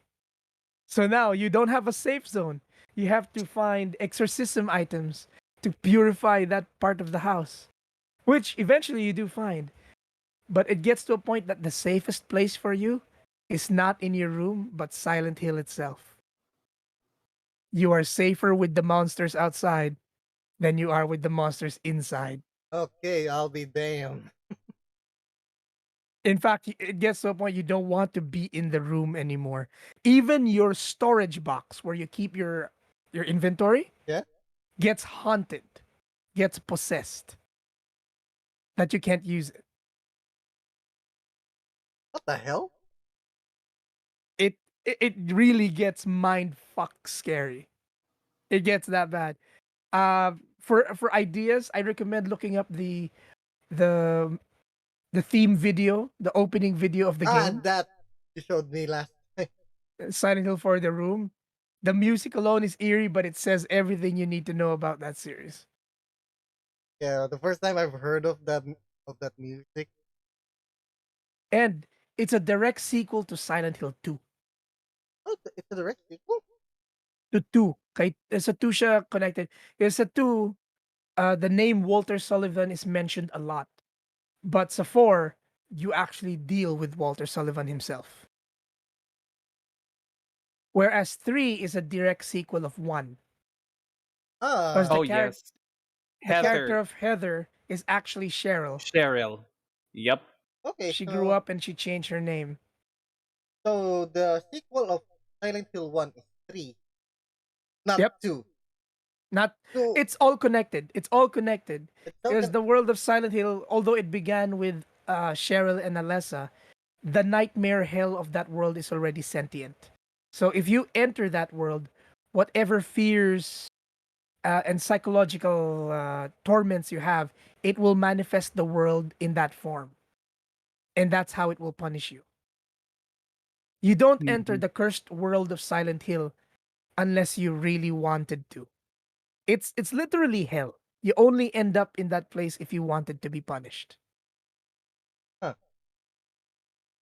So now you don't have a safe zone. You have to find exorcism items to purify that part of the house, which eventually you do find. But it gets to a point that the safest place for you is not in your room, but Silent Hill itself. You are safer with the monsters outside than you are with the monsters inside. Okay, I'll be damned. In fact, it gets to a point you don't want to be in the room anymore. Even your storage box where you keep your inventory, Yeah? gets haunted, gets possessed. That you can't use it. What the hell? It really gets mind fuck scary. It gets that bad. For ideas, I recommend looking up the the theme video, the opening video of the game, That you showed me last time. Silent Hill for the Room. The music alone is eerie, but it says everything you need to know about that series. Yeah, the first time I've heard of that music. And it's a direct sequel to Silent Hill 2. Oh, it's a direct sequel? To 2. Kay, sa 2 siya connected. Kasi sa 2, the name Walter Sullivan is mentioned a lot. But sa 4, you actually deal with Walter Sullivan himself. Whereas 3 is a direct sequel of 1. Because Ah, Oh yes, the character Heather, of Heather is actually Cheryl. Cheryl. Yep. okay. She grew up and she changed her name. So the sequel of Silent Hill 1 is 3, not Yep. 2. Not So It's all connected. It's all connected. it's so Because the world of Silent Hill, although it began with Cheryl and Alessa, the nightmare hell of that world is already sentient. So if you enter that world, whatever fears and psychological torments you have, it will manifest the world in that form. And that's how it will punish you. You don't enter Mhm. the cursed world of Silent Hill unless you really wanted to. It's literally hell. You only end up in that place if you wanted to be punished. Huh.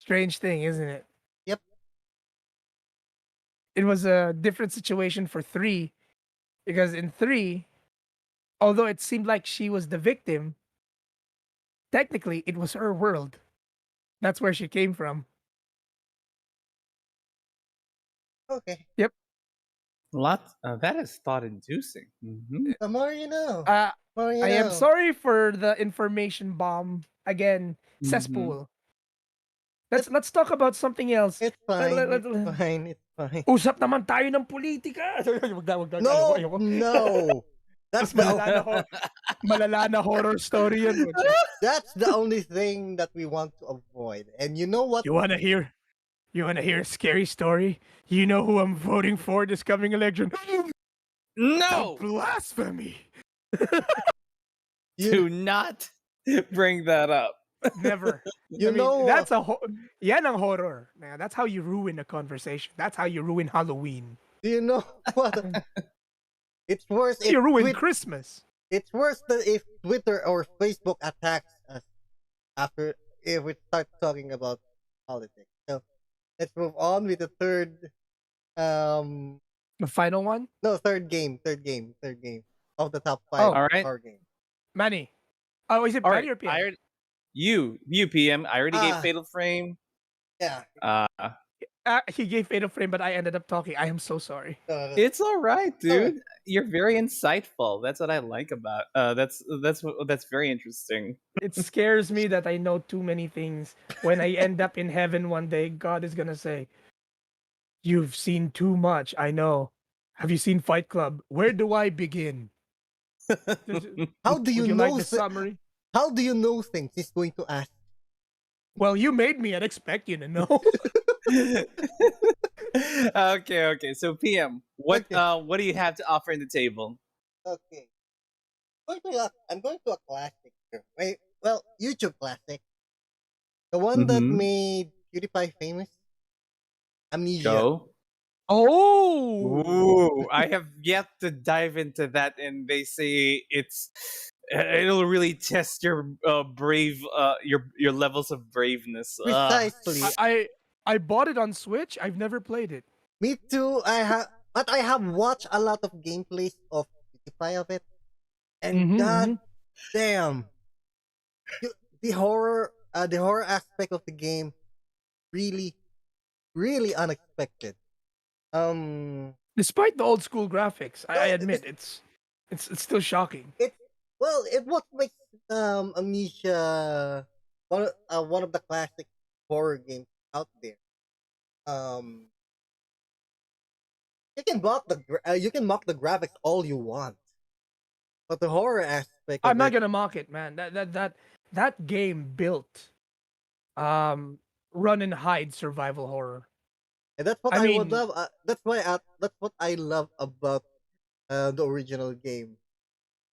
Strange thing, isn't it? Yep. It was a different situation for 3 because in 3, although it seemed like she was the victim, technically it was her world. That's where she came from. Okay. Yep. Lots. That is thought-inducing. Hmm. The more you know. Uh, More you I am know. sorry for the information bomb. Again, Mhm. cesspool. Let's talk about something else. It's Let- fine. let- It's let- fine. It's fine. Usap naman tayo ng politika. Wag na, No, ayoko. no. That's Mas the malala na horror story yun. that's the only thing that we want to avoid. And you know what? You wanna hear? You wanna hear a scary story? You know who I'm voting for this coming election? No, Blasphemy! You, do not bring that up. Never. you know That's yan ang horror. Nah, that's how you ruin a conversation. That's how you ruin Halloween. do you know what? It's worse if You ruin Christmas. it's worse than if Twitter or Facebook attacks us after if we start talking about politics. So let's move on with the third The final one? third game of the top 5 Oh. All right. horror game. Manny. Oh, is it All Manny right. or PM? You PM. I already gave Ah. Fatal Frame. Yeah. Uh, he gave Fatal Frame, but I ended up talking. I am so sorry. It's all right, Alright. dude. You're very insightful. That's what I like about. That's very interesting. It scares me that I know too many things. When I end up in heaven one day, God is gonna say, "You've seen too much. I know. Have you seen Fight Club? Where do I begin?" How do you Would you know? like the summary? How do you know things? He's going to ask. Well, you made me. I'd expect you to know. Okay. So PM, Okay. what do you have to offer in the table? Okay. I'm going to a classic here. Wait, well, YouTube classic. The one that Mm-hmm. made PewDiePie famous. Amnesia. Go. Oh, Ooh, I have yet to dive into that, and they say it'll really test your your levels of braveness. Precisely. I bought it on Switch. I've never played it. Me too. But I have watched a lot of gameplays of PewDiePie of it, and god damn, the horror aspect of the game, really, really unexpected. Despite the old school graphics, I No, admit it's still shocking. it what makes Amnesia one of the classic horror games out there. Um, you can mock the graphics all you want, but the horror aspect I'm of not it, gonna mock it, man. That game built run and hide survival horror. and that's what I I would mean, love. That's what I love about the original game.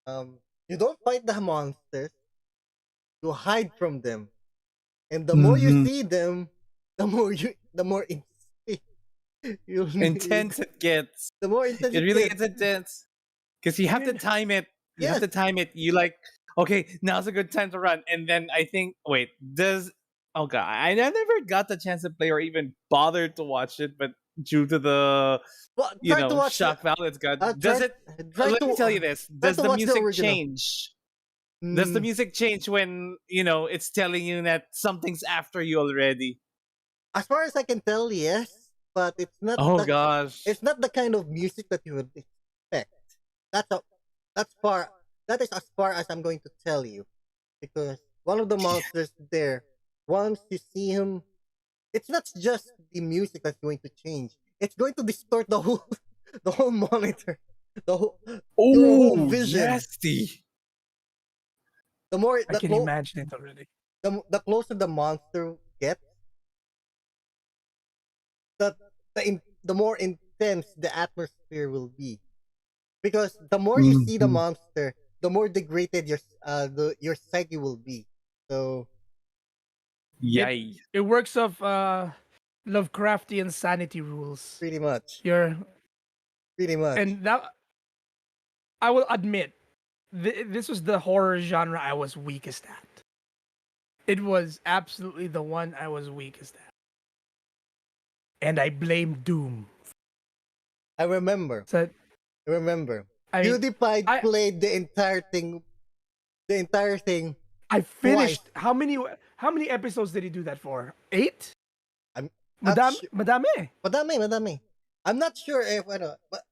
You don't fight the monsters, you hide from them, and the more you Mhm. see them, the more you, Intense it gets. the more intense It it really gets. gets intense because you have to mean, time it. You have Yes, to time it. You like, okay, now's a good time to run, and then I think, wait, does oh god, I never got the chance to play or even bothered to watch it, but due to the well, try to watch. shock value it's got, does Try it? try Let me to tell you this: try does to the watch the music original. change? Does the Mm, music change when it's telling you that something's after you already? as far as I can tell, yes, but Oh gosh. it's not the kind of music that you would expect. That's a, that's far that is as far as I'm going to tell you, because one of the monsters there, once you see him, it's not just the music that's going to change. It's going to distort the whole the whole monitor, the whole your whole Oh, vision. nasty. The more I can imagine it already. the closer the monster gets, the more intense the atmosphere will be. Because the more you see the Mhm. monster, the more degraded your psyche will be. So Yay. It works off Lovecraftian sanity rules. pretty much, You're pretty much. and that I will admit, this was the horror genre I was weakest at. It was absolutely the one I was weakest at, and I blame Doom. I remember. So I remember. I mean, PewDiePie I played the entire thing I twice. finished how many episodes did he do that for? 8? I'm not sure. Madame. Madami. I'm not sure if I know, but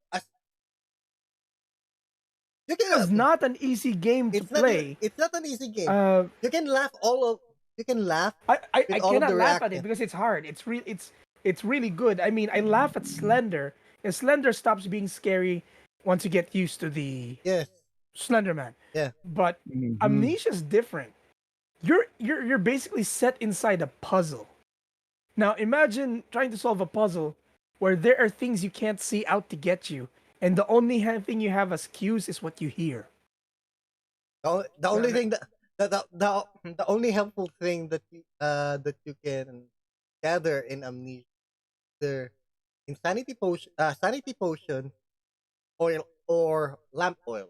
you It was can. not an easy game to play. It's not an easy game. Uh, You can laugh all of. You can laugh I with all of cannot the laugh at it reactions. because it's hard. It's really good. I mean, I laugh at Slender, and Slender stops being scary once you get used to the Yes. Slender Man. Yeah. But Mhm. Amnesia's different. You're basically set inside a puzzle. Now imagine trying to solve a puzzle where there are things you can't see out to get you, and the only thing you have as cues is what you hear. The only thing the only helpful thing that you can gather in Amnesia, the sanity potion, oil or lamp oil.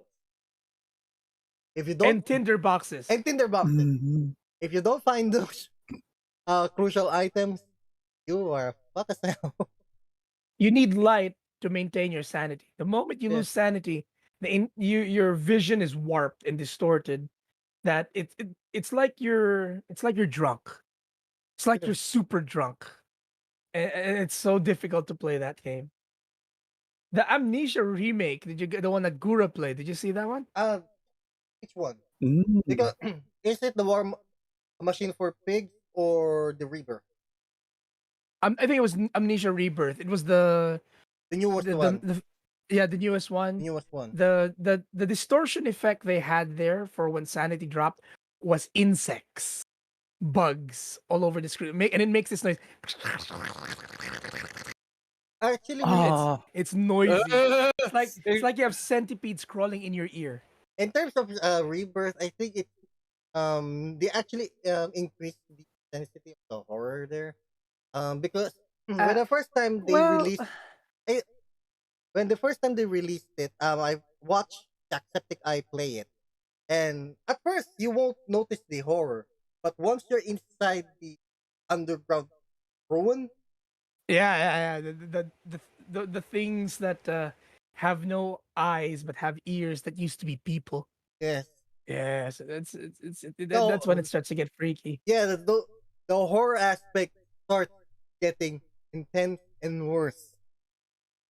If you don't And Tinder boxes. and tinder boxes, Mhm. if you don't find those crucial items, you are fuck as hell. You need light to maintain your sanity. The moment you Yes. lose sanity, your vision is warped and distorted. That it's like you're drunk. It's like you're super drunk. and it's so difficult to play that game. The Amnesia remake, did you get the one that Gura played? Did you see that one? Which one? Mm. Because is it the War Machine for Pigs or the Rebirth? I think it was Amnesia Rebirth. It was The newest the, the, one. the yeah, the newest The one. newest one. The distortion effect they had there for when sanity dropped was insects, bugs all over the screen, and it makes this noise. Actually, Oh. It's noisy. It's It- like you have centipedes crawling in your ear. in terms of Rebirth, I think it they actually increased the intensity of the horror there. Because when Uh, the first time they well, released I, when the first time they released it, I watched Jacksepticeye play it, and at first you won't notice the horror, but once you're inside the underground ruin, yeah. The things that have no eyes but have ears that used to be people. yes, Yes, that's when no, it starts to get freaky. yeah, the horror aspect starts getting intense and worse.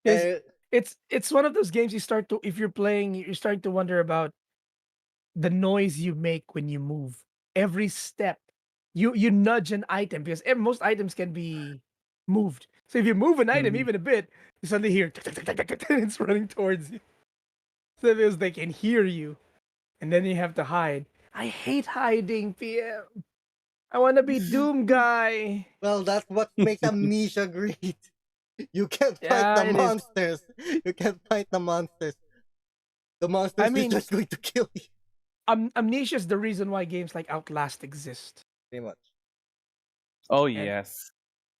Because Uh, it's one of those games you start to if you're playing, you're starting to wonder about the noise you make when you move. Every step, you nudge an item because most items can be moved. So if you move an item Mhm. even a bit, you suddenly hear it's running towards you. So because they can hear you, and then you have to hide. I hate hiding, PM. I want to be Doom guy. well, that's what makes Amnesia great. You can't fight Yeah, the it is. monsters. You can't fight the monsters. The I monsters is mean, just going to kill you. Amnesia is the reason why games like Outlast exist. Pretty much. Oh And yes.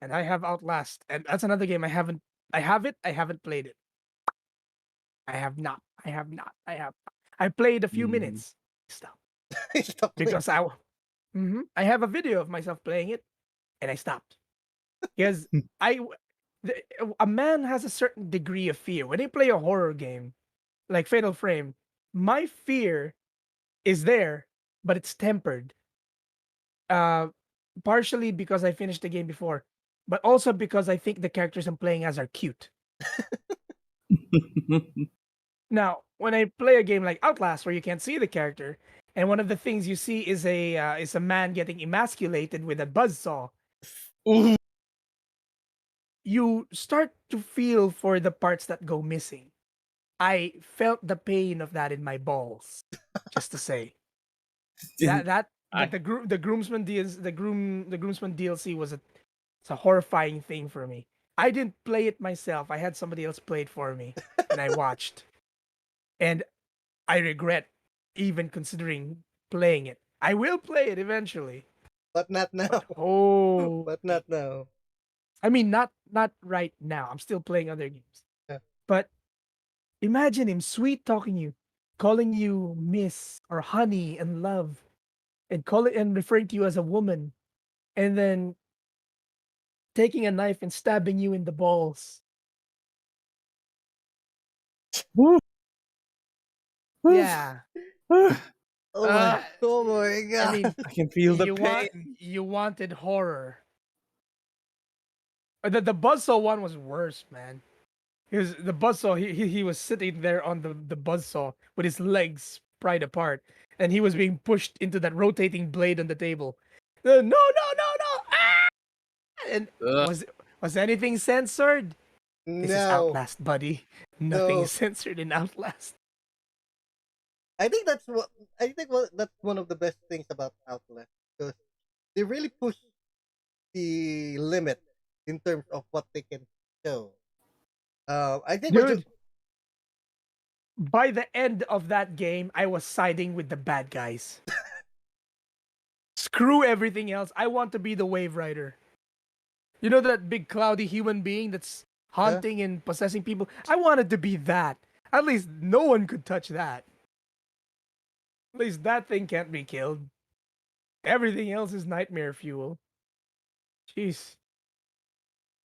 I have Outlast, and that's another game I haven't. I have it. I haven't played it. I have not. I have not. I have. I played a few Mhm. minutes. Stop Stop playing. because I have a video of myself playing it, and I stopped because I. A man has a certain degree of fear when they play a horror game like Fatal Frame. My fear is there, but it's tempered. Uh, Partially because I finished the game before, but also because I think the characters I'm playing as are cute. Now, when I play a game like Outlast, where you can't see the character, and one of the things you see is a man getting emasculated with a buzzsaw, Ooh. you start to feel for the parts that go missing. I felt the pain of that in my balls, just to say I the groomsman the groomsman DLC was it's a horrifying thing for me. I didn't play it myself. I had somebody else play it for me, and I watched. And I regret even considering playing it. I will play it eventually, But not now. but oh, But not now. I mean not right now. I'm still playing other games. Yeah. But imagine him sweet talking you, calling you miss or honey and love, and calling and referring to you as a woman, and then taking a knife and stabbing you in the balls. Woo. Yeah. Uh, Oh my I god. mean, I can feel the you pain. you wanted horror. The buzzsaw one was worse, man. Because the buzzsaw, he was sitting there on the buzzsaw with his legs pried apart, and he was being pushed into that rotating blade on the table. No! Ah! And Ugh. was anything censored? This is No. Outlast, buddy. Nothing No. is censored in Outlast. I think that's one of the best things about Outlast, because they really push the limit in terms of what they can show. I think we're just Dude, by the end of that game, I was siding with the bad guys. Screw everything else. I want to be the Wave Rider. You know that big cloudy human being that's haunting and possessing people? I wanted to be that. At least no one could touch that. At least that thing can't be killed. Everything else is nightmare fuel. Jeez.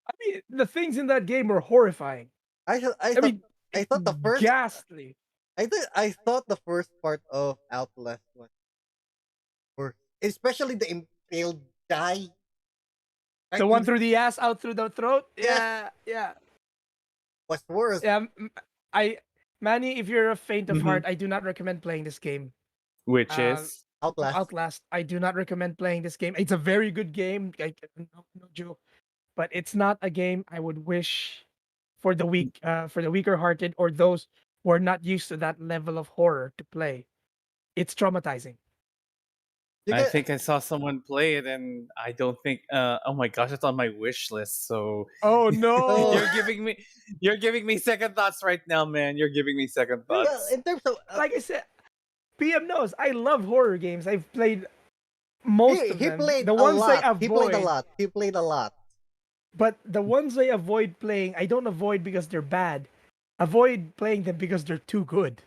I mean, the things in that game were horrifying. I I thought mean, I thought the first ghastly. I thought the first part of Outlast was worse, especially the impaled guy. The one through the ass, out through the throat. Yes. Yeah. What's worse? Yeah. I Manny, if you're a faint of Mhm. heart, I do not recommend playing this game. Which Uh, is Outlast. Outlast. I do not recommend playing this game. It's a very good game. No joke, but it's not a game I would wish for the weaker hearted or those who are not used to that level of horror to play. It's traumatizing. You I get think I saw someone play it, and I don't think. Oh my gosh, it's on my wish list. So Oh no! Oh. you're giving me second thoughts right now, man. You're giving me second Dude, well, thoughts. in terms of Like I said, PM knows I love horror games. I've played most of he them. played The a ones I lot. He played a avoid, lot. He played a lot. but the ones I avoid playing, I don't avoid because they're bad. Avoid playing them because they're too good.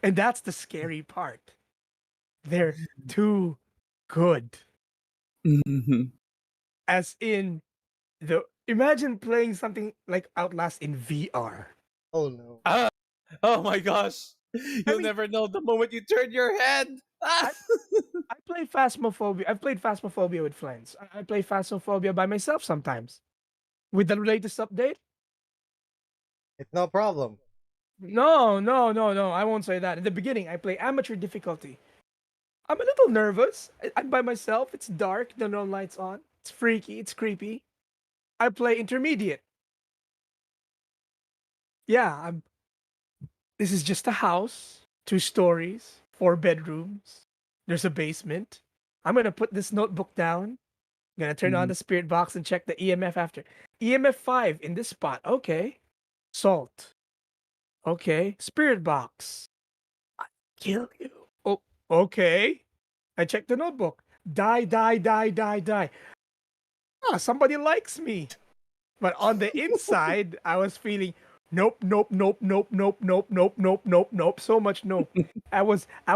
And that's the scary part. They're too good. Mhm. As in imagine playing something like Outlast in VR. Oh no. Ah, oh my gosh, I you'll mean, never know the moment you turn your head. Ah! I I play Phasmophobia. I've played Phasmophobia with friends. I play Phasmophobia by myself sometimes. With the latest update? It's no problem. No. I won't say that. In the beginning, I play amateur difficulty. I'm a little nervous. I'm by myself. It's dark. The no lights on. It's freaky. It's creepy. I play intermediate. Yeah, this is just a house, 2 stories, 4 bedrooms. There's a basement. I'm gonna put this notebook down. I'm gonna turn on Mhm. the spirit box and check the EMF after. EMF 5 in this spot. Okay. Salt. Okay. Spirit box. I kill you. Oh, okay. I check the notebook. Die. Ah, somebody likes me. But on the inside, I was feeling nope. So much nope. I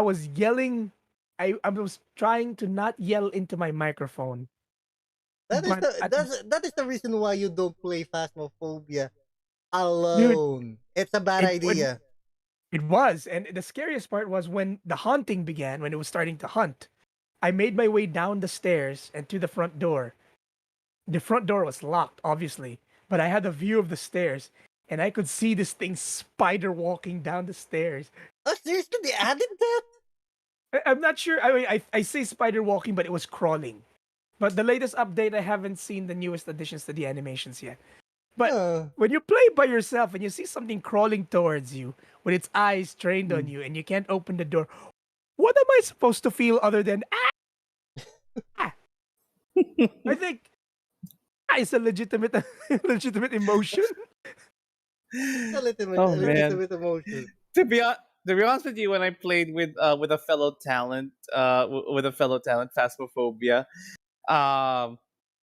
was yelling. I was trying to not yell into my microphone. But That is the reason why you don't play Phasmophobia dude, alone. It's a bad it, it idea. it was, and the scariest part was when the haunting began. When it was starting to hunt, I made my way down the stairs and to the front door. The front door was locked, obviously, but I had a view of the stairs, and I could see this thing spider walking down the stairs. Oh, seriously, they added that? I'm not sure. I mean, I say spider walking, but it was crawling. But the latest update, I haven't seen the newest additions to the animations yet. But Uh, when you play by yourself and you see something crawling towards you with its eyes trained on Mm. you and you can't open the door, what am I supposed to feel other than ah? I think it's a legitimate legitimate emotion. it's a Oh man. legitimate emotion. to be hon- to be honest with you, when I played with a fellow talent, with a fellow talent, Phasmophobia, um,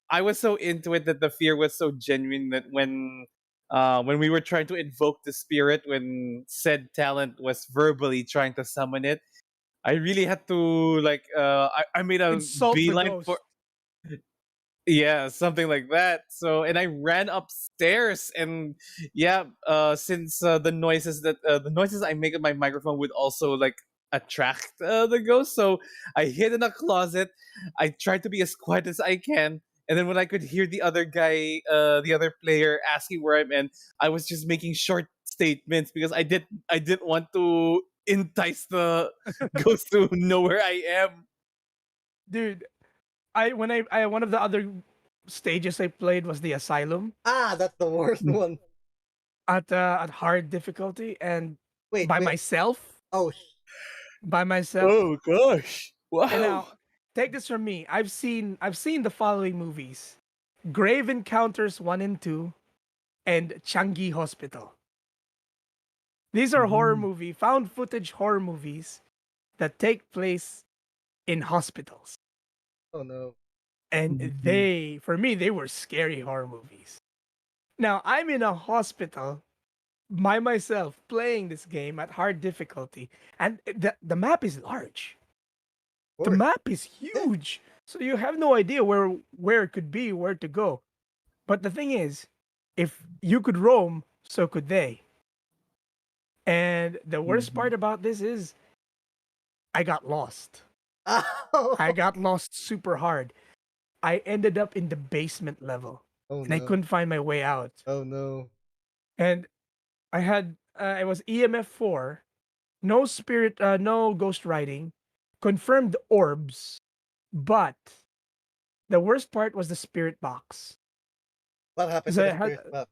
I was so into it that the fear was so genuine that when we were trying to invoke the spirit, when said talent was verbally trying to summon it, I really had to I made a Insult the beeline for ghost. yeah, something like that. So, and I ran upstairs, and yeah, since the noises I make at my microphone would also like attract the ghost, so I hid in a closet. I tried to be as quiet as I can, and then when I could hear the other player asking where I'm in, I was just making short statements because I didn't want to entice the ghost to know where I am. Dude, I one of the other stages I played was the asylum Ah, that's the worst one. at hard difficulty and Wait, by wait. myself Oh, by myself. Oh gosh! And Wow. now take this from me. I've seen the following movies: Grave Encounters 1 and 2 and Changi Hospital. These are Mm. found footage horror movies that take place in hospitals. oh no. And Mhm. for me, they were scary horror movies. Now, I'm in a hospital by myself playing this game at hard difficulty, and the map is large. Of The course. map is Yeah. huge. So you have no idea where it could be, where to go. But the thing is, if you could roam, so could they. And the worst Mhm. part about this is I got lost. I Oh, got lost super hard. I ended up in the basement level, Oh and I no. couldn't find my way out. Oh no. And I was EMF 4, no spirit, no ghost writing, confirmed orbs, but the worst part was the spirit box. What happened So to the I had spirit box?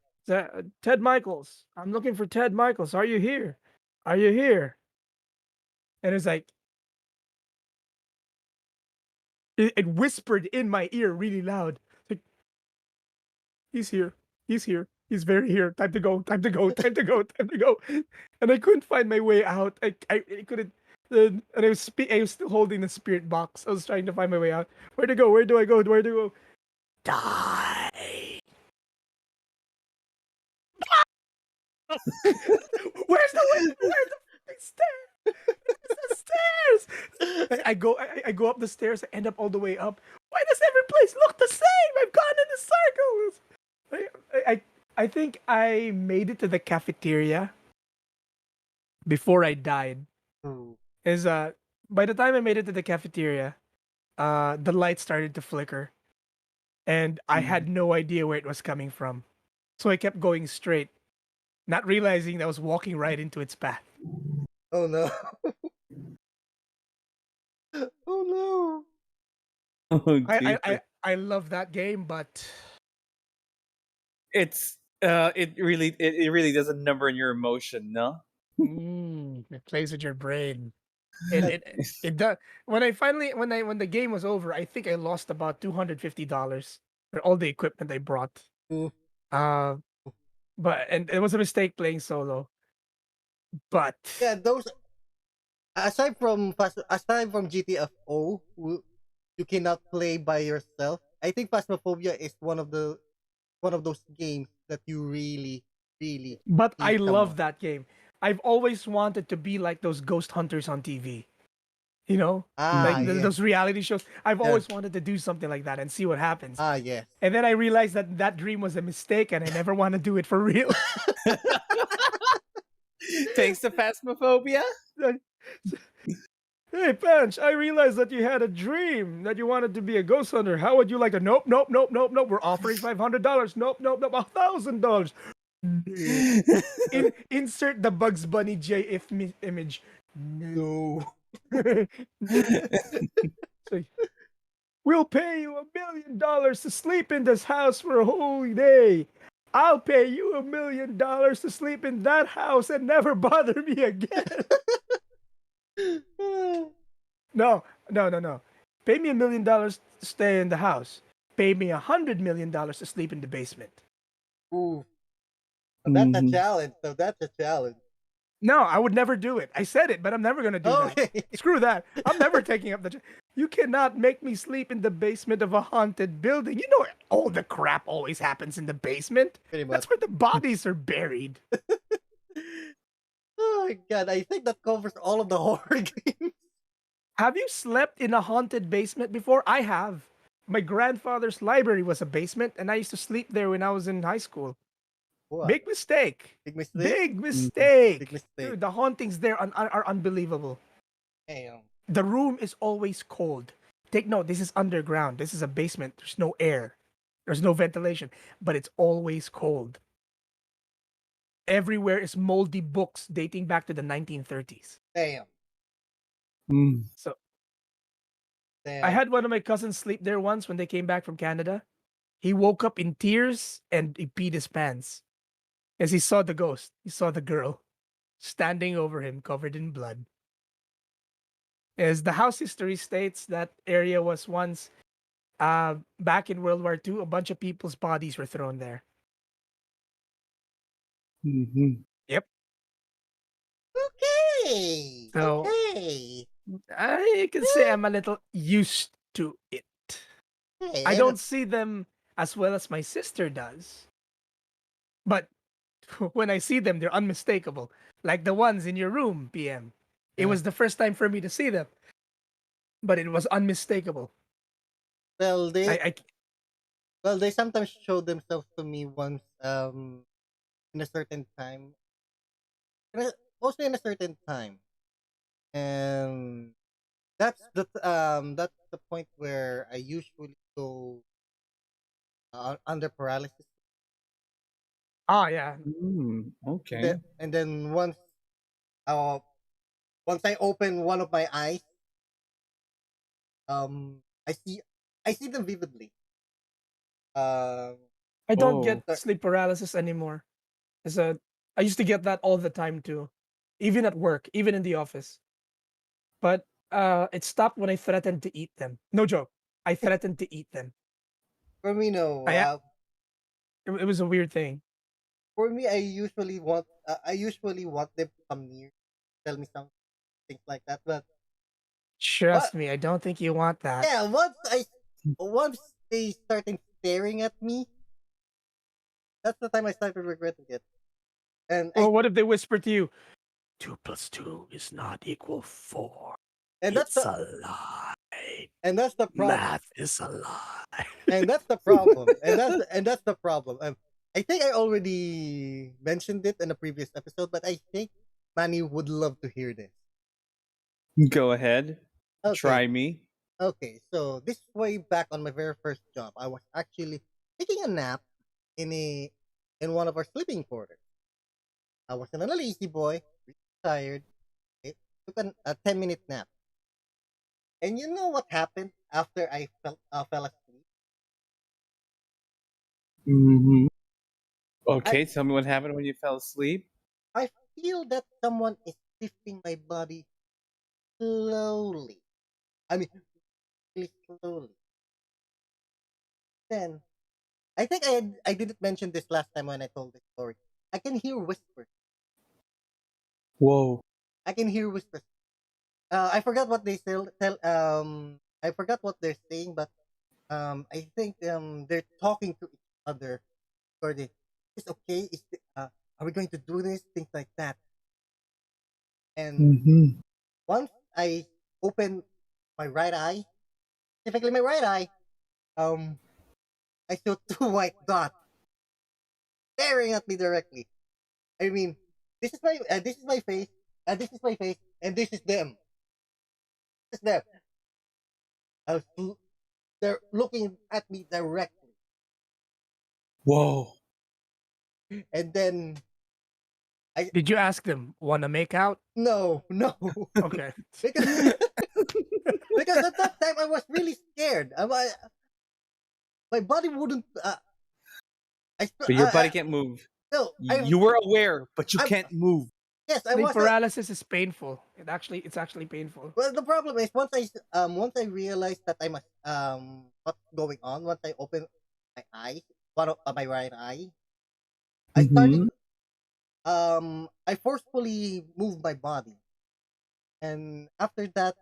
Ted Michaels. I'm looking for Ted Michaels. Are you here? Are you here? And it's like it whispered in my ear really loud. It's like, he's here. He's here. He's very here. Time to go. Time to go. Time to go. Time to go. And I couldn't find my way out. I couldn't. And I was still holding the spirit box. I was trying to find my way out. Where to go? Where do I go? Where to go? Die. Where's the way? Where's the fucking stairs? Where's the stairs? I go up the stairs. I end up all the way up. Why does every place look the same? I've gone in circles. I think I made it to the cafeteria before I died. Oh. Is by the time I made it to the cafeteria, the light started to flicker, and I had no idea where it was coming from. So I kept going straight, not realizing that I was walking right into its path. Oh no. Oh no. Oh, dear. I love that game, but It's it really does a number in your emotion, no? it plays with your brain. It does. When the game was over, I think I lost about $250 for all the equipment I brought. Ooh. Uh, and it was a mistake playing solo. But Yeah, those aside from GTFO, you cannot play by yourself. I think Phasmophobia is one of those games that you really, really but I need love someone. that game. I've always wanted to be like those ghost hunters on TV. You know, like Yeah. those reality shows. I've Yeah. always wanted to do something like that and see what happens. Yes. And then I realized that that dream was a mistake, and I never want to do it for real. Thanks to Phasmophobia? Hey, Panch, I realized that you had a dream that you wanted to be a ghost hunter. How would you like to? Nope, nope, nope, nope, nope. We're offering $500. Nope, nope, nope. $1,000. Insert the Bugs Bunny JF image. No. So, we'll pay you $1 million to sleep in this house for a whole day. I'll pay you $1 million to sleep in that house and never bother me again. No. Pay me $1 million to stay in the house. Pay me $100 million to sleep in the basement. Ooh. So that's a Mhm. challenge. So that's a challenge. No, I would never do it. I said it, but I'm never gonna do that. Okay. Screw that. I'm never taking up the. You cannot make me sleep in the basement of a haunted building. You know, all the crap always happens in the basement. Pretty much. That's where the bodies are buried. Oh my god, I think that covers all of the horror games. Have you slept in a haunted basement before? I have. My grandfather's library was a basement, and I used to sleep there when I was in high school. What? Big mistake. Big mistake? Big mistake. Big mistake. Dude, the hauntings there are unbelievable. Damn. The room is always cold. Take note, this is underground. This is a basement. There's no air. There's no ventilation, but it's always cold. Everywhere is moldy books dating back to the 1930s. Damn. Mm. So Damn. I had one of my cousins sleep there once when they came back from Canada. He woke up in tears and he peed his pants as he saw the ghost. He saw the girl standing over him, covered in blood. As the house history states, that area was once, back in World War II, a bunch of people's bodies were thrown there. Mhm. Yep. Okay. So- Okay. I can say I'm a little used to it. Hey, I don't see them as well as my sister does. But when I see them, they're unmistakable. Like the ones in your room, PM. It Yeah. was the first time for me to see them. But it was unmistakable. Well, I they sometimes show themselves to me once in a certain time. Mostly in a certain time. And that's the point where I usually go under paralysis. Ah, yeah. Okay. And then uh, once I open one of my eyes, um, I see I see them vividly. Um, I don't get Whoa. sleep paralysis anymore. It's a I used to get that all the time too, even at work, even in the office. But it stopped when I threatened to eat them. No joke. I threatened to eat them. for me, no. It was a weird thing. For me, I usually want them to come near, tell me some things like that. But Trust me, I don't think you want that. yeah, once they started staring at me, that's the time I started regretting it. And I Well, what if they whisper to you, 2 plus 2 is not equal 4. and that's It's the a lie. and that's the problem. Math is a lie. And that's the problem. And that's the problem. I think I already mentioned it in a previous episode, but I think Manny would love to hear this. Go ahead. Okay. Try me. Okay, so this way back on my very first job, I was actually taking a nap in a in one of our sleeping quarters. I wasn't a lazy boy, really tired. I took a 10-minute nap. And you know what happened after I fell asleep? Mm-hmm. I Okay, tell me what happened when you fell asleep. I feel that someone is lifting my body slowly. I mean, really slowly. Then I think I didn't mention this last time when I told this story. I can hear whispers. Whoa. I can hear whispers. I forgot what they I forgot what they're saying, but I think they're talking to each other. Or they, is okay? Are we going to do this? Things like that. And Mm-hmm. once I open my right eye, specifically my right eye, um, I saw two white dots staring at me directly. I mean, this is my face, this is my face, and this is them. This is them. Uh, they're looking at me directly, Whoa. and then I Did you ask them, want to make out? no, Okay. because because at that time I was really scared. My body wouldn't. But your body can't move. No, You were aware, but you I'm, can't move. yes, I Sleep was. paralysis is painful. It's actually painful. Well, the problem is once I realized that I must what's going on. Once I open my eyes, my right eye, I started Mm-hmm. I forcefully moved my body, and after that,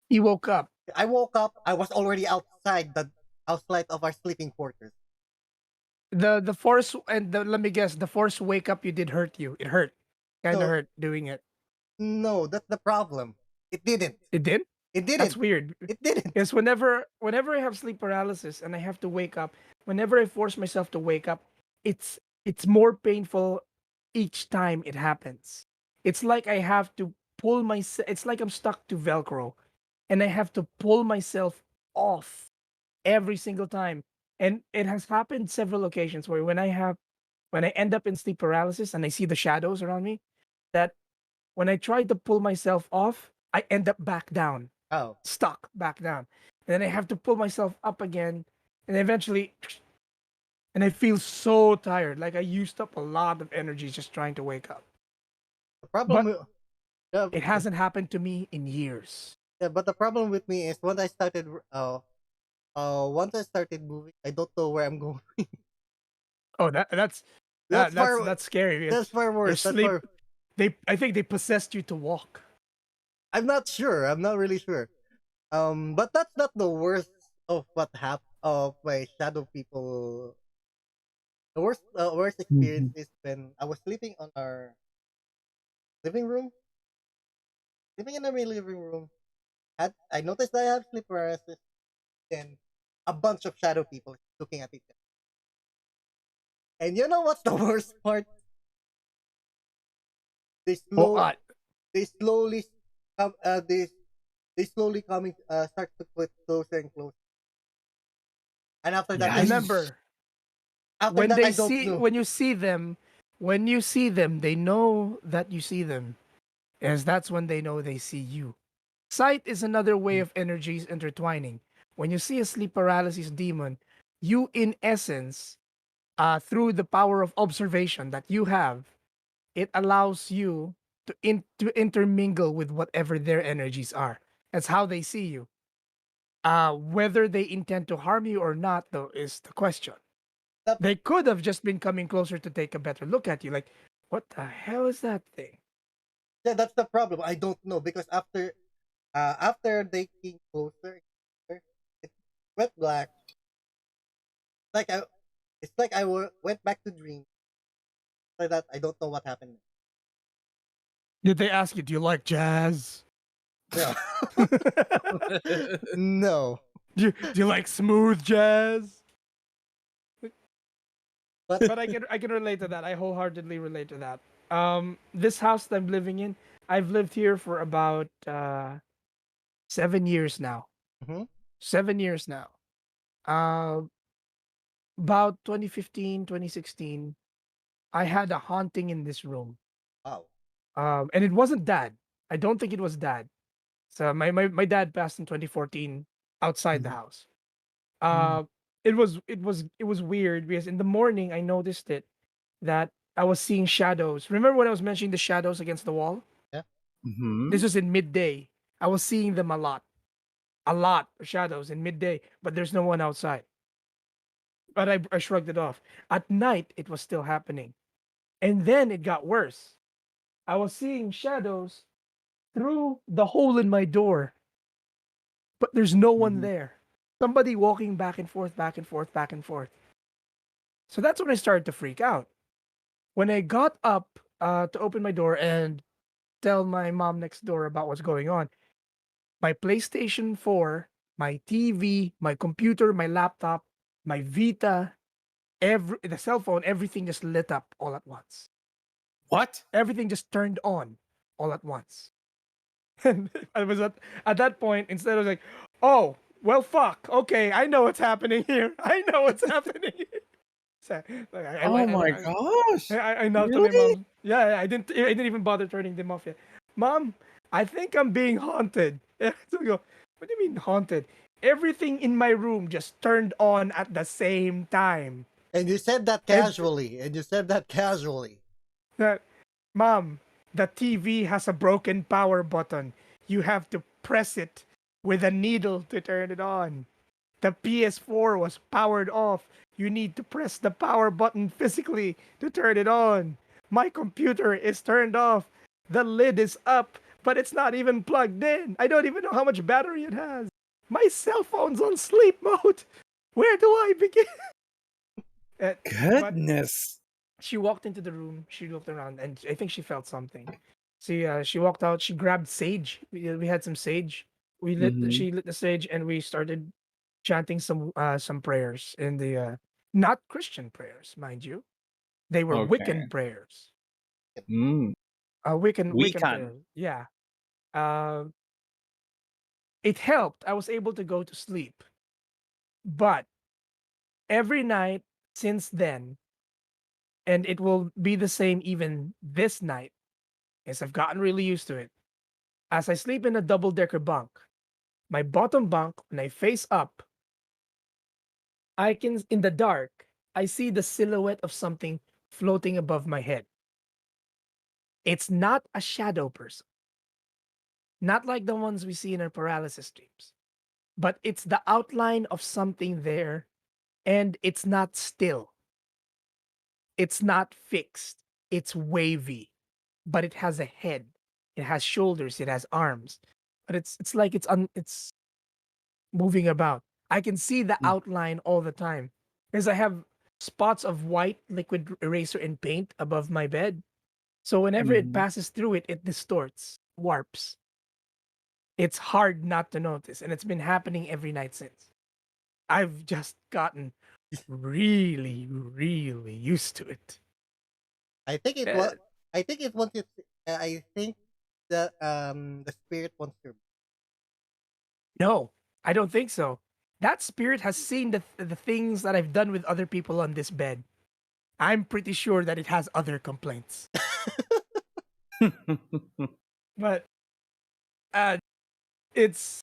He woke up. I woke up. I was already outside of our sleeping quarters. The force and let me guess, the force wake up you did hurt you. It hurt. Kind of No, hurt doing it. no, that's the problem. It didn't. It did? It That's didn't. weird. It didn't. Because whenever I have sleep paralysis and I have to wake up, whenever I force myself to wake up, it's more painful each time it happens. It's like I have to pull myself. It's like I'm stuck to Velcro, and I have to pull myself off every single time. And it has happened several occasions where when I end up in sleep paralysis and I see the shadows around me, that when I try to pull myself off, I end up back down, Oh, stuck back down. And then I have to pull myself up again, and eventually, and I feel so tired. Like I used up a lot of energy just trying to wake up. the problem. But Uh, it hasn't happened to me in years. yeah, but the problem with me is once I started moving, I don't know where I'm going. Oh, That's far. that's scary. That's far Your worse. That's sleep. far. I think they possessed you to walk. I'm not sure. I'm not really sure. But that's not the worst of what happened of my shadow people. The worst experience Mm-hmm. is when I was sleeping on our living room, sleeping in the living room. I noticed that I have sleep paralysis. Then a bunch of shadow people looking at each other. And you know what's the worst part? They Well, slow. They slowly come. They slowly coming. Start to get closer and closer. And after that, Yes. Remember, after when that, they I don't see know. when you see them, they know that you see them, as that's when they know they see you. Sight is another way of energies intertwining. When you see a sleep paralysis demon, you in essence, through the power of observation that you have, it allows you to intermingle with whatever their energies are. That's how they see you. Whether they intend to harm you or not, though, is the question. That, They could have just been coming closer to take a better look at you. Like, what the hell is that thing? yeah, that's the problem. I don't know because after they came closer, it went black. Like I, it's like went back to dream. Like that, I don't know what happened. Did they ask you, do you like jazz? No, do, no. do you like smooth jazz? But But I can relate to that. I wholeheartedly relate to that. This house that I'm living in, I've lived here for about 7 years now. Mhm. 7 years now. Uh, about 2015, 2016, I had a haunting in this room. wow. And it wasn't dad. I don't think it was dad. So my dad passed in 2014 outside the Mhm. house. Uh, it was weird because in the morning I noticed it that I was seeing shadows. Remember when I was mentioning the shadows against the wall? Yeah. This Mhm. was in midday. I was seeing them a lot of shadows in midday, but there's no one outside. But I shrugged it off. At night, it was still happening. And then it got worse. I was seeing shadows through the hole in my door, but there's no one Mhm. there. Somebody walking back and forth, back and forth, back and forth. So that's when I started to freak out. When I got up to open my door and tell my mom next door about what's going on, my PlayStation 4, my TV, my computer, my laptop, my Vita, the cell phone, everything just lit up all at once. What? Everything just turned on all at once. And I was at that point, instead of like, oh, well, fuck. Okay, I know what's happening here. I know what's happening. So, like, Oh my gosh. I knocked on my Really? mom. Yeah, I didn't even bother turning them off yet. Mom, I think I'm being haunted. So I go, what do you mean haunted? Everything in my room just turned on at the same time. And you said that And casually. And you said that casually. that, Mom, the TV has a broken power button. You have to press it with a needle to turn it on. The PS4 was powered off. You need to press the power button physically to turn it on. My computer is turned off. The lid is up, but it's not even plugged in. I don't even know how much battery it has. My cell phone's on sleep mode. Where do I begin? But Goodness. she walked into the room. She looked around, and I think she felt something. She walked out. She grabbed sage. We had some sage. Mhm. She lit the sage, and we started chanting some prayers in the not Christian prayers, mind you. They were Wiccan Okay. prayers. Mm. Wiccan Weekend. prayers. Yeah. Uh, it helped. I was able to go to sleep. But every night since then, and it will be the same even this night, as I've gotten really used to it. As I sleep in a double decker bunk, my bottom bunk, when I face up, I can, in the dark, I see the silhouette of something floating above my head. It's not a shadow person, not like the ones we see in our paralysis dreams, but it's the outline of something there, and it's not still. It's not fixed. It's wavy, but it has a head. It has shoulders. It has arms, but it's like it's moving about. I can see the Mm. outline all the time because I have spots of white liquid eraser and paint above my bed. So whenever it Mhm. passes through it, it distorts, warps. It's hard not to notice, and it's been happening every night since. I've just gotten really, really used to it. I think it was. Uh, I think it wanted. I think the spirit wants to. no, I don't think so. that spirit has seen the things that I've done with other people on this bed. I'm pretty sure that it has other complaints. But uh, it's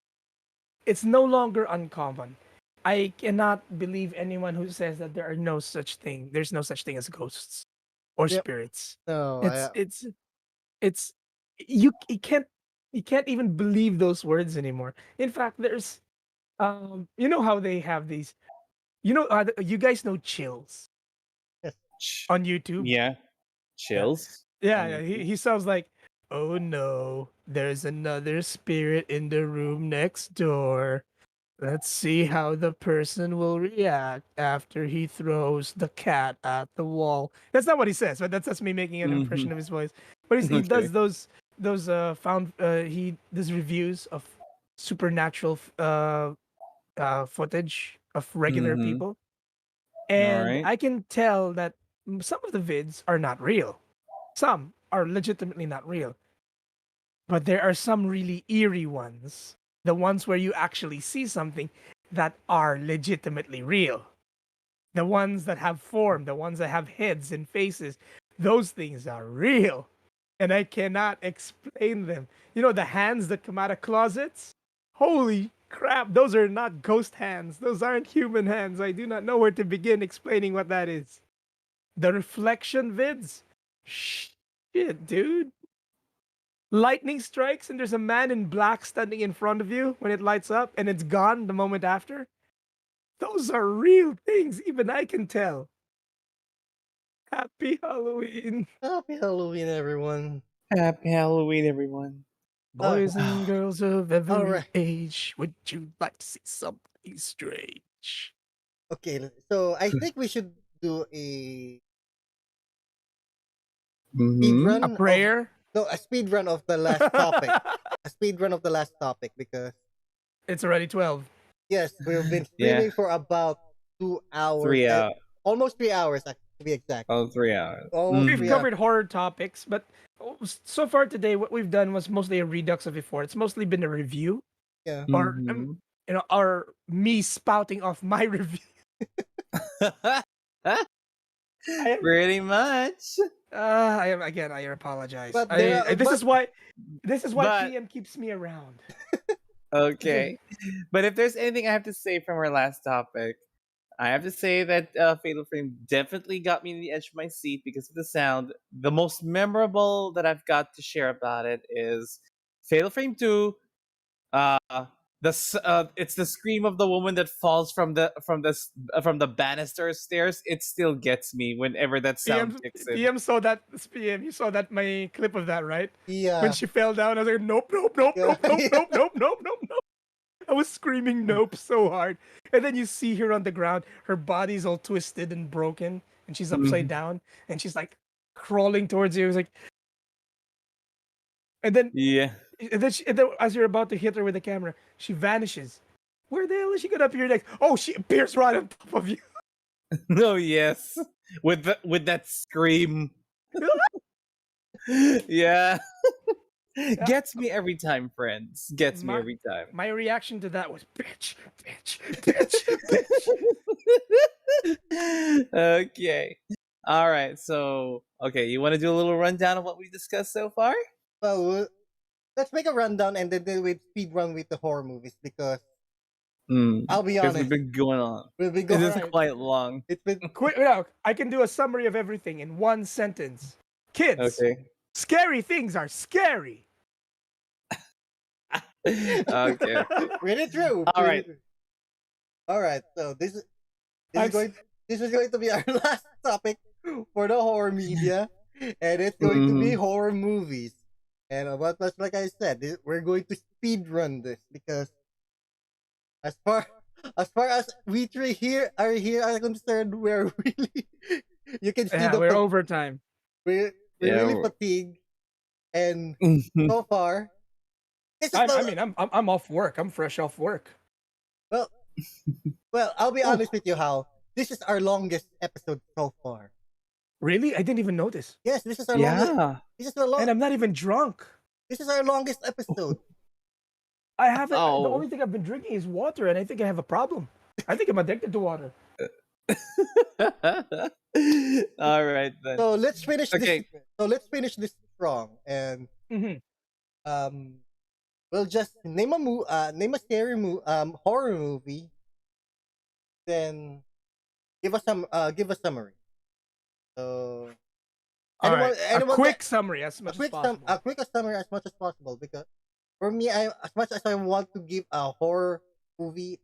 it's no longer uncommon. I cannot believe anyone who says that there are no such thing. There's no such thing as ghosts or Yep. spirits. No, It's you can't even believe those words anymore. In fact, there's you know how they have these, you guys know Chills on YouTube. Yeah. Chills. Yeah, he sounds like, oh no, there's another spirit in the room next door. Let's see how the person will react after he throws the cat at the wall. That's not what he says, but that's me making an impression of his voice. But he Okay. does those he does reviews of supernatural footage of regular Mhm. people, and Alright. I can tell that some of the vids are not real. Some are legitimately not real. But there are some really eerie ones. The ones where you actually see something that are legitimately real. The ones that have form, the ones that have heads and faces, those things are real. And I cannot explain them. You know, the hands that come out of closets? Holy crap, those are not ghost hands. Those aren't human hands. I do not know where to begin explaining what that is. The reflection vids? Shit, dude. Lightning strikes and there's a man in black standing in front of you when it lights up and it's gone the moment after. Those are real things. Even I can tell. Happy Halloween. Happy Halloween, everyone. Happy Halloween, everyone. Boys and girls of every Alright. age, would you like to see something strange? Okay, so I think we should do a Mhm. speed A run prayer? a speed run of the last topic. A speed run of the last topic because It's already 12. yes, we've been Yeah. streaming for about 2 hours. 3 hours. Almost 3 hours to be exact. Oh, 3 hours. Almost We've 3 Mhm. hours. covered horror topics, but so far today, what we've done was mostly a redux of before. It's mostly been a review, Yeah. or Mhm. or me spouting off my review. I am, Pretty much. I am again. I apologize. But there are, This is why But PM keeps me around. okay. But if there's anything I have to say from our last topic, I have to say that Fatal Frame definitely got me in the edge of my seat because of the sound. The most memorable that I've got to share about it is Fatal Frame 2. Uh, it's the scream of the woman that falls from the banister stairs. It still gets me whenever that sound PM kicks in. PM saw that. PM, you saw that my clip of that, right? When yeah. she fell down, I was like, nope, nope, nope, Yeah. nope, nope, nope, nope, nope, nope, nope. I was screaming nope so hard. And then you see her on the ground, her body's all twisted and broken, and she's upside Mhm. down, and she's like crawling towards you. It was like, and then Yeah. and then as you're about to hit her with the camera, she vanishes. Where the hell is she gonna appear next? Oh, she appears right on top of you. Oh yes. With that scream. Yeah. Gets me every time, friends. Gets me my, every time. my reaction to that was bitch, bitch, bitch, bitch. Okay. All right. So, okay, you want to do a little rundown of what we discussed so far? Well, let's make a rundown and then we speed run with the horror movies because I'll be Because we've honest, been going on. we've been It going. is Alright. quite long. It's been Quick, no, I can do a summary of everything in one sentence. Kids, Okay. scary things are scary. Okay. really true. All Really right. true. All right. So this is I'm s- going to be our last topic for the horror media, and it's going to be Mhm. horror movies. And about much like I said, we're going to speed run this because as far as we three here are concerned, we're really you can see Yeah, the we're overtime. we're Yeah. really fatigued, and so far this is I mean, I'm off work. I'm fresh off work. well well I'll be Oh, honest with you, how this is our longest episode so far. really? I didn't even notice. Yes, this is our longest. Yeah. This is our And I'm not even drunk. This is our longest episode. I haven't. The Oh. only thing I've been drinking is water, and I think I have a problem. I think I'm addicted to water. All right then. So let's finish this. Okay. So let's finish this strong, and Hmm. um, we'll just name a scary horror movie. Then give a summary. So All right. A anyone quick summary as much as possible. a quick summary as much as possible, because for me, I as much as I want to give a horror movie,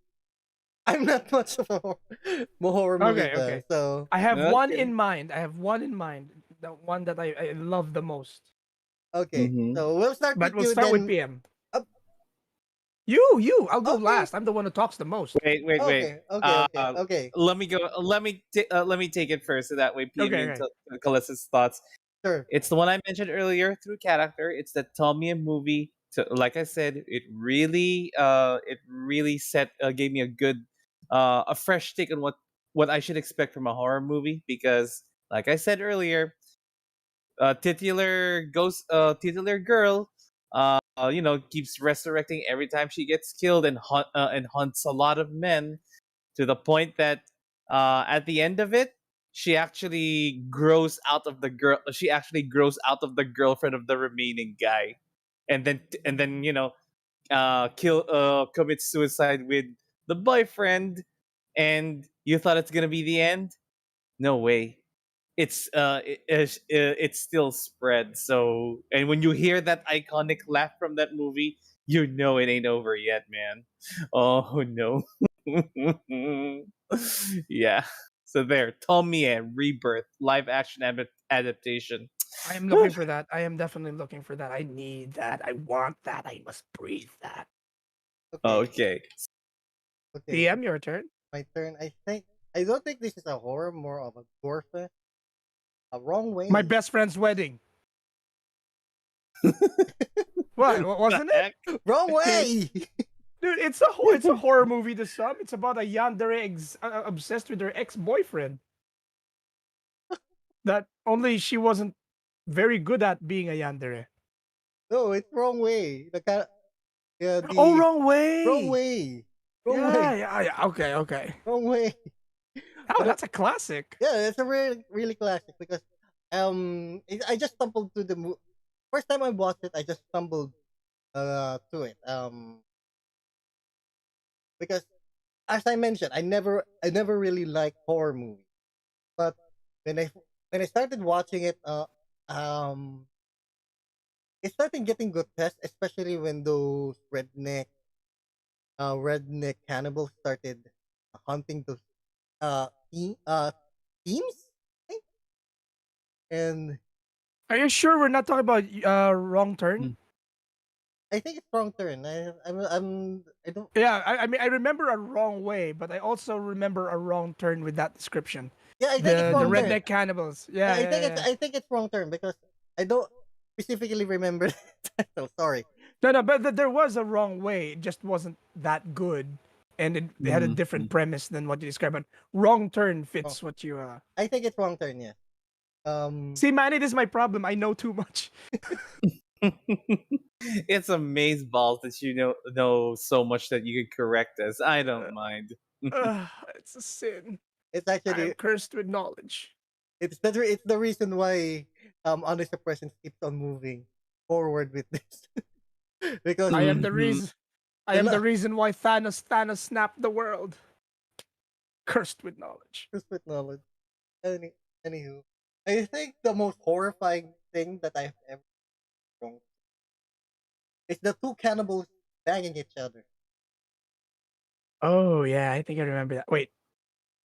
I'm not much of a horror movie Okay, fan. okay. So I have one Okay. in mind. I have one in mind. The one that I love the most. okay, Mhm. so we'll start But with we'll you start with then. PM. Uh, You. I'll go Okay. last. I'm the one who talks the most. Wait. Okay, okay. Let me go. Let me take it first, so that way Okay, PMU okay. and Callista's thoughts. Sure. It's the one I mentioned earlier through character. It's the Tell Me a movie. So, like I said, it really gave me a good, a fresh take on what I should expect from a horror movie. Because, like I said earlier, titular girl, keeps resurrecting every time she gets killed, and hunts a lot of men, to the point that at the end of it, she actually grows out of the girl. She actually grows out of the girlfriend of the remaining guy, and then commits suicide with the boyfriend. And you thought it's gonna be the end? No way. It still spread. So, and when you hear that iconic laugh from that movie, you know it ain't over yet, man. Oh no. Yeah. So there, Tommy and Rebirth live action adaptation. I am looking for that. I am definitely looking for that. I need that. I want that. I must breathe that. Okay. Okay. Okay. PM, your turn. My turn. I don't think this is a horror, more of a gore fest. A wrong way. My best friend's wedding. What? Wasn't it? Heck? Wrong way. Dude, it's a horror movie to some. It's about a yandere obsessed with her ex-boyfriend. That only she wasn't very good at being a yandere. No, it's wrong way. Oh, wrong way. Wrong way. Wrong Yeah, way. yeah. Okay, okay. Wrong way. Oh, that's a classic. Yeah, it's a really classic, because I just stumbled to the first time I watched it. I just stumbled to it because, as I mentioned, I never really liked horror movies, but when I started watching it, it started getting good tests, especially when those redneck cannibals started hunting those teams, I think. And Are you sure we're not talking about Wrong Turn? Mm. I think it's wrong turn. I don't. Yeah, I mean I remember a Wrong Way, but I also remember a Wrong Turn with that description. Yeah, I think The it's wrong turn. redneck cannibals. Yeah, yeah. I think it's wrong turn, because I don't specifically remember the title. Sorry. No, but there was a Wrong Way. It just wasn't that good, and they had a different premise than what you described. But Wrong Turn fits what you. I think it's wrong turn. Yeah. See, Manny, this is my problem. I know too much. It's amaze balls that you know so much that you could correct us. I don't mind. It's a sin. It's I actually am cursed with knowledge. it's the reason why Honest Suppression keeps on moving forward with this. Because I am the Mhm. reason. I am the reason why Thanos snapped the world. Cursed with knowledge. with knowledge. Anywho, I think the most horrifying thing that I've ever wrong is the two cannibals banging each other. Oh yeah, I think I remember that. Wait,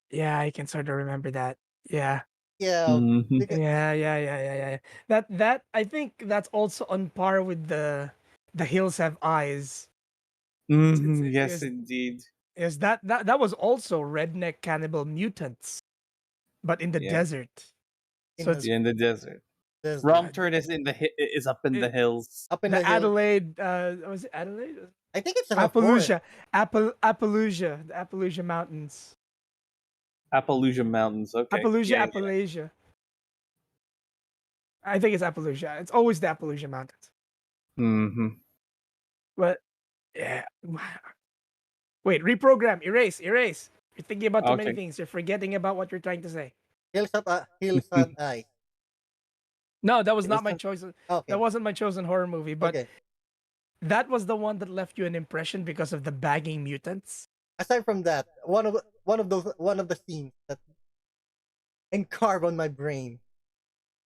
yeah, I can sort of remember that. Yeah, Yeah, Mhm. because yeah. That I think that's also on par with the Hills Have Eyes. Mhm. It's- Yes, is indeed. is that was also redneck cannibal mutants, but in the Yeah. desert. in So the it's Yeah, in the desert. desert, Wrong turn is is up in the It- hills. up in the the hill. Adelaide. Was it Adelaide? I think it's in a forest. Appaloosa, the Appaloosa Mountains. Appalachian Mountains. Okay. Yeah. Appaloosa. I think it's Appaloosa. It's always the Appaloosa Mountains. Mm-hmm. But Yeah. Wait, reprogram, erase, erase. You're thinking about too many Okay. things. You're forgetting about what you're trying to say. Hillside Eyes. No, that was not my Hillside. choice. That Okay. wasn't my chosen horror movie, but Okay. that was the one that left you an impression because of the bagging mutants. Aside from that, one of the scenes that encarved on my brain.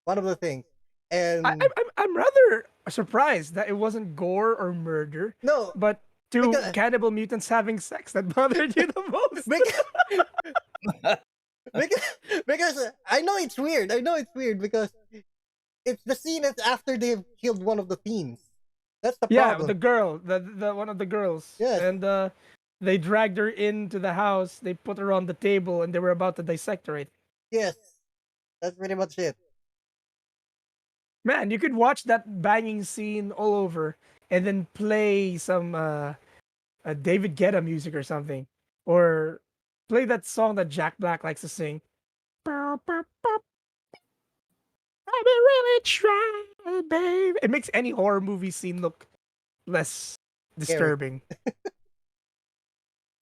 One of the things. And I'm rather surprised that it wasn't gore or murder, no, but two because cannibal mutants having sex that bothered you the most. because, because, because I know it's weird. I know it's weird because it's the scene that's after they've killed one of the teens. That's the Yeah, the problem. girl, the one of the girls, Yes. and they dragged her into the house. They put her on the table, and they were about to dissect her. Right? Yes. That's pretty much it. Man, you could watch that banging scene all over, and then play some David Guetta music or something, or play that song that Jack Black likes to sing. Bow, bow, bow. I've been really trying, babe. It makes any horror movie scene look less Scary. disturbing.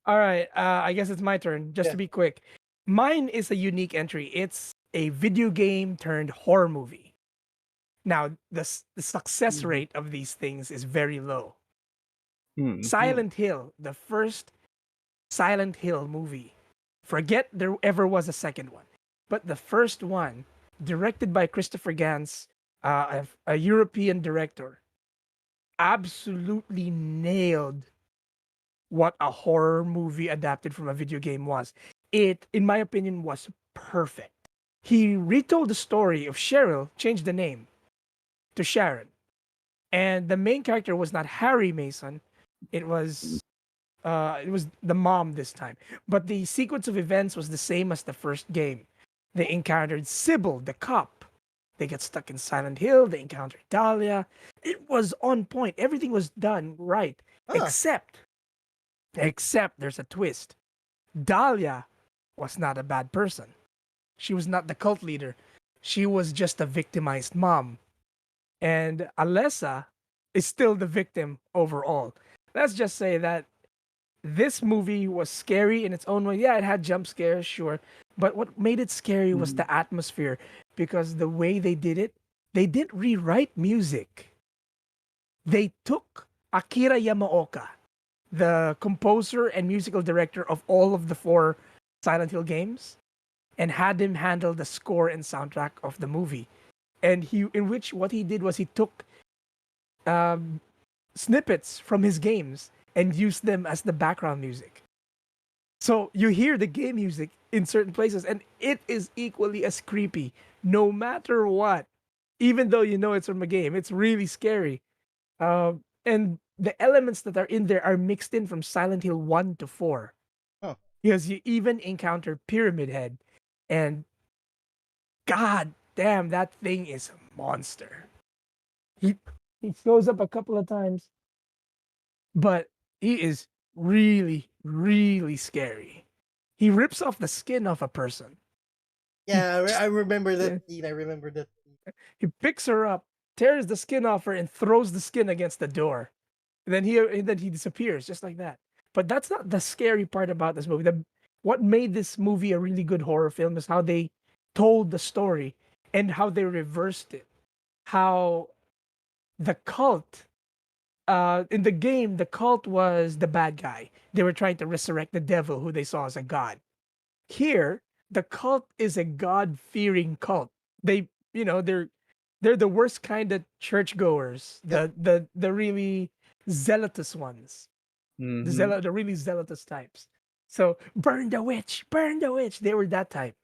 All right, I guess it's my turn. Just Yeah. to be quick, mine is a unique entry. It's a video game turned horror movie. Now, the success Mhm. rate of these things is very low. Hmm. Silent Hill, the first Silent Hill movie. Forget there ever was a second one, but the first one, directed by Christopher Gans, a European director, absolutely nailed what a horror movie adapted from a video game was. It, in my opinion, was perfect. He retold the story of Cheryl, changed the name to Sharon, and the main character was not Harry Mason. It was the mom this time, but the sequence of events was the same as the first game. They encountered Sybil, the cop. They get stuck in Silent Hill. They encountered Dahlia. It was on point. Everything was done right, Ah, except there's a twist. Dahlia was not a bad person. She was not the cult leader. She was just a victimized mom. And Alessa is still the victim overall. Let's just say that this movie was scary in its own way. Yeah, it had jump scares, sure. But what made it scary was Mhm. the atmosphere because the way they did it, they didn't rewrite music. They took Akira Yamaoka, the composer and musical director of all of the four Silent Hill games, and had him handle the score and soundtrack of the movie. And what he did was he took um, snippets from his games and used them as the background music. So you hear the game music in certain places, and it is equally as creepy, no matter what. Even though you know it's from a game, it's really scary. And the elements that are in there are mixed in from Silent Hill 1 to 4. oh, Because you even encounter Pyramid Head, and god damn, that thing is a monster. He he shows up a couple of times, but he is really, really scary. He rips off the skin off a person. yeah, I remember Yeah. that scene. I remember that scene. He picks her up, tears the skin off her, and throws the skin against the door. And then he disappears just like that. But that's not the scary part about this movie. What made this movie a really good horror film is how they told the story and how they reversed it. How the cult in the game, the cult was the bad guy. They were trying to resurrect the devil who they saw as a god. Here, the cult is a god-fearing cult. They, they're the worst kind of churchgoers, Yep. the really zealotous ones, Mhm. the really zealotous types. So burn the witch, burn the witch. They were that type.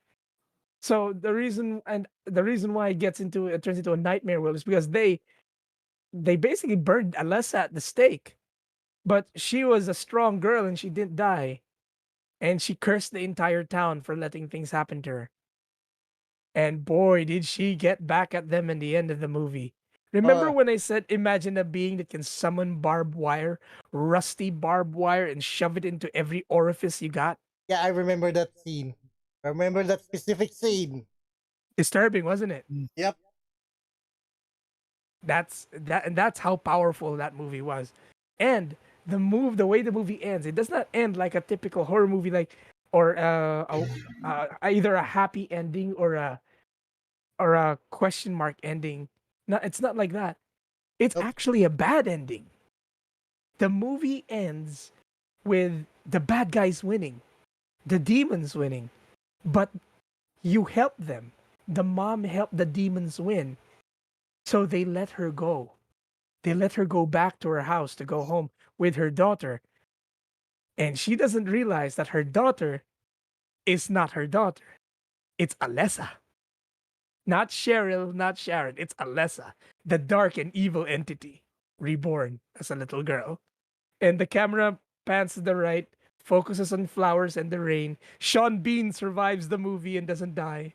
So the reason why it turns into a nightmare world is because they basically burned Alessa at the stake, but she was a strong girl and she didn't die, and she cursed the entire town for letting things happen to her. And boy, did she get back at them in the end of the movie. Remember Uh, when I said imagine a being that can summon barbed wire, rusty barbed wire, and shove it into every orifice you got? yeah, I remember that scene. I remember that specific scene. Disturbing, wasn't it? Yep. And that's how powerful that movie was. And the way the movie ends, it does not end like a typical horror movie, like or either a happy ending or a question mark ending. No, it's not like that. It's Nope. actually a bad ending. The movie ends with the bad guys winning, the demons winning, but you help them. The mom helped the demons win, so they let her go. They let her go back to her house to go home with her daughter. And she doesn't realize that her daughter is not her daughter. It's Alessa. Not Cheryl, not Sharon. It's Alessa, the dark and evil entity, reborn as a little girl. And the camera pans to the right, focuses on flowers and the rain. Sean Bean survives the movie and doesn't die.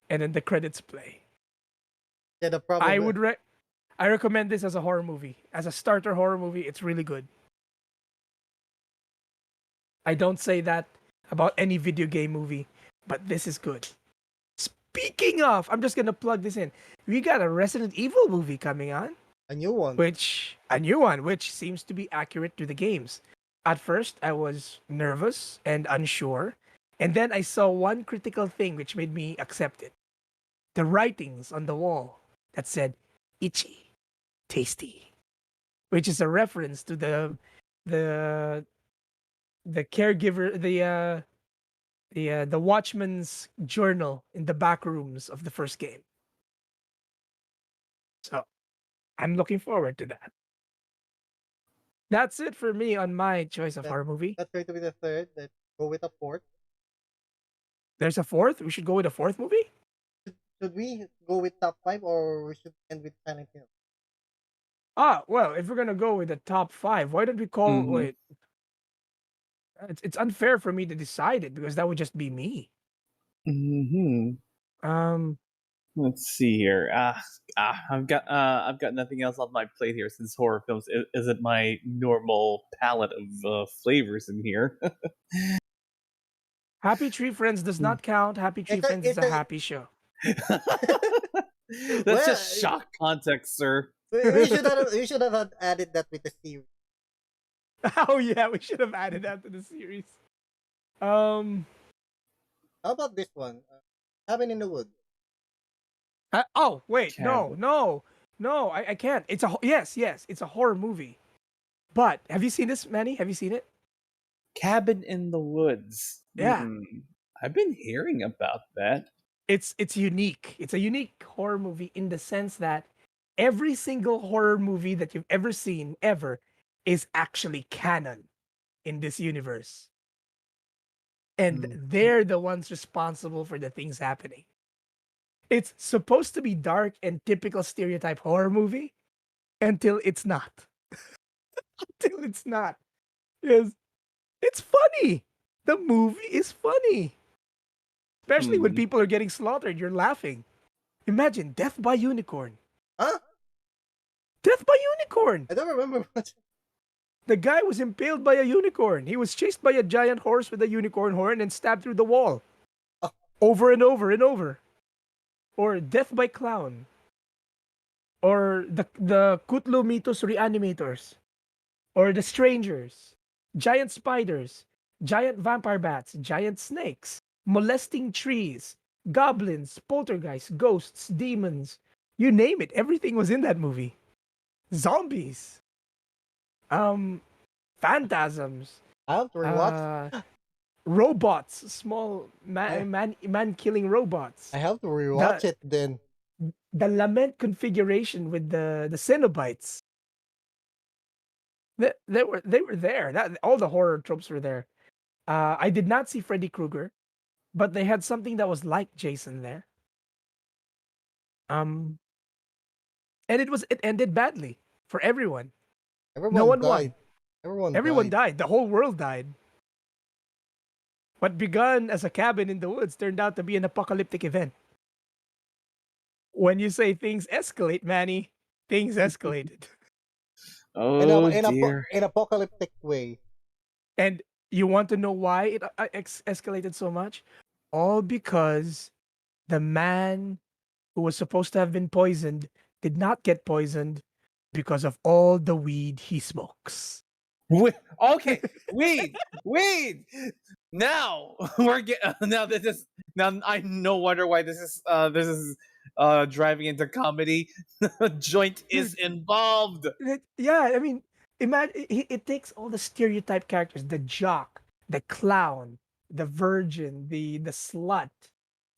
And then the credits play. Yeah, the I problem. would I recommend this as a horror movie. As a starter horror movie, it's really good. I don't say that about any video game movie, but this is good. Speaking of, I'm just gonna plug this in. We got a Resident Evil movie coming on, A new one. a new one, which seems to be accurate to the games. At first, I was nervous and unsure, and then I saw one critical thing which made me accept it. The writings on the wall that said "itchy, tasty," which is a reference to the the caregiver, the watchman's journal in the back rooms of the first game. So I'm looking forward to that. That's it for me on my choice of That- horror movie. That's going to be the third. Let's go with a fourth. There's a fourth. We should go with a fourth movie. Should we go with top 5 or we should end with Silent Hill? Ah, well, if we're gonna go with the top 5, why don't we call? Mhm. Wait, it's unfair for me to decide it because that would just be me. Hmm. Um, Let's see here. I've got nothing else on my plate here since horror films isn't my normal palette of flavors in here. Happy Tree Friends does not count. Happy Tree It's a- Friends is it's a a- happy show. That's Well, just shock context, sir. We should have added that with the series. Oh yeah, we should have added that to the series. Um. How about this one? Cabin in the Woods. Oh wait, no, Cabin. no, I can't. It's a yes, it's a horror movie. But have you seen this, Manny? Have you seen it? Cabin in the Woods. Yeah. I've been hearing about that. It's unique. It's a unique horror movie in the sense that every single horror movie that you've ever seen ever is actually canon in this universe. And they're the ones responsible for the things happening. It's supposed to be dark and typical stereotype horror movie until it's not. Until it's not. Because it's funny. The movie is funny. Especially when people are getting slaughtered, you're laughing. Imagine death by unicorn. Huh? Death by unicorn. I don't remember much. The guy was impaled by a unicorn. He was chased by a giant horse with a unicorn horn and stabbed through the wall. Oh. Over and over and over. Or death by clown. Or the Kutlu Mitos reanimators. Or the strangers. Giant spiders. Giant vampire bats. Giant snakes. Molesting trees. Goblins. Poltergeists. Ghosts. Demons. You name it. Everything was in that movie. Zombies. Phantasms. I have to rewatch. Robots. Small man killing robots. I have to rewatch it then. The lament configuration with the Cenobites. They were there. That all the horror tropes were there. I did not see Freddy Krueger, but they had something that was like Jason there. And it ended badly for everyone. Everyone one died. won. Everyone died. The whole world died. What begun as a cabin in the woods turned out to be an apocalyptic event. When you say things escalate, Manny, things escalated. Oh in dear. an apocalyptic way. And you want to know why it escalated so much? All because the man who was supposed to have been poisoned did not get poisoned because of all the weed he smokes. Okay, wait, wait. Now now this is now I no wonder why this is driving into comedy. Joint is Dude, involved. yeah, I mean, imagine it takes all the stereotype characters: the jock, the clown, the virgin, the slut,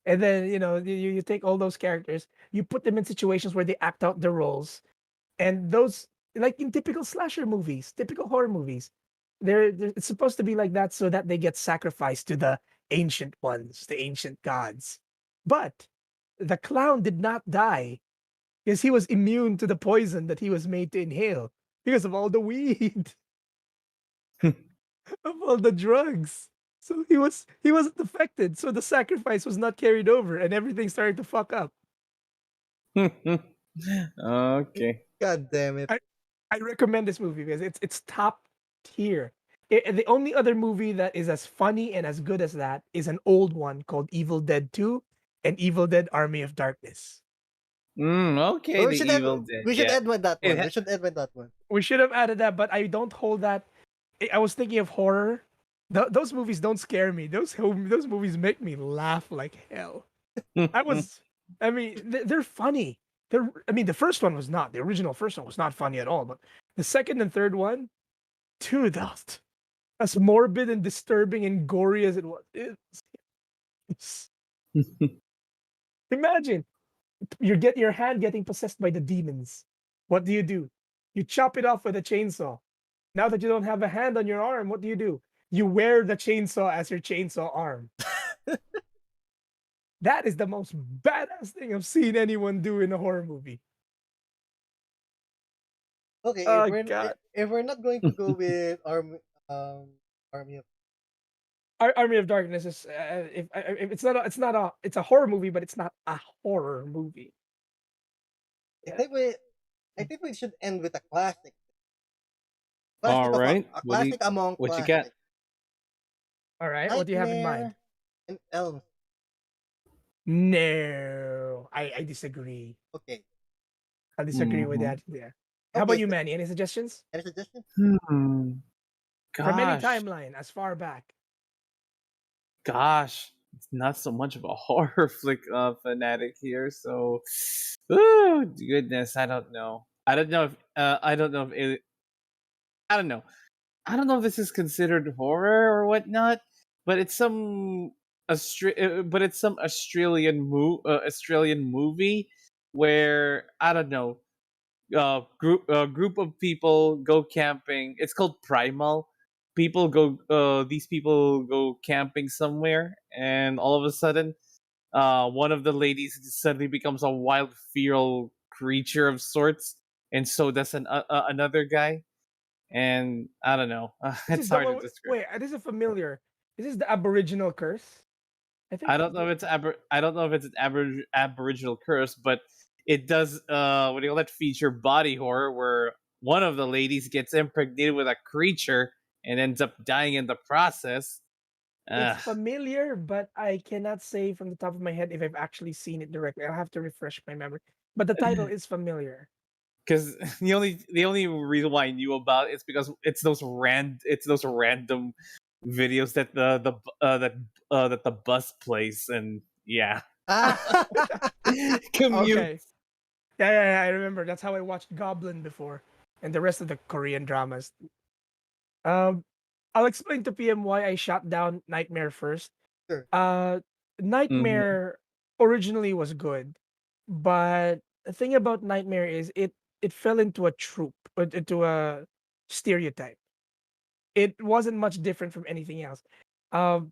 and then you take all those characters, you put them in situations where they act out their roles, and those, like in typical slasher movies, typical horror movies, it's supposed to be like that so that they get sacrificed to the ancient ones, the ancient gods. But the clown did not die because he was immune to the poison that he was made to inhale because of all the weed, of all the drugs. So he wasn't affected. So the sacrifice was not carried over, and everything started to fuck up. Okay. God damn it. I I recommend this movie because it's top tier. The only other movie that is as funny and as good as that is an old one called Evil Dead 2 and Evil Dead Army of Darkness. Okay, Well, the Evil Dead. we should Yeah. end with that It one. ha- We should end with that one. We should have added that, but I don't hold that. I was thinking of horror. Those movies don't scare me. Those movies make me laugh like hell. I mean, they're funny. I mean, the first one was not. The original first one was not funny at all. But the second and third one, dude, as morbid and disturbing and gory as it was, imagine you get your hand getting possessed by the demons. What do? You chop it off with a chainsaw. Now that you don't have a hand on your arm, what do? You wear the chainsaw as your chainsaw arm. That is the most badass thing I've seen anyone do in a horror movie. Okay, Oh god. if we're not going to go with Army of, Army of Darkness is if it's a horror movie, but it's not a horror movie. I think we should end with a classic. All right. A classic among what you got? classics. All right, what do you have in mind? Nightmare and Elm. No, I disagree. Okay. I disagree with Mhm. that. Yeah. How about Okay, you, so Manny? Any suggestions? any suggestions? Hmm. From any Gosh. timeline, as far back. Gosh. It's not so much of a horror flick fanatic here, so ooh, goodness, I don't know. I don't know if I don't know if I don't know. I don't know if this is considered horror or whatnot, but it's some Australian movie where I don't know, group of people go camping. It's called Primal. These people go camping somewhere, and all of a sudden, one of the ladies suddenly becomes a wild feral creature of sorts, and so does another guy. And I don't know. This It's is the hard one. to describe. Wait, this is familiar. This is the Aboriginal curse. I think. I don't know if I don't know if it's an Aboriginal curse, but it does. What do you call that? Feature body horror, where one of the ladies gets impregnated with a creature and ends up dying in the process. It's familiar, but I cannot say from the top of my head if I've actually seen it directly. I'll have to refresh my memory. But the title is familiar. Because the only reason why I knew about it is because it's those random videos that that the bus plays, and yeah. Ah, Commute. Okay. Yeah, I remember. That's how I watched Goblin before, and the rest of the Korean dramas. Um, I'll explain to PM why I shot down Nightmare first. sure. Mhm. Nightmare originally was good, but the thing about Nightmare is it fell into a trope, into a stereotype. It wasn't much different from anything else. Um,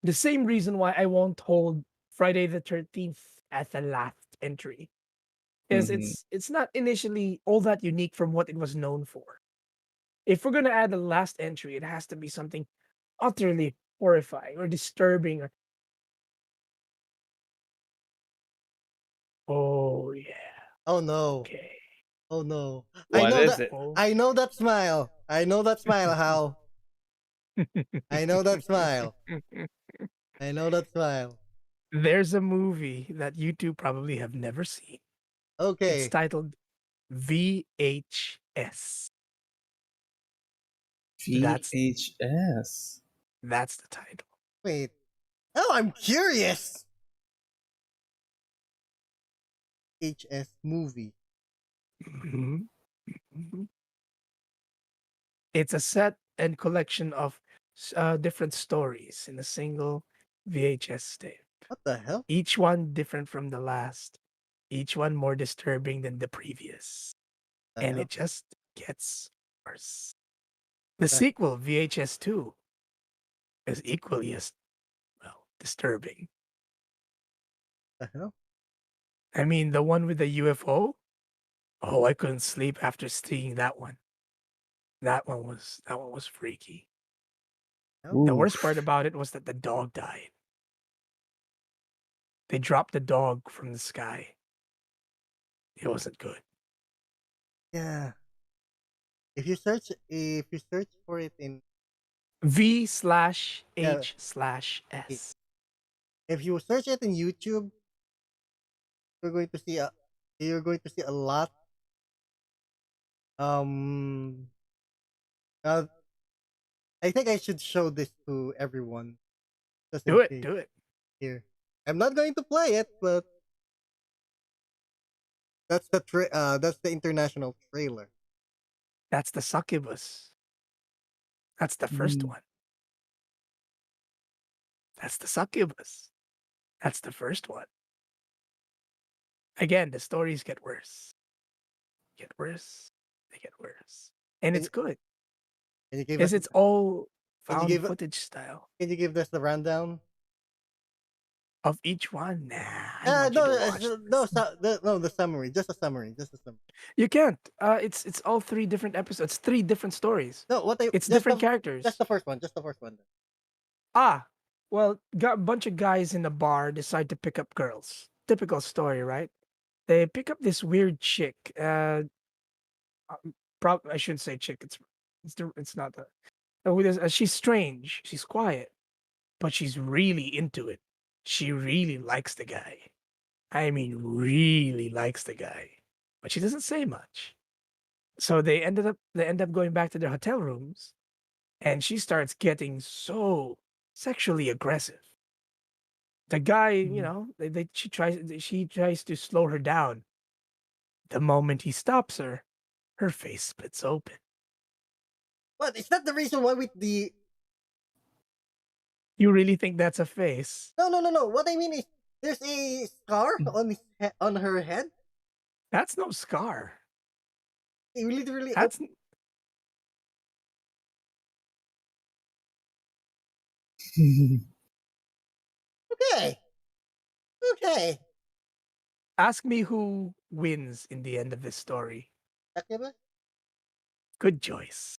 the same reason why I won't hold Friday the 13th as the last entry is Mhm. it's not initially all that unique from what it was known for. If we're gonna add a last entry, it has to be something utterly horrifying or disturbing. Oh yeah, Oh no. okay. Oh no. What is it? Oh, I know that smile. I know that smile, How. I know that smile. I know that smile. there's a movie that you two probably have never seen. It's Okay. titled VHS. That's VHS. that's the title. Wait. Oh, I'm curious. HS movie. Mhm. Mhm. It's a set and collection of different stories in a single VHS tape. What the hell? Each one different from the last. Each one more disturbing than the previous. The And hell? it just gets worse. The The, sequel, VHS 2, is equally as well disturbing. the hell? I mean, the one with the UFO. Oh, I couldn't sleep after seeing that one. That one was freaky. The worst part Oof. about it was that the dog died. They dropped the dog from the sky. It wasn't good. Yeah. If you search for it in V slash yeah, H slash i- S. if you search it in YouTube, you're going to see a lot. Um, uh, I think I should show this to everyone just Do in it, case. do it. Here, I'm not going to play it, but that's the international trailer. That's the succubus. That's the first Mm. one. That's the succubus. That's the first one. Again, the stories get worse. Get worse. They get worse. And Can it's you, good. can you give us Because it's all can you found give footage style can you give us the rundown? of each one. Nah, I want you No, to watch no, this. the summary, just a summary, just a summary. You can't. It's all three different episodes, three different stories. No, what I It's different characters. just the first one, just the first one. Ah, well, got a bunch of guys in a bar decide to pick up girls. Typical story, right? They pick up this weird chick. I shouldn't say chick. It's not that. She's strange. She's quiet, but she's really into it. She really likes the guy. I mean, really likes the guy, but she doesn't say much. So they end up going back to their hotel rooms, and she starts getting so sexually aggressive. The guy, she tries to slow her down. The moment he stops her, her face splits open. What is that the reason why with the You really think that's a face? no. What I mean is there's a scar on on her head. That's no scar. You literally That's okay, okay. Ask me who wins in the end of this story. Succubus? Good choice.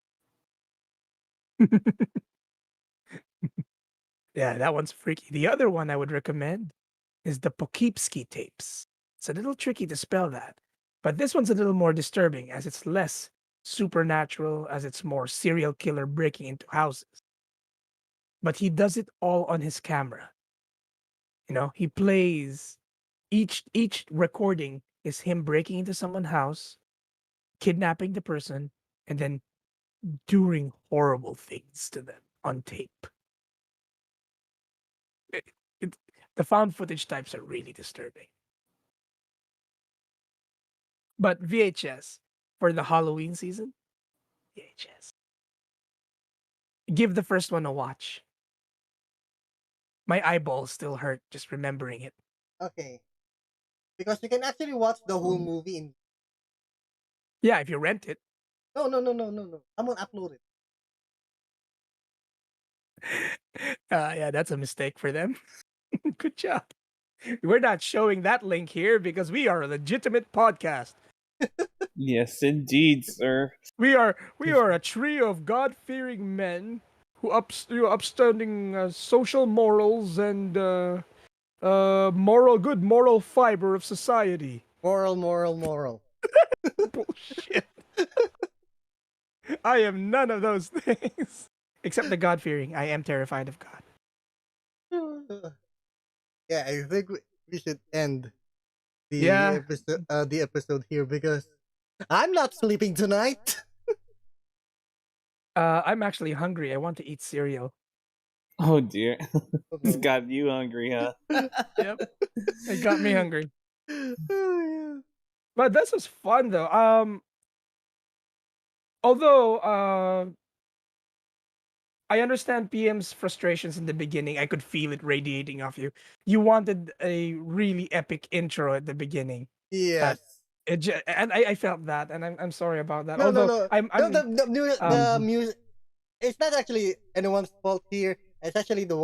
Yeah, that one's freaky. The other one I would recommend is the Poughkeepsie tapes. It's a little tricky to spell that, but this one's a little more disturbing as it's less supernatural, as it's more serial killer breaking into houses. But he does it all on his camera. He plays each recording is him breaking into someone's house, kidnapping the person, and then doing horrible things to them on tape. It, it, the found footage types are really disturbing. But VHS for the Halloween season, VHS. Give the first one a watch. My eyeballs still hurt just remembering it. Okay, because you can actually watch the whole movie in. Yeah, if you rent it. No. I'm gonna upload it. Yeah, that's a mistake for them. Good job. We're not showing that link here because we are a legitimate podcast. Yes, indeed, sir. We are a trio of God-fearing men who upstanding social morals and moral fiber of society. Moral. Bullshit. I am none of those things. Except the God-fearing. I am terrified of God. Yeah, I think we should end Yeah. the episode here because I'm not sleeping tonight. I'm actually hungry. I want to eat cereal. Oh dear. It's Okay. got you hungry, huh? Yep, it got me hungry. Oh, But this was fun though. Although I understand PM's frustrations in the beginning. I could feel it radiating off you. You wanted a really epic intro at the beginning. yeah. That Yes. and I felt that, and I'm sorry about that. No, no, Although no. I'm No, I'm um the music. It's not actually anyone's fault here. It's actually the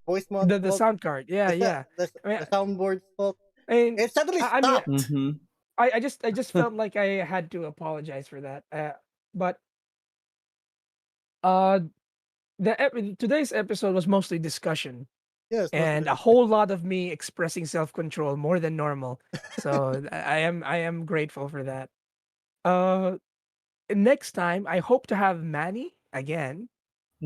voice mod's the fault. sound card. Yeah, yeah. I mean, The soundboard's fault. I mean, It suddenly I mean, stopped. Mm-hmm. I just felt like I had to apologize for that. But uh, today's episode was mostly discussion Yes, most of and the a whole lot of me expressing self control more than normal. So I am grateful for that. Uh, next time I hope to have Manny again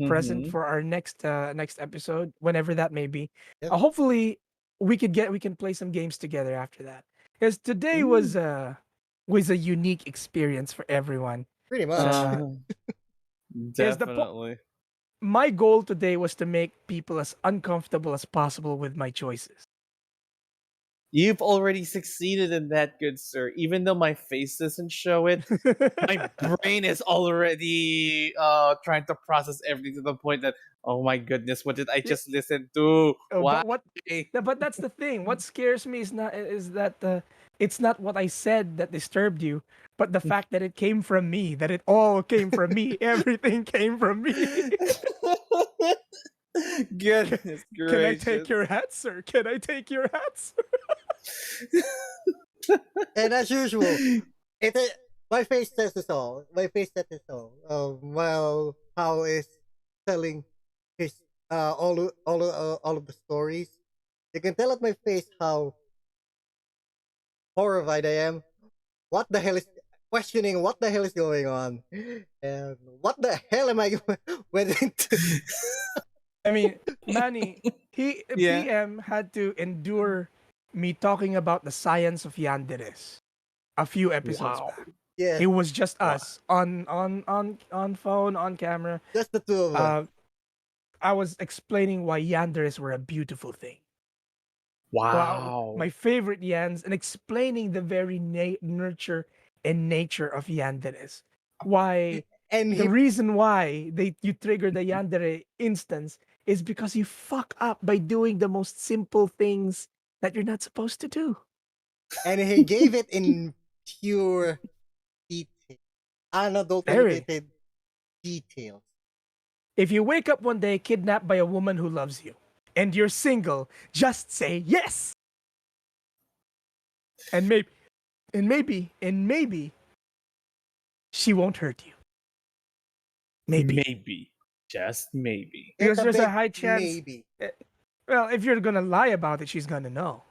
present Mm-hmm. for our next episode, whenever that may be. Yep. Hopefully we can play some games together after that. Because today Ooh. was a unique experience for everyone. Pretty much. So is the Definitely. my goal today was to make people as uncomfortable as possible with my choices. You've already succeeded in that, good sir. Even though my face doesn't show it, my brain is already trying to process everything to the point that, oh my goodness, what did I just listen to? Why? But that's the thing. What scares me is that it's not what I said that disturbed you, but the fact that it came from me, that it all came from me, everything came from me. Goodness Can I gracious. take your hat, sir? Can I take your hat, sir? And as usual, my face says it all. My face says it all. While Hao is telling his all of the stories, you can tell at my face how horrified I am. What the hell is questioning? What the hell is going on? And what the hell am I went into? I mean, Manny, Yeah. PM had to endure me talking about the science of Yanderes a few episodes Wow. back. Yes, It was just Wow. us on phone, on camera. just the two of us. I was explaining why Yanderes were a beautiful thing. Wow, Wow. my favorite Yans, and explaining the very nurture and nature of Yanderes. Why And the he reason why you trigger the Yandere instance is because you fuck up by doing the most simple things that you're not supposed to do. gave it in pure detail, Very. unadulterated details. If you wake up one day kidnapped by a woman who loves you and you're single, just say yes. And maybe she won't hurt you. Maybe. Maybe. Just maybe. Because It's a there's a big high chance. maybe. Well, if you're gonna lie about it, she's gonna know.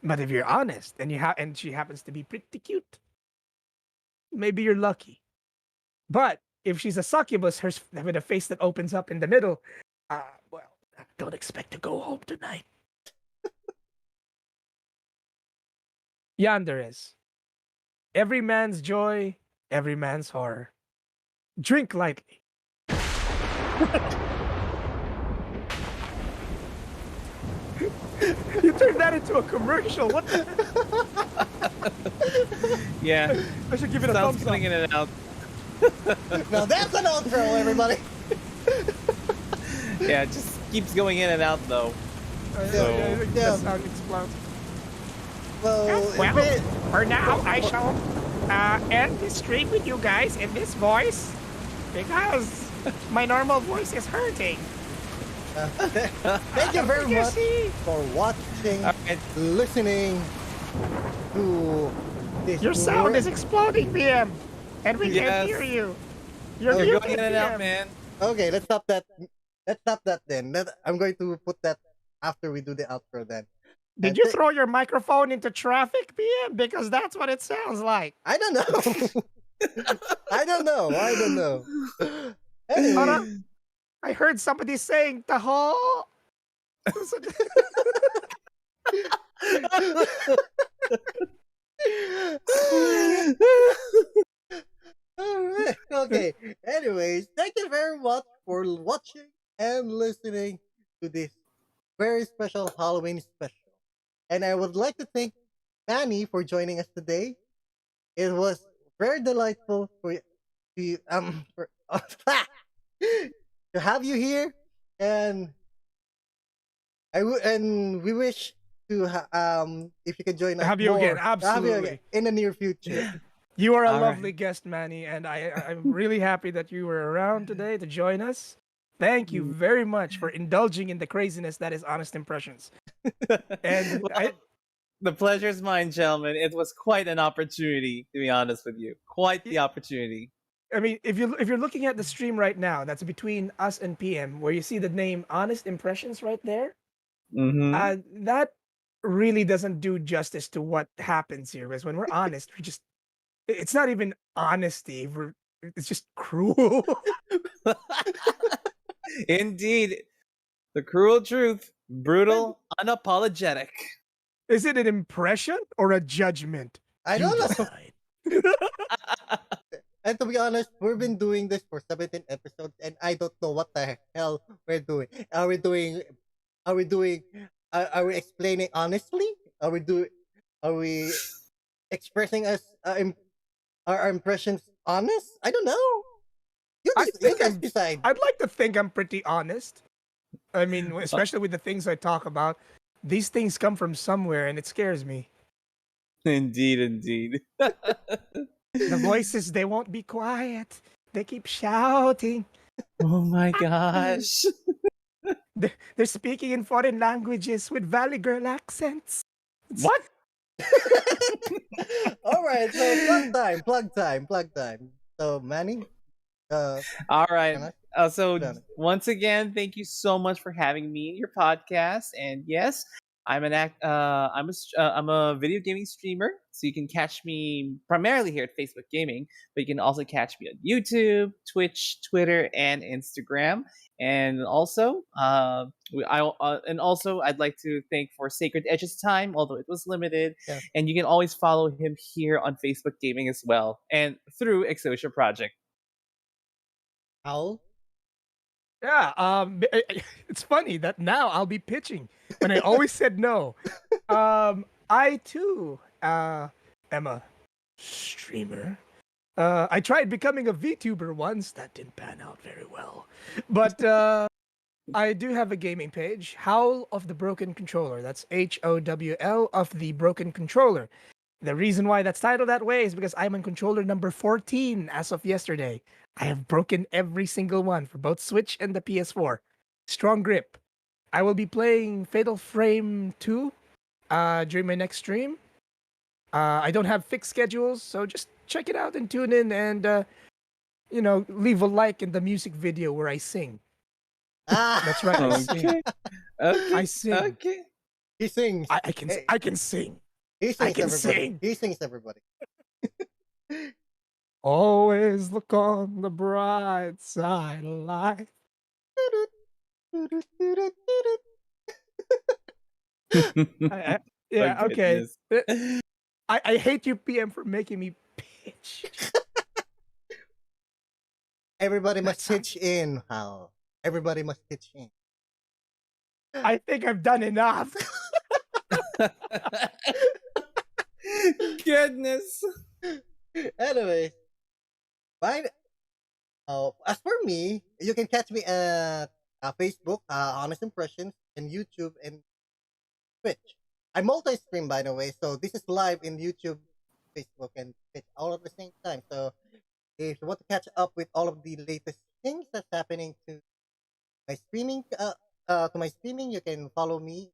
But if you're honest and and she happens to be pretty cute, maybe you're lucky. But if she's a succubus, with a face that opens up in the middle, well, don't expect to go home tonight. Yonder is every man's joy, every man's horror. Drink lightly. You turned that into a commercial. What the? Yeah. I should give it a Sounds thumbs up. coming in and out. Now that's an outro, everybody. Yeah, it just keeps going in and out though. Yeah, Yeah. that sound explodes. Well, Well, for now, I shall end this stream with you guys in this voice because my normal voice is hurting. thank you very You much see, for watching, Alright. listening to this. your sound is exploding, PM, and we can't Yes. hear you. You're Oh, You're muted, going in and out, PM. man. Okay, let's stop that. Let's stop that then. I'm going to put that after we do the outro then. Did And you throw your microphone into traffic, PM? Because that's what it sounds like. I don't know. I don't know. I don't know. Anyway, Hold on. I heard somebody saying taho. Alright, okay. watching and listening to this very special Halloween special. And I would like to thank Manny for joining us today. It was very delightful for to have you here, and and we wish to if you can join us Have you again, more, have you absolutely. again in the near future. You are a All lovely right. guest, Manny, and I'm really happy that you were around today to join us. Thank you very much for indulging in the craziness that is Honest Impressions. And Well, the pleasure is mine, gentlemen. It was quite an opportunity, to be honest with you. Quite the opportunity. I mean, if you're looking at the stream right now, that's between us and PM, where you see the name Honest Impressions right there. Mm-hmm. That really doesn't do justice to what happens here. Because when we're honest, it's not even honesty. It's just cruel. Indeed, the cruel truth, brutal, unapologetic. Is it an impression or a judgment? I You don't know. decide. And to be honest, we've been doing this for 17 episodes, and I don't know what the hell we're doing. Are we doing? Are we doing? Are we explaining honestly? Are we do? Are we expressing our impressions honest? I don't know. You I think guys I'm- decide. I'd like to think I'm pretty honest. I mean, especially with the things I talk about. These things come from somewhere, and it scares me. Indeed, indeed. The voices, they won't be quiet. They keep shouting. Oh my gosh. They're speaking in foreign languages with Valley Girl accents. What? All right, so plug time. So Manny, All right. Done. So Done. once again, thank you so much for having me in your podcast. And yes, I'm a video gaming streamer, so you can catch me primarily here at Facebook Gaming, but you can also catch me on YouTube, Twitch, Twitter, and Instagram. And also, I'd like to thank for Sacred Edge's time, although it was limited. Yeah. And you can always follow him here on Facebook Gaming as well, and through Exosha Project. Owl. Yeah, it's funny that now I'll be pitching when I always said no. I too am a streamer. I tried becoming a VTuber once. That didn't pan out very well. But I do have a gaming page, Howl of the Broken Controller. That's HOWL of the Broken Controller. The reason why that's titled that way is because I'm on controller number 14 as of yesterday. I have broken every single one for both Switch and the PS4. Strong grip. I will be playing Fatal Frame 2 during my next stream. I don't have fixed schedules, so just check it out and tune in and, leave a like in the music video where I sing. That's right, I sing. Okay. Okay. I sing. Okay. He sings. I can Hey. I can sing. He sings. I can everybody. sing. He sings. Everybody. Always look on the bright side of life. Yeah, Oh, okay. goodness. I hate you, PM, for making me pitch. Everybody must That's- pitch in. How? Everybody must pitch in. I think I've done enough. Goodness. Anyway, fine. As for me, you can catch me at Facebook, Honest Impressions, and YouTube and Twitch. I multi-stream, by the way, so this is live in YouTube, Facebook, and Twitch all at the same time. So if you want to catch up with all of the latest things that's happening to my streaming, you can follow me,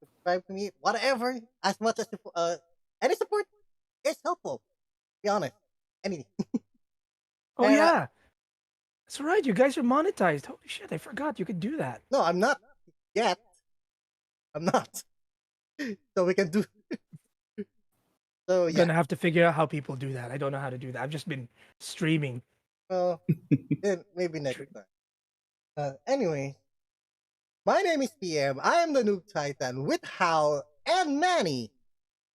subscribe to me, whatever, as much as any support is helpful. Be honest, any. Oh And, yeah. That's right, you guys are monetized. Holy shit, I forgot you could do that. No, I'm not yet. I'm not. So we can do. So yeah. Gonna have to figure out how people do that. I don't know how to do that. I've just been streaming. Well, then maybe next time. Anyway, my name is PM. I am the Noob Titan with Hal and Manny,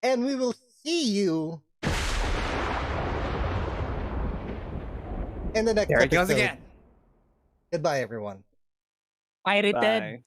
and we will see you in the next There it goes episode. again. Goodbye, everyone. Pirated. Bye.